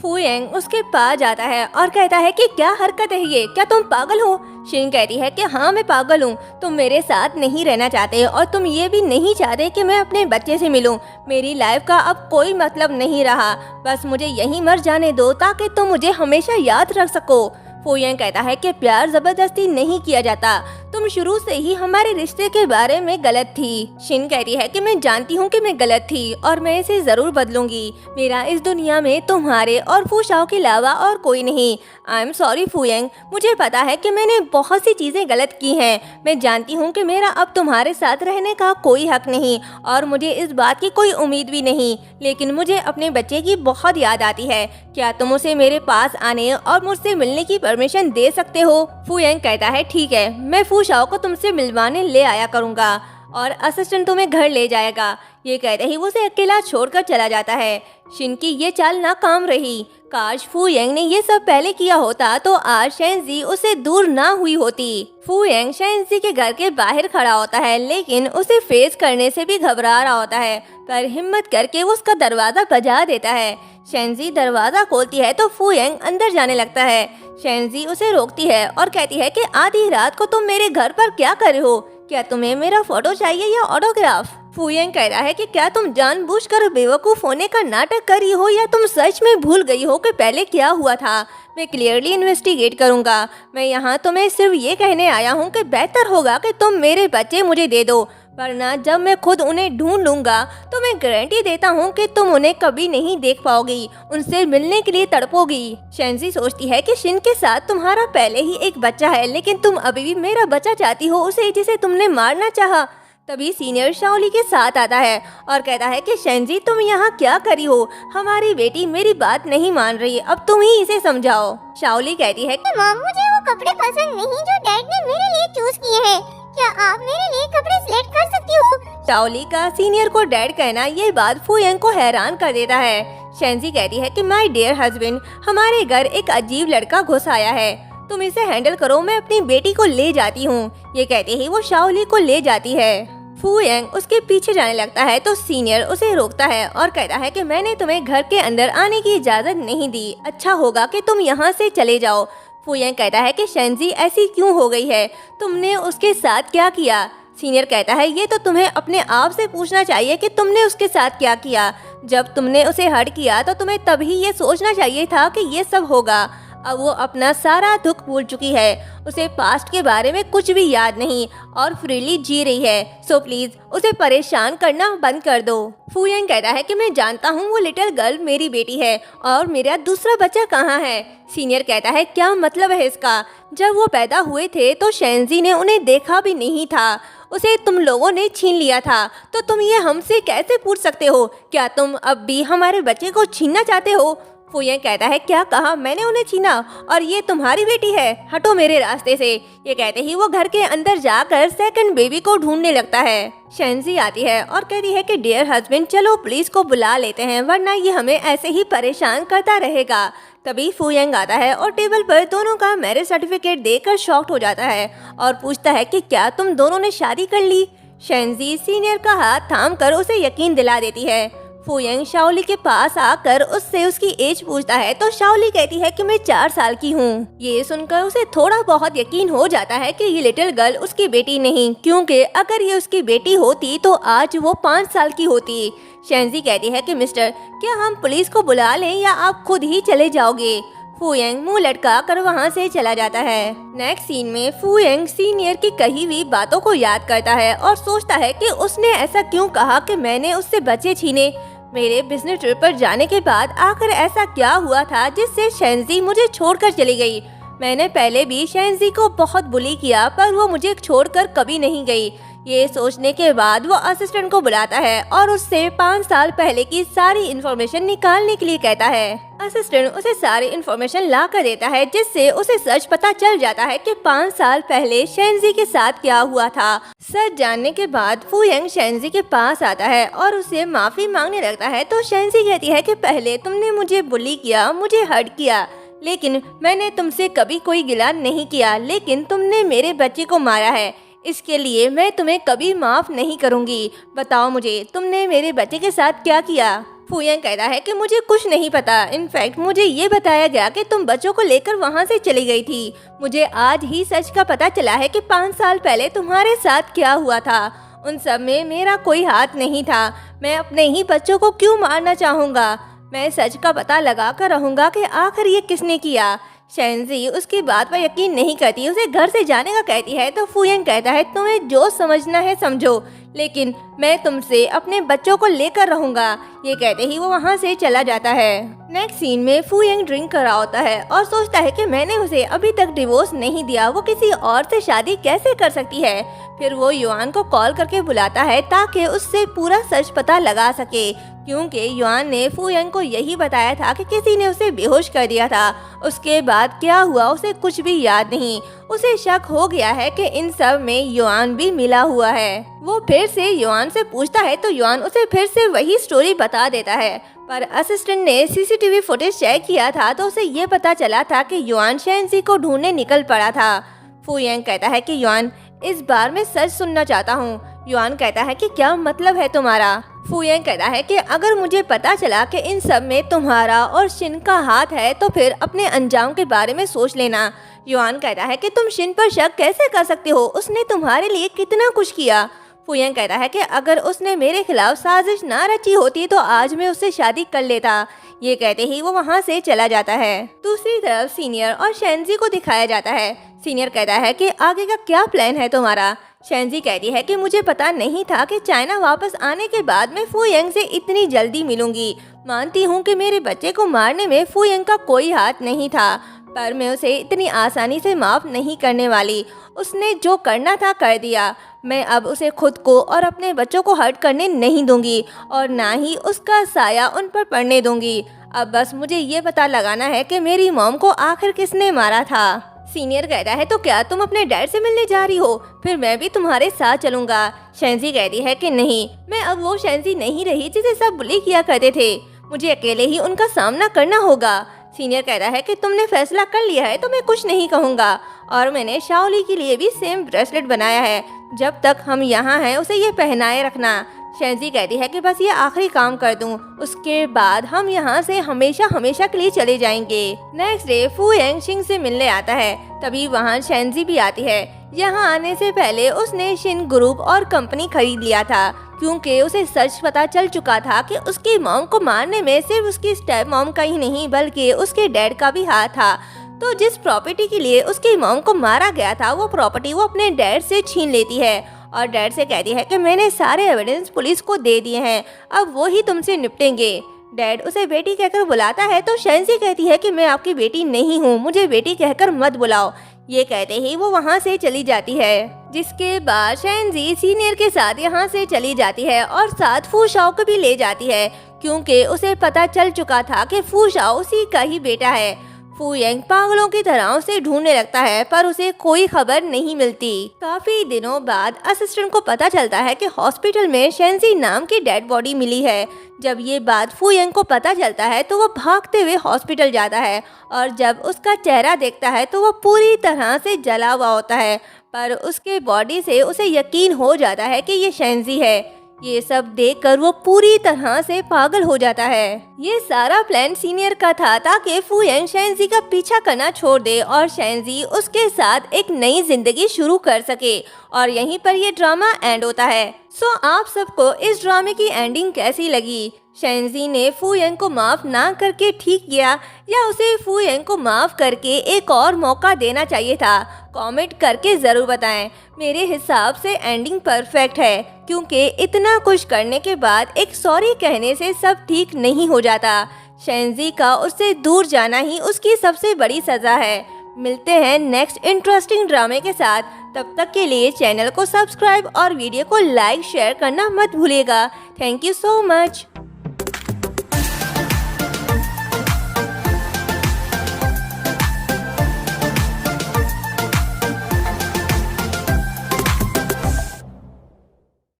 [SPEAKER 1] फू यांग उसके पास जाता है और कहता है कि क्या हरकत है ये, क्या तुम पागल हो? शिन कहती है कि हाँ मैं पागल हूँ, तुम मेरे साथ नहीं रहना चाहते और तुम ये भी नहीं चाहते कि मैं अपने बच्चे से मिलूं। मेरी लाइफ का अब कोई मतलब नहीं रहा, बस मुझे यहीं मर जाने दो ताकि तुम मुझे हमेशा याद रख सको। फू यांग कहता है कि प्यार जबरदस्ती नहीं किया जाता, तुम शुरू से ही हमारे रिश्ते के बारे में गलत थी। शिन कहती है कि मैं जानती हूँ कि मैं गलत थी और मैं इसे जरूर बदलूंगी। मेरा इस दुनिया में तुम्हारे और फू शाओ के अलावा और कोई नहीं। आई एम सॉरी फू यांग, मुझे पता है कि मैंने बहुत सी चीजें गलत की हैं। मैं जानती हूँ कि मेरा अब तुम्हारे साथ रहने का कोई हक नहीं और मुझे इस बात की कोई उम्मीद भी नहीं, लेकिन मुझे अपने बच्चे की बहुत याद आती है। क्या तुम उसे मेरे पास आने और मुझसे मिलने की परमिशन दे सकते हो? फू यांग कहता है ठीक है, मैं फू शाओ को तुमसे मिलवाने ले आया करूँगा और असिस्टेंट तुम्हें घर ले जाएगा। ये कहते ही वो उसे अकेला छोड़कर चला जाता है। शिन की ये चाल नाकाम रही। काश फू यांग ने ये सब पहले किया होता तो आज शेंजी उससे दूर ना हुई होती। फू यांग शेंजी के घर के बाहर खड़ा होता है लेकिन उसे फेस करने से भी घबरा रहा होता है, पर हिम्मत करके वो उसका दरवाजा बजा देता है। शेंजी दरवाजा खोलती है तो फू यांग अंदर जाने लगता है। शेंजी उसे रोकती है और कहती है कि आधी रात को तुम मेरे घर पर क्या कर रहे हो? क्या तुम्हें मेरा फोटो चाहिए या ऑटोग्राफ? फू यांग कहता है कि क्या तुम जानबूझकर बेवकूफ होने का नाटक कर रही हो या तुम सच में भूल गई हो कि पहले क्या हुआ था? मैं क्लियरली इन्वेस्टिगेट करूंगा। मैं यहाँ तुम्हें सिर्फ ये कहने आया हूँ कि बेहतर होगा कि तुम मेरे बच्चे मुझे दे दो, वरना जब मैं खुद उन्हें ढूंढ लूंगा तो मैं गारंटी देता हूँ कि तुम उन्हें कभी नहीं देख पाओगी, उनसे मिलने के लिए तड़पोगी। शेंजी सोचती है कि शिन के साथ तुम्हारा पहले ही एक बच्चा है लेकिन तुम अभी भी मेरा बच्चा चाहती हो, उसे जिसे तुमने मारना चाहा। तभी सीनियर शाओली के साथ आता है और कहता है कि शेंजी तुम यहाँ क्या करी हो? हमारी बेटी मेरी बात नहीं मान रही, अब तुम ही इसे समझाओ। शाओली कहती है कि
[SPEAKER 2] मॉम मुझे वो कपड़े पसंद नहीं जो डैड ने मेरे लिए चूज किए हैं, क्या आप मेरे लिए कपड़े सिलेक्ट कर सकती हो?
[SPEAKER 1] शाओली का सीनियर को डैड कहना ये बात फू यांग को हैरान कर देता है। शेंजी कहती है कि माय डियर हस्बैंड, हमारे घर एक अजीब लड़का घुस आया है, तुम इसे हैंडल करो, मैं अपनी बेटी को ले जाती हूँ। ये कहते ही वो शाओली को ले जाती है। फू यांग उसके पीछे जाने लगता है तो सीनियर उसे रोकता है और कहता है कि मैंने तुम्हें घर के अंदर आने की इजाजत नहीं दी, अच्छा होगा कि तुम यहाँ से चले जाओ। फू यांग कहता है कि शेंजी ऐसी क्यों हो गई है, तुमने उसके साथ क्या किया? सीनियर कहता है ये तो तुम्हें अपने आप से पूछना चाहिए कि तुमने उसके साथ क्या किया। जब तुमने उसे हर्ट किया तो तुम्हें तभी ये सोचना चाहिए था कि ये सब होगा। अब वो अपना सारा दुख भूल चुकी है, उसे पास्ट के बारे में कुछ भी याद नहीं और फ्रीली जी रही है। सो प्लीज उसे परेशान करना बंद कर दो। फू यांग कहता है कि मैं जानता हूँ वो लिटिल गर्ल मेरी बेटी है और मेरा दूसरा बच्चा कहाँ है। सीनियर कहता है क्या मतलब है इसका? जब वो पैदा हुए थे तो शेंजी ने उन्हें देखा भी नहीं था, उसे तुम लोगों ने छीन लिया था, तो तुम ये हमसे कैसे पूछ सकते हो? क्या तुम अब भी हमारे बच्चे को छीनना चाहते हो? फू यांग कहता है क्या कहा मैंने उन्हें छीना? और ये तुम्हारी बेटी है, हटो मेरे रास्ते से। ये कहते ही वो घर के अंदर जाकर सेकंड बेबी को ढूंढने लगता है। शेंजी आती है और कहती है कि डियर हस्बैंड चलो पुलिस को बुला लेते हैं, वरना ये हमें ऐसे ही परेशान करता रहेगा। तभी फू यांग आता है और टेबल पर दोनों का मैरिज सर्टिफिकेट देकर शॉक्ड हो जाता है और पूछता है कि क्या तुम दोनों ने शादी कर ली? शेंजी सीनियर का हाथ थामकर उसे यकीन दिला देती है। फू यांग शाओली के पास आकर उससे उसकी एज पूछता है तो शाओली कहती है कि मैं 4 साल की हूँ। ये सुनकर उसे थोड़ा बहुत यकीन हो जाता है कि ये लिटिल गर्ल उसकी बेटी नहीं, क्योंकि अगर ये उसकी बेटी होती तो आज वो 5 साल की होती। शेंजी कहती है कि मिस्टर क्या हम पुलिस को बुला लें या आप खुद ही चले जाओगे? फू यांग मुंह लटका कर वहाँ से चला जाता है। नेक्स्ट सीन में फू यांग सीनियर की कही हुई बातों को याद करता है और सोचता है कि उसने ऐसा क्यों कहा कि मैंने उससे बच्चे छीने। मेरे बिजनेस ट्रिप पर जाने के बाद आखिर ऐसा क्या हुआ था जिससे शेंजी मुझे छोड़कर चली गई? मैंने पहले भी शेंजी को बहुत बुली किया पर वो मुझे छोड़कर कभी नहीं गई। ये सोचने के बाद वो असिस्टेंट को बुलाता है और उससे 5 साल पहले की सारी इन्फॉर्मेशन निकालने के लिए कहता है। असिस्टेंट उसे सारी इन्फॉर्मेशन ला कर देता है जिससे उसे सच पता चल जाता है कि 5 साल पहले शेंजी के साथ क्या हुआ था। सच जानने के बाद फू यांग शेंजी के पास आता है और उसे माफी मांगने लगता है तो शेंजी कहती है कि पहले तुमने मुझे बुली किया, मुझे हर्ट किया, लेकिन मैंने तुमसे कभी कोई गिला नहीं किया, लेकिन तुमने मेरे बच्चे को मारा है, इसके लिए मैं तुम्हें कभी माफ नहीं करूंगी। बताओ मुझे तुमने मेरे बच्चे के साथ क्या किया? फू यांग कहता है कि मुझे कुछ नहीं पता, इनफैक्ट मुझे ये बताया गया कि तुम बच्चों को लेकर वहाँ से चली गई थी। मुझे आज ही सच का पता चला है कि 5 साल पहले तुम्हारे साथ क्या हुआ था। उन सब में मेरा कोई हाथ नहीं था। मैं अपने ही बच्चों को क्यों मारना चाहूँगा? मैं सच का पता लगा कर रहूँगा कि आखिर ये किसने किया। शेंजी उसकी बात पर यकीन नहीं करती, उसे घर से जाने का कहती है तो फू यांग कहता है तुम्हें जो समझना है समझो, लेकिन मैं तुमसे अपने बच्चों को लेकर रहूंगा। ये कहते ही वो वहाँ से चला जाता है। नेक्स्ट सीन में फू यांग ड्रिंक कर रहा होता है और सोचता है कि मैंने उसे अभी तक डिवोर्स नहीं दिया, वो किसी और से शादी कैसे कर सकती है। फिर वो युआन को कॉल करके बुलाता है ताकि उससे पूरा सच पता लगा सके, क्योंकि युआन ने फू यांग को यही बताया था कि किसी ने उसे बेहोश कर दिया था। उसके बाद क्या हुआ उसे कुछ भी याद नहीं। उसे शक हो गया है कि इन सब में युआन भी मिला हुआ है। वो फिर से युआन से पूछता है तो युआन उसे फिर से वही स्टोरी बता देता है, पर असिस्टेंट ने सीसीटीवी फुटेज चेक किया था तो उसे ये पता चला था कि युआन शेंजी को ढूंढने निकल पड़ा था। फू यांग कहता है कि युआन इस बार मैं सच सुनना चाहता हूँ। युआन कहता है कि क्या मतलब है तुम्हारा? फू यांग कहता है कि अगर मुझे पता चला कि इन सब में तुम्हारा और शिन का हाथ है तो फिर अपने अंजाम के बारे में सोच लेना। युआन कहता है कि तुम शिन पर शक कैसे कर सकते हो, उसने तुम्हारे लिए कितना कुछ किया। फू यांग कहता है कि अगर उसने मेरे खिलाफ साजिश ना रची होती तो आज मैं उससे शादी कर लेता। ये कहते ही वो वहाँ से चला जाता है। दूसरी तरफ सीनियर और शेंजी को दिखाया जाता है। सीनियर कहता है कि आगे का क्या प्लान है तुम्हारा? शेंजी कहती है कि मुझे पता नहीं था कि चाइना वापस आने के बाद मैं फू यांग से इतनी जल्दी मिलूंगी। मानती हूँ कि मेरे बच्चे को मारने में फू यांग का कोई हाथ नहीं था, पर मैं उसे इतनी आसानी से माफ़ नहीं करने वाली। उसने जो करना था कर दिया। मैं अब उसे खुद को और अपने बच्चों को हर्ट करने नहीं दूंगी और ना ही उसका साया उन पर पड़ने दूंगी। अब बस मुझे ये पता लगाना है कि मेरी मॉम को आखिर किसने मारा था। सीनियर कहता है तो क्या तुम अपने डैड से मिलने जा रही हो? फिर मैं भी तुम्हारे साथ चलूंगा। शेंजी कहती है कि नहीं, मैं अब वो शेंजी नहीं रही जिसे सब बुली किया करते थे। मुझे अकेले ही उनका सामना करना होगा। सीनियर कहता है कि तुमने फैसला कर लिया है तो मैं कुछ नहीं कहूँगा, और मैंने शाओली के लिए भी सेम ब्रेसलेट बनाया है। जब तक हम यहाँ हैं उसे ये पहनाए रखना। शेंजी कहती है कि बस ये आखिरी काम कर दूं, उसके बाद हम यहाँ से हमेशा हमेशा के लिए चले जाएंगे। नेक्स्ट डे फू यांग शिन से मिलने आता है, तभी वहाँ शेंजी भी आती है। यहाँ आने से पहले उसने शिन ग्रुप और कंपनी खरीद लिया था, क्योंकि उसे सच पता चल चुका था कि उसकी मॉम को मारने में सिर्फ उसकी स्टेप मॉम का ही नहीं बल्कि उसके डैड का भी हाथ था। तो जिस प्रॉपर्टी के लिए उसकी मॉम को मारा गया था वो प्रॉपर्टी वो अपने डैड से छीन लेती है और डैड से कहती है कि मैंने सारे एविडेंस पुलिस को दे दिए हैं, अब वो ही तुमसे निपटेंगे। डैड उसे बेटी कहकर बुलाता है तो शेंजी कहती है कि मैं आपकी बेटी नहीं हूँ, मुझे बेटी कहकर मत बुलाओ। ये कहते ही वो वहाँ से चली जाती है, जिसके बाद शेंजी सीनियर के साथ यहाँ से चली जाती है और साथ फू शाओ को भी ले जाती है, क्योंकि उसे पता चल चुका था कि फू शाओ उसी का ही बेटा है। फू यंग पागलों की तरह उसे ढूंढने लगता है पर उसे कोई खबर नहीं मिलती। काफी दिनों बाद असिस्टेंट को पता चलता है कि हॉस्पिटल में शेंजी नाम की डेड बॉडी मिली है। जब ये बात फू यंग को पता चलता है तो वो भागते हुए हॉस्पिटल जाता है और जब उसका चेहरा देखता है तो वो पूरी तरह से जला हुआ होता है, पर उसके बॉडी से उसे यकीन हो जाता है कि ये शेंजी है। ये सब देखकर वो पूरी तरह से पागल हो जाता है। ये सारा प्लान सीनियर का था ताकि फू यंग शेंजी का पीछा करना छोड़ दे और शेंजी उसके साथ एक नई जिंदगी शुरू कर सके। और यहीं पर ये ड्रामा एंड होता है। सो आप सबको इस ड्रामे की एंडिंग कैसी लगी? शेंजी ने फू यंग को माफ ना करके ठीक किया या उसे फू यंग को माफ करके एक और मौका देना चाहिए था? कमेंट करके ज़रूर बताएं। मेरे हिसाब से एंडिंग परफेक्ट है, क्योंकि इतना कुछ करने के बाद एक सॉरी कहने से सब ठीक नहीं हो जाता। शेंजी का उससे दूर जाना ही उसकी सबसे बड़ी सज़ा है। मिलते हैं नेक्स्ट इंटरेस्टिंग ड्रामे के साथ। तब तक के लिए चैनल को सब्सक्राइब और वीडियो को लाइक शेयर करना मत भूलिएगा। Thank you so much.